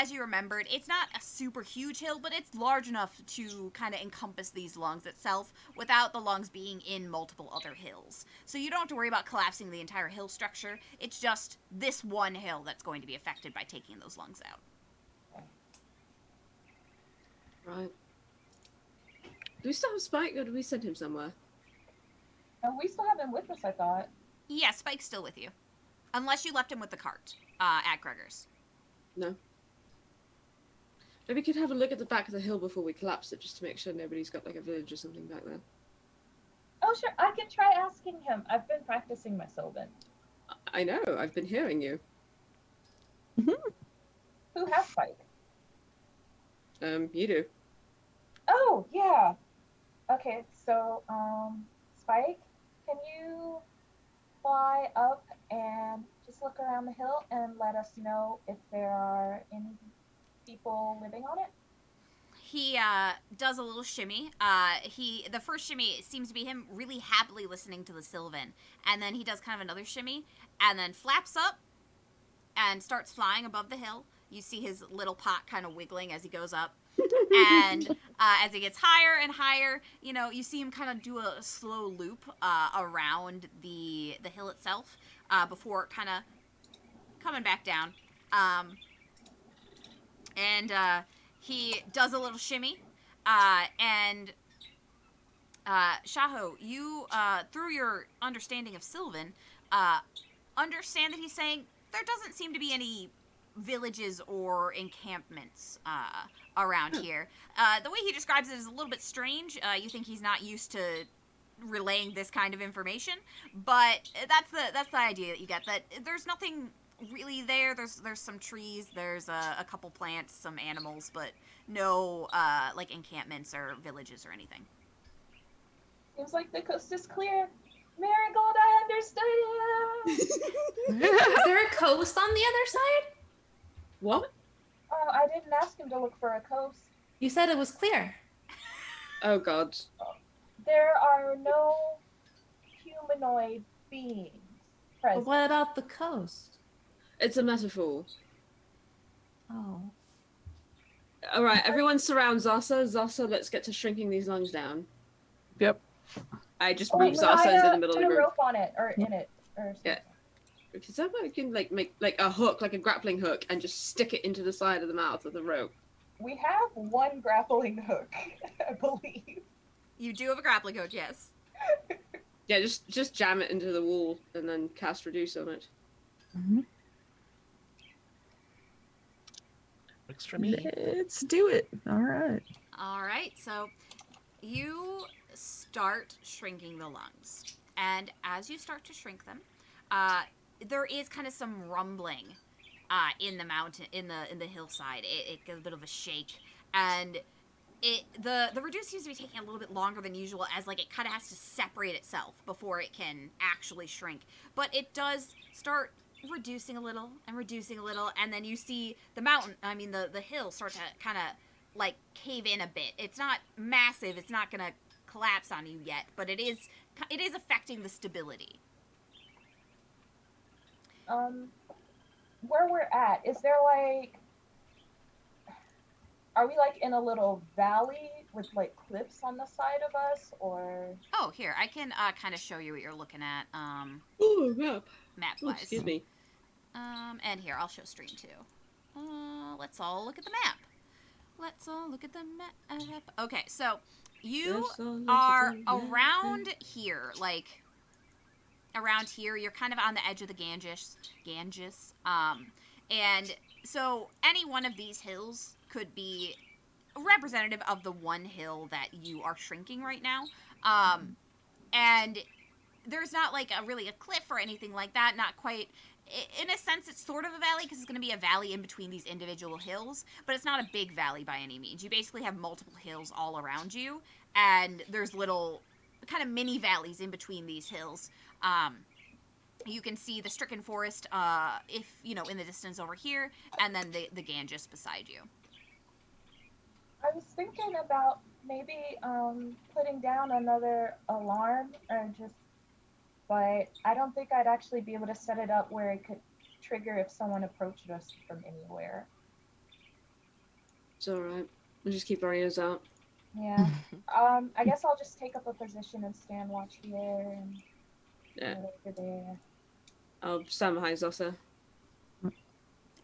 as you remembered, it's not a super huge hill, but it's large enough to kind of encompass these lungs itself without the lungs being in multiple other hills. So you don't have to worry about collapsing the entire hill structure. It's just this one hill that's going to be affected by taking those lungs out. Right. Do we still have Spike, or do we send him somewhere? And we still have him with us, I thought. Yeah, Spike's still with you. Unless you left him with the cart at Gregor's. No. Maybe we could have a look at the back of the hill before we collapse it, just to make sure nobody's got like a village or something back there. Oh, sure. I can try asking him. I've been practicing my Sylvan. I know. I've been hearing you. Who has Spike? You do. Oh, yeah. Okay, so, Spike, can you fly up and just look around the hill and let us know if there are any people living on it? He does a little shimmy. The first shimmy seems to be him really happily listening to the Sylvan, and then he does kind of another shimmy, and then flaps up and starts flying above the hill. You see his little pot kind of wiggling as he goes up, and as he gets higher and higher, you see him kind of do a slow loop around the hill itself before kind of coming back down. And he does a little shimmy, and Shaho, you, through your understanding of Sylvan, understand that he's saying there doesn't seem to be any villages or encampments around here. The way he describes it is a little bit strange. You think he's not used to relaying this kind of information, but that's the idea that you get, that there's nothing really there. There's some trees, there's a couple plants, some animals, but no like encampments or villages or anything. Seems like the coast is clear. Marigold, I understand. Is there a coast on the other side? What? Oh, I didn't ask him to look for a coast. You said it was clear. Oh god. There are no humanoid beings But present. what about the coast? It's a metaphor. Oh. Alright, everyone surround Zasa. Zasa, let's get to shrinking these lungs down. Yep. I just Oh, move no, Zasa into the middle put of a the group. rope on it, or in it, or something. Yeah. Because that way we can like make like a hook, like a grappling hook, and just stick it into the side of the mouth of the rope. We have one grappling hook, I believe. You do have a grappling hook, yes. Yeah, just jam it into the wall and then cast reduce on it. Mhm. Works for me. Let's do it. All right. All right, so you start shrinking the lungs, and as you start to shrink them, there is kind of some rumbling in the mountain, in the hillside. It gets a bit of a shake, and the reduce seems to be taking a little bit longer than usual, as like it kind of has to separate itself before it can actually shrink. But it does start reducing a little, and then you see the mountain, the hill start to kind of like cave in a bit. It's not massive, it's not gonna collapse on you yet, but it is affecting the stability. Where we're at, is there like, are we like in a little valley with like cliffs on the side of us, or? Oh, here, I can kind of show you what you're looking at, Ooh, map. map Ooh, wise. excuse me. And here, I'll show stream too. Let's all look at the map. Okay, so you are around here, like around here. You're kind of on the edge of the Ganges. And so any one of these hills could be representative of the one hill that you are shrinking right now. And there's not like really a cliff or anything like that. Not quite. In a sense, it's sort of a valley because it's going to be a valley in between these individual hills, but it's not a big valley by any means. You basically have multiple hills all around you, and there's little kind of mini valleys in between these hills. You can see the stricken forest, if in the distance over here, and then the Ganges beside you. I was thinking about maybe putting down another alarm, or just, but I don't think I'd actually be able to set it up where it could trigger if someone approached us from anywhere. It's alright. We'll just keep our ears out. Yeah. I guess I'll just take up a position and stand watch here and Yeah. over there. I'll stand behind Zasa.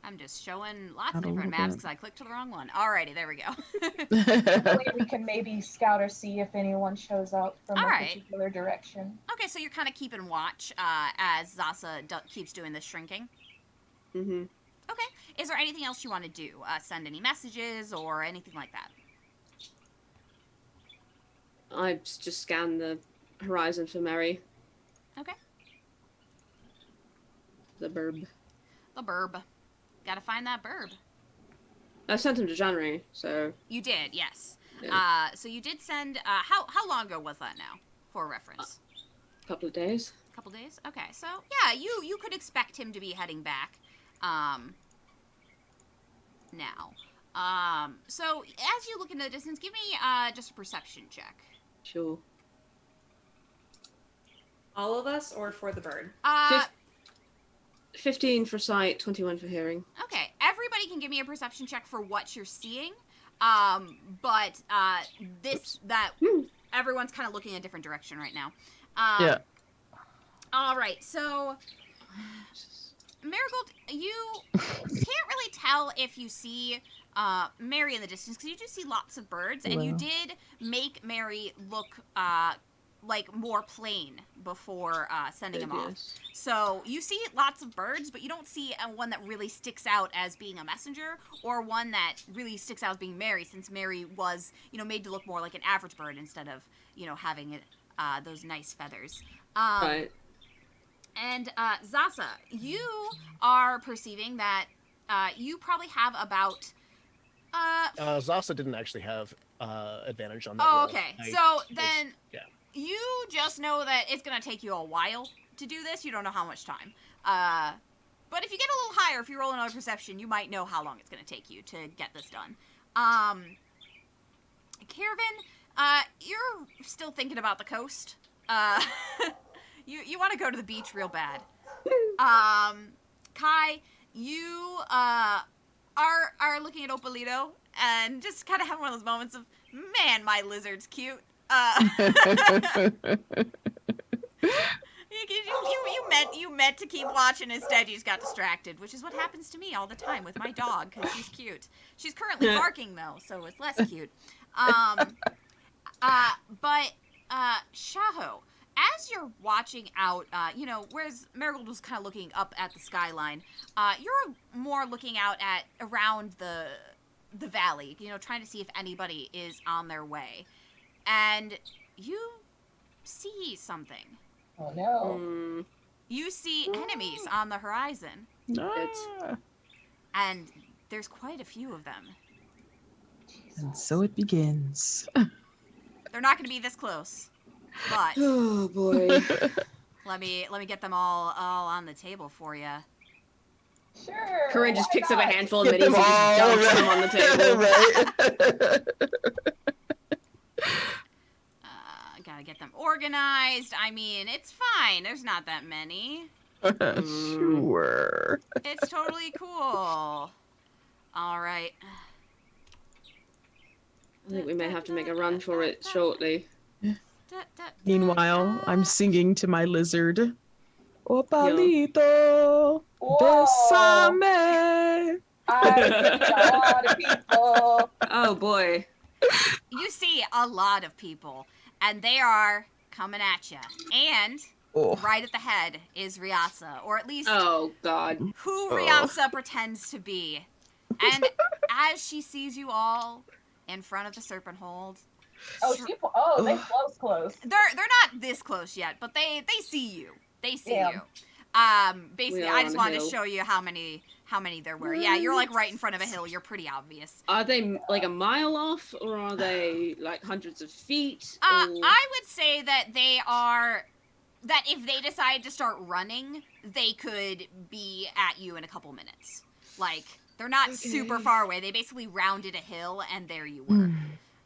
I'm just showing lots I of don't different know maps that. because I clicked to the wrong one. Alrighty, there we go. Hopefully we can maybe scout or see if anyone shows up from All a right. particular direction. Okay, so you're kind of keeping watch as Zasa keeps doing this shrinking. Mm-hmm. Okay. Is there anything else you want to do? Send any messages or anything like that? I just scan the horizon for Mary. Okay. The burb. The burb. Gotta find that burb. I sent him to January, so You did, yes. Yeah. So you did send. How long ago was that now? For reference. a couple of days. A couple days. Okay, so yeah, you could expect him to be heading back. Now. So as you look into the distance, give me just a perception check. Sure. All of us, or for the bird? 15 for sight, 21 for hearing. Okay, everybody can give me a perception check for what you're seeing. But everyone's kind of looking in a different direction right now. Yeah. All right, so Marigold, you can't really tell if you see Mary in the distance because you do see lots of birds, and you Wow. did make Mary look like more plain before sending him off. Yes. So you see lots of birds, but you don't see one that really sticks out as being a messenger, or one that really sticks out as being Mary, since Mary was, made to look more like an average bird instead of, having it, those nice feathers. Right. And Zasa, you are perceiving that you probably have about. Zasa didn't actually have advantage on that. Oh, roll. okay. I So was- then yeah. you just know that it's going to take you a while to do this. You don't know how much time. But if you get a little higher, if you roll another perception, you might know how long it's going to take you to get this done. Caravan, you're still thinking about the coast. You want to go to the beach real bad. Kai, you are looking at Opalito and just kind of having one of those moments of, man, my lizard's cute. You meant to keep watching, instead you just got distracted, which is what happens to me all the time with my dog, because she's cute. She's currently barking, though, so it's less cute. But Shaho, as you're watching out, whereas Marigold was kind of looking up at the skyline, you're more looking out at around the valley, trying to see if anybody is on their way. And you see something. Oh no. Mm, You see enemies on the horizon, Ah, and there's quite a few of them. and so it begins. They're not going to be this close, but oh boy. let me get them all on the table for you. Sure. Corinne just why picks up a not? handful of Get minis them and just all, dumps them on the table. Right. Gotta get them organized. I mean, it's fine. There's not that many. Sure. It's totally cool. All right. I think we may have to make a run for it shortly. Meanwhile, I'm singing to my lizard. Opalito, Whoa. besame. I see a lot of people. Oh boy. You see a lot of people, and they are coming at you. And Oh. right at the head is Riasa, or at least Oh god. who Oh. Riasa pretends to be. And as she sees you all in front of the Serpenthold, They close. they're not this close yet, but they see you. They see Yeah. you. Basically, We are I on just a wanted to hill. show you how many there were. Yeah, you're like right in front of a hill. You're pretty obvious. Are they like a mile off, or are they like hundreds of feet? or- I would say that they are. That if they decide to start running, they could be at you in a couple minutes. Like, they're not super Okay. far away. They basically rounded a hill, and there you were.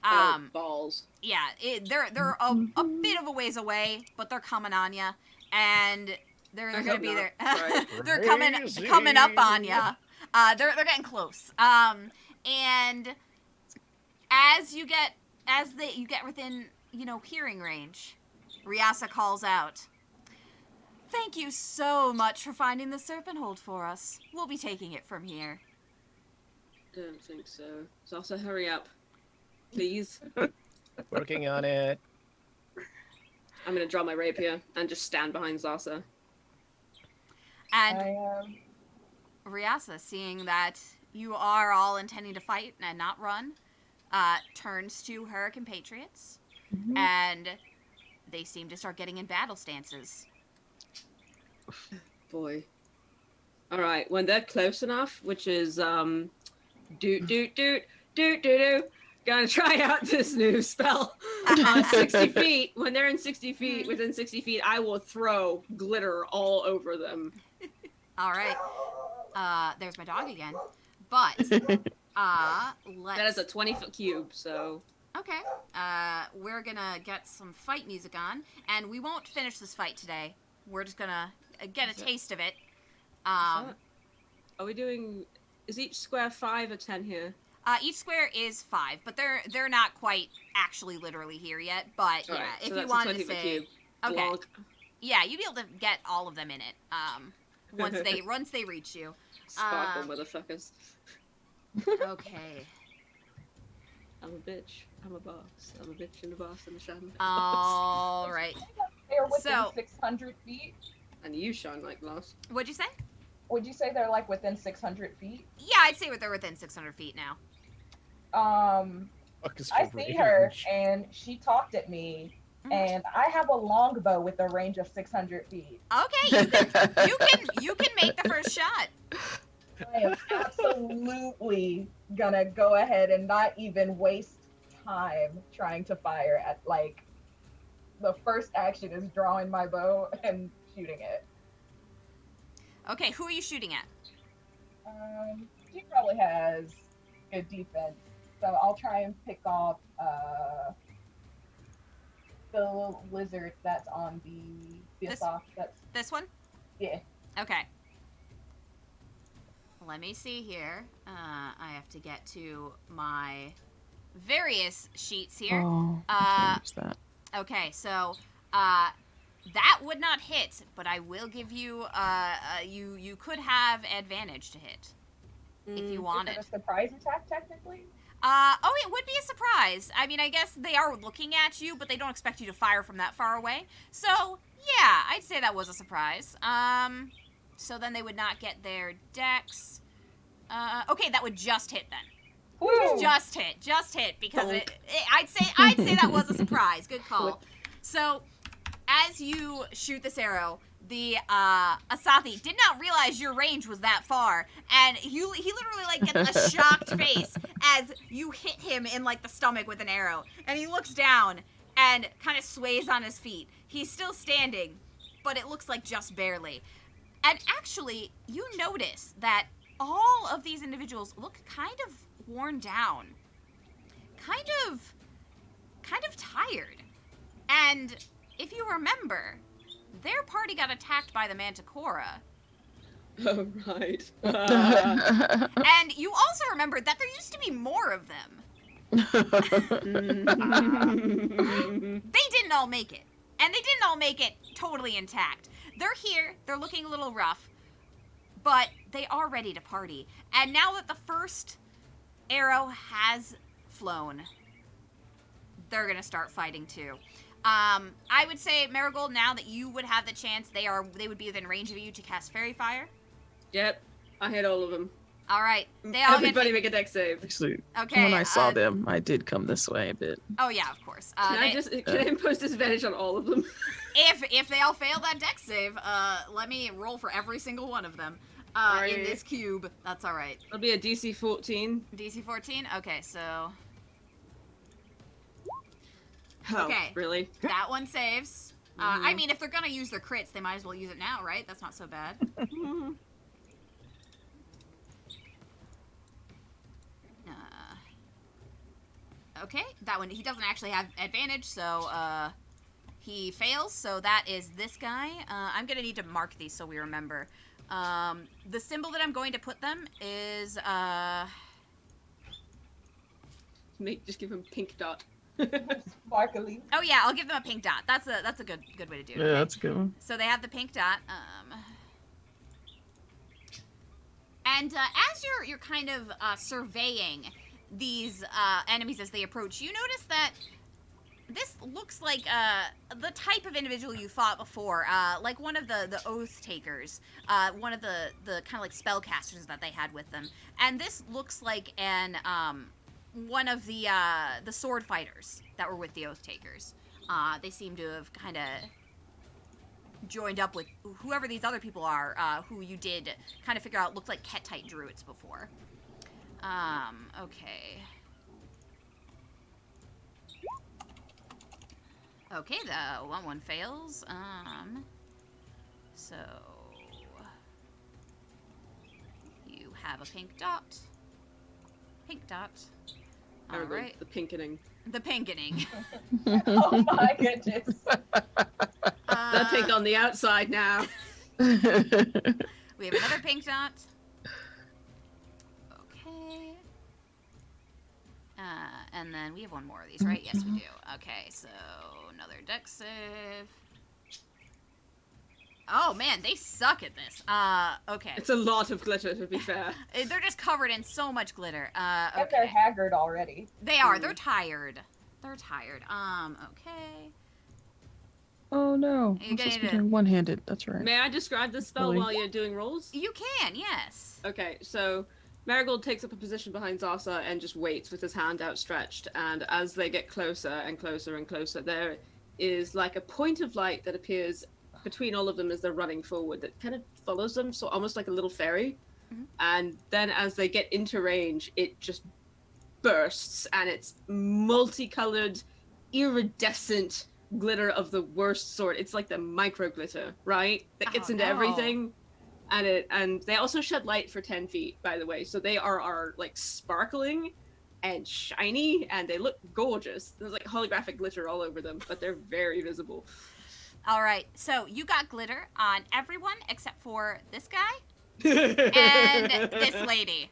Oh, balls. Yeah, they're a bit of a ways away, but they're coming on you, and they're I gonna hope be not. there. Right. They're coming up on you. They're getting close. And as you get within hearing range, Riasa calls out, "Thank you so much for finding the Serpenthold for us. We'll be taking it from here." Don't think so. Zasa, hurry up. Please. Working on it. I'm gonna draw my rapier and just stand behind Zasa. And I Riasa, seeing that you are all intending to fight and not run, turns to her compatriots, and they seem to start getting in battle stances. Boy. Alright, when they're close enough, which is Doot, doot, doot, doot, doot, doot. Gonna try out this new spell. 60 feet. When they're in 60 feet, within 60 feet, I will throw glitter all over them. All right. There's my dog again. But let's. That is a 20-foot cube, so. Okay. We're gonna get some fight music on, and we won't finish this fight today. We're just gonna get a taste of it. Are we doing? Is each square 5 or 10 here? Each square is 5, but they're not quite actually literally here yet. But yeah, Right, if so you that's a wanted to 20-foot say, cube. okay, Blonk. yeah, you'd be able to get all of them in it. Once they reach you. Sparkle, motherfuckers. Okay. I'm a bitch. I'm a boss. I'm a bitch and a boss and a shadow. All right. They're within So- 600 feet. And you shine like glass. What'd you say? Would you say they're like within 600 feet? Yeah, I'd say they're within 600 feet now. Fuck is I your see her range? and she talked at me, and I have a longbow with a range of 600 feet. Okay, you can make the first shot. I am absolutely gonna go ahead and not even waste time trying to fire at, like, the first action is drawing my bow and shooting it. Okay, who are you shooting at? She probably has good defense, so I'll try and pick off the lizard that's on the This- soft. That's This one? yeah. Okay. Let me see here. I have to get to my various sheets here. Oh, Uh, that. Okay, so that would not hit, but I will give you you could have advantage to hit if you Is wanted. it a surprise attack technically? It would be a surprise. I mean, I guess they are looking at you, but they don't expect you to fire from that far away. So, yeah, I'd say that was a surprise. So then they would not get their dex. Okay, that would just hit then. Woo! Just hit, because I'd say that was a surprise. Good call. So, as you shoot this arrow, the Asathi did not realize your range was that far, and he literally like gets a shocked face as you hit him in like the stomach with an arrow, and he looks down and kind of sways on his feet. He's still standing, but it looks like just barely. And actually, you notice that all of these individuals look kind of worn down, kind of tired. And if you remember, their party got attacked by the Manticora. Oh, right. And you also remembered that there used to be more of them. They didn't all make it. And they didn't all make it totally intact. They're here, they're looking a little rough, but they are ready to party. And now that the first arrow has flown, they're gonna start fighting too. I would say, Marigold, now that you would have the chance, they would be within range of you to cast Fairy Fire. Yep, I hit all of them. All right, they all Everybody make a dex save. Actually, Okay. when I saw them, I did come this way a bit. Oh yeah, of course. Can I impose disadvantage on all of them? If they all fail that dex save, let me roll for every single one of them. In Alright. this cube. That's all right. It'll be a DC 14. DC 14. Okay, so Oh, Okay. really? that one saves. I mean, if they're gonna use their crits, they might as well use it now, right? That's not so bad. Okay, that one, he doesn't actually have advantage, so he fails. So that is this guy. I'm gonna need to mark these so we remember. The symbol that I'm going to put them is Just give him pink dot. Sparkly. oh yeah, I'll give them a pink dot. That's a good way to do it. Yeah, okay? that's a good one. So they have the pink dot. And as you're kind of surveying these enemies as they approach, you notice that this looks like the type of individual you fought before, like one of the oath takers, one of the kind of like spellcasters that they had with them. And this looks like an one of the sword fighters that were with the oath takers. They seem to have kind of joined up with whoever these other people are, who you did kind of figure out looked like Kettite druids before. Okay. Okay, the one fails. So you have a pink dot. Pink dot. All right. The pinkening. The pinkening. Oh my goodness. The pink on the outside now. We have another pink dot. Okay. And then we have one more of these, right? Yes, we do. Okay, so another dex save. Oh man, they suck at this. Okay. It's a lot of glitter, to be fair. They're just covered in so much glitter. And Okay. they're haggard already. They are. They're tired. They're tired. Okay. Oh no. You I'm get supposed to be it. doing one-handed. That's right. May I describe this spell Really? while you're doing rolls? You can, yes. Okay, so Marigold takes up a position behind Zasa and just waits with his hand outstretched. And as they get closer and closer and closer, there is like a point of light that appears between all of them as they're running forward that kind of follows them, so almost like a little fairy. Mhm. And then as they get into range, it just bursts, and it's multicolored, iridescent glitter of the worst sort. It's like the micro glitter, right? That gets Oh, into no. everything. And they also shed light for 10 feet, by the way. So they are like sparkling and shiny, and they look gorgeous. There's like holographic glitter all over them, but they're very visible. All right. So you got glitter on everyone except for this guy and this lady.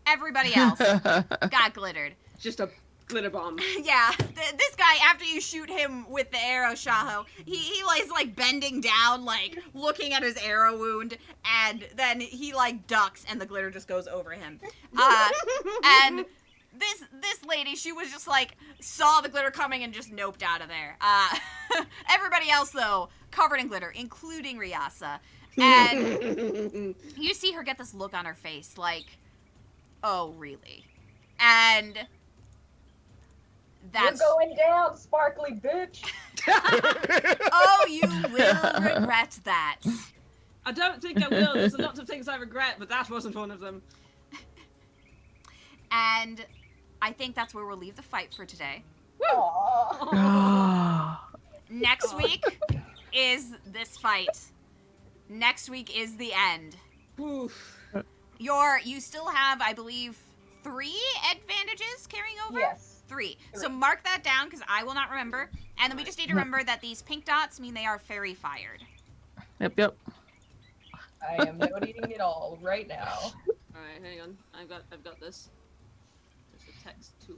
Everybody else got glittered. Just a glitter bomb. Yeah, this guy, after you shoot him with the arrow, Shaho, he is like bending down, like looking at his arrow wound, and then he like ducks, and the glitter just goes over him. And this lady, she was just like saw the glitter coming and just noped out of there. Everybody else though, covered in glitter, including Ryasa, and you see her get this look on her face, like, oh really? And that's You're going down, sparkly bitch. oh, you will regret that. I don't think I will. There's a lot of things I regret, but that wasn't one of them. And I think that's where we'll leave the fight for today. Aww. Ah. Next week is this fight. Next week is the end. Oof. You still have, I believe, 3 advantages carrying over? Yes. 3. So mark that down because I will not remember. And then we just need to remember that these pink dots mean they are fairy fired. Yep. I am noting it all right now. Alright, hang on. I've got this. There's a text tool.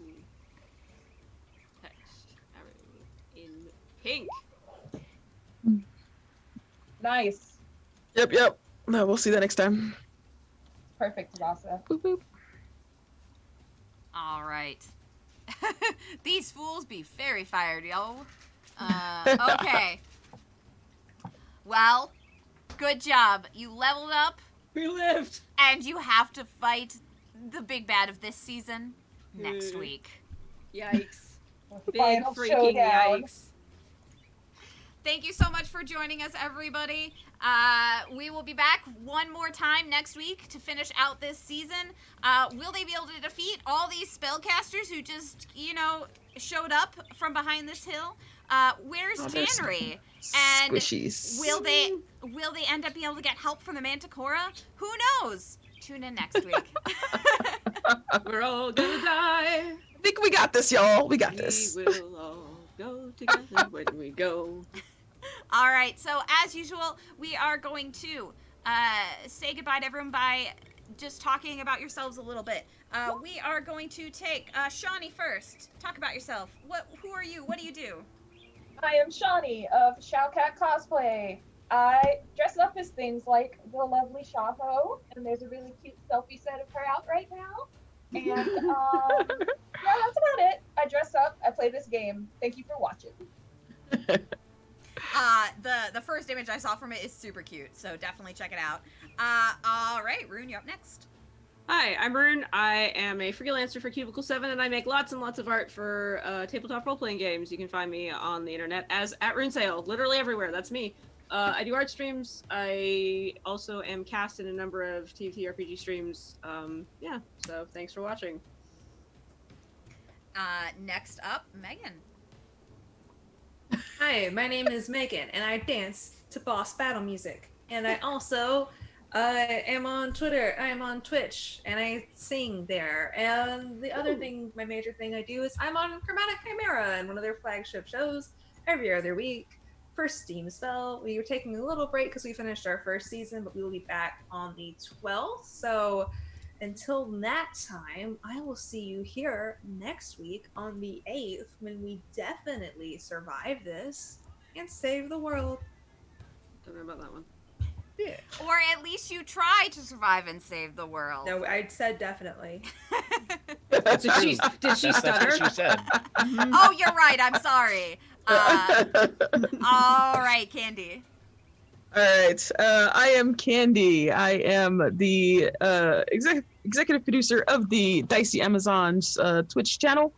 Text arrow in pink. Nice. Yep. No, we'll see that next time. Perfect, Rasa. Boop, boop. All right. These fools be fairy fired, yo. Okay. Well, good job. You leveled up, We lived! and you have to fight the big bad of this season next week. Yikes. Big Final freaking showdown. yikes. Thank you so much for joining us, everybody. We will be back one more time next week to finish out this season. Will they be able to defeat all these spellcasters who just, showed up from behind this hill? Where's Oh, there's January? And Squishies. will they end up being able to get help from the Manticora? Who knows? Tune in next week. We're all gonna die. I think we got this, y'all. We got this. We will all go together when we go. All right, so as usual, we are going to say goodbye to everyone by just talking about yourselves a little bit. We are going to take Shawnee first. Talk about yourself. Who are you? What do you do? I am Shawnee of Showcat Cosplay. I dress up as things like the lovely Shaho, and there's a really cute selfie set of her out right now. And yeah, that's about it. I dress up, I play this game. Thank you for watching. The first image I saw from it is super cute, so definitely check it out. All right, Rune, you're up next. Hi, I'm Rune. I am a freelancer for Cubicle 7, and I make lots and lots of art for tabletop role-playing games. You can find me on the internet as @RuneSale, literally everywhere. That's me. I do art streams. I also am cast in a number of TTRPG streams. Yeah, so thanks for watching. Next up, Megan. Hi, my name is Megan, and I dance to boss battle music. And I also am on Twitter, I am on Twitch, and I sing there. And the other thing, my major thing I do is I'm on Chromatic Chimera and one of their flagship shows every other week for Steam Spell. We were taking a little break because we finished our first season, but we will be back on the 12th. So until that time, I will see you here next week on the 8th when we definitely survive this and save the world. Don't know about that one. Yeah. Or at least you try to survive and save the world. No, I said definitely. Did she That's stutter? what she said. Oh, you're right. I'm sorry. All right, Candy. All right. I am Candy. I am the executive producer of the Dicey Amazons Twitch channel.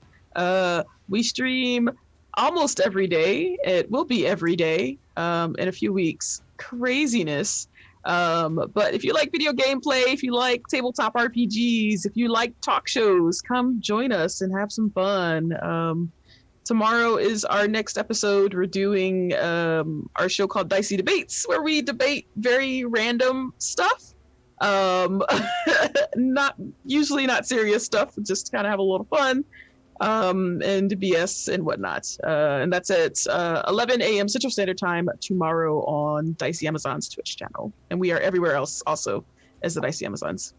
We stream almost every day. It will be every day in a few weeks. Craziness. But if you like video gameplay, if you like tabletop RPGs, if you like talk shows, come join us and have some fun. Tomorrow is our next episode. We're doing our show called Dicey Debates, where we debate very random stuff. Not serious stuff, just kind of have a little fun and BS and whatnot. And that's at 11 a.m. Central Standard Time tomorrow on Dicey Amazons Twitch channel. And we are everywhere else also as the Dicey Amazons.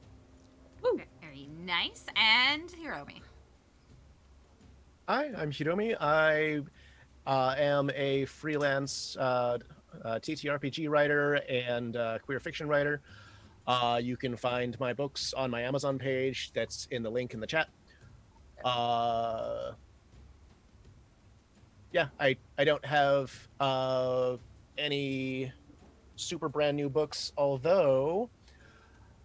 Very nice. And Hiromi. Hi, I'm Hiromi. I am a freelance TTRPG writer and queer fiction writer. You can find my books on my Amazon page. That's in the link in the chat. Yeah, I don't have any super brand new books, although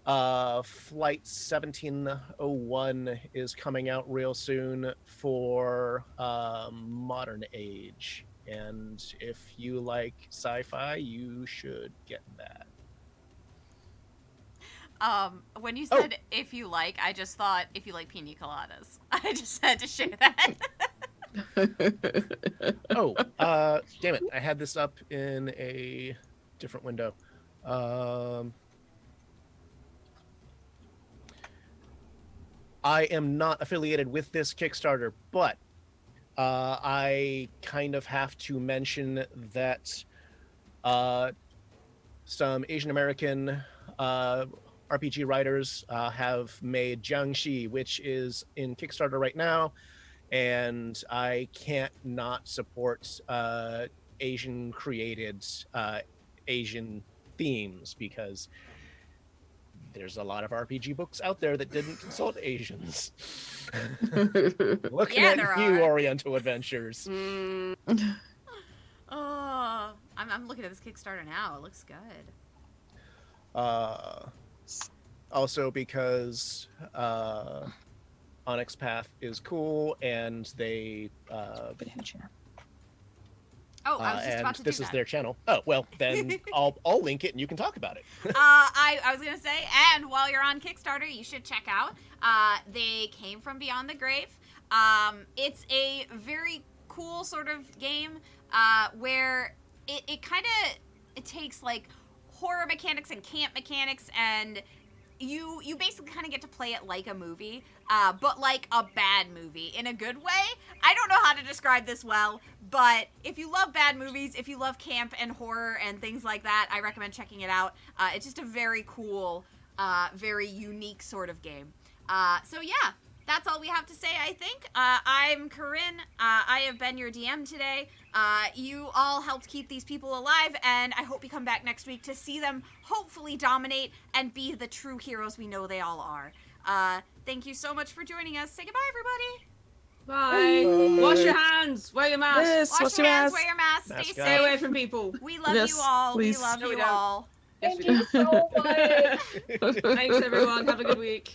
Flight 1701 is coming out real soon for modern age, and if you like sci-fi, you should get that. When you said if you like, I just thought if you like pina coladas. I just had to share that. Damn it, I had this up in a different window. I am not affiliated with this Kickstarter, but I kind of have to mention that some Asian American RPG writers have made Jiangxi, which is in Kickstarter right now, and I can't not support Asian created Asian themes because there's a lot of RPG books out there that didn't consult Asians. Looking at you, Oriental Adventures. Oh, I'm looking at this Kickstarter now. It looks good. Also because Onyx Path is cool, and they I was just about to do this is their channel. Oh, well, then I'll link it and you can talk about it. I was going to say, and while you're on Kickstarter, you should check out They Came From Beyond the Grave. It's a very cool sort of game where it kind of takes like horror mechanics and camp mechanics, and you basically kind of get to play it like a movie, but like a bad movie in a good way. I don't know how to describe this well, but if you love bad movies, if you love camp and horror and things like that, I recommend checking it out. It's just a very cool, very unique sort of game. So yeah, that's all we have to say, I think. I'm Corinne. I have been your DM today. You all helped keep these people alive, and I hope you come back next week to see them hopefully dominate and be the true heroes we know they all are. Thank you so much for joining us. Say goodbye, everybody. Bye. Wash your hands. Wear your mask. Yes, Wash your hands, wear your mask, stay Mask up. Stay away safe. from people. We love Yes, you all. please. We love No, we you don't. all. Yes, Thank we you so much. do. Thanks, everyone. Have a good week.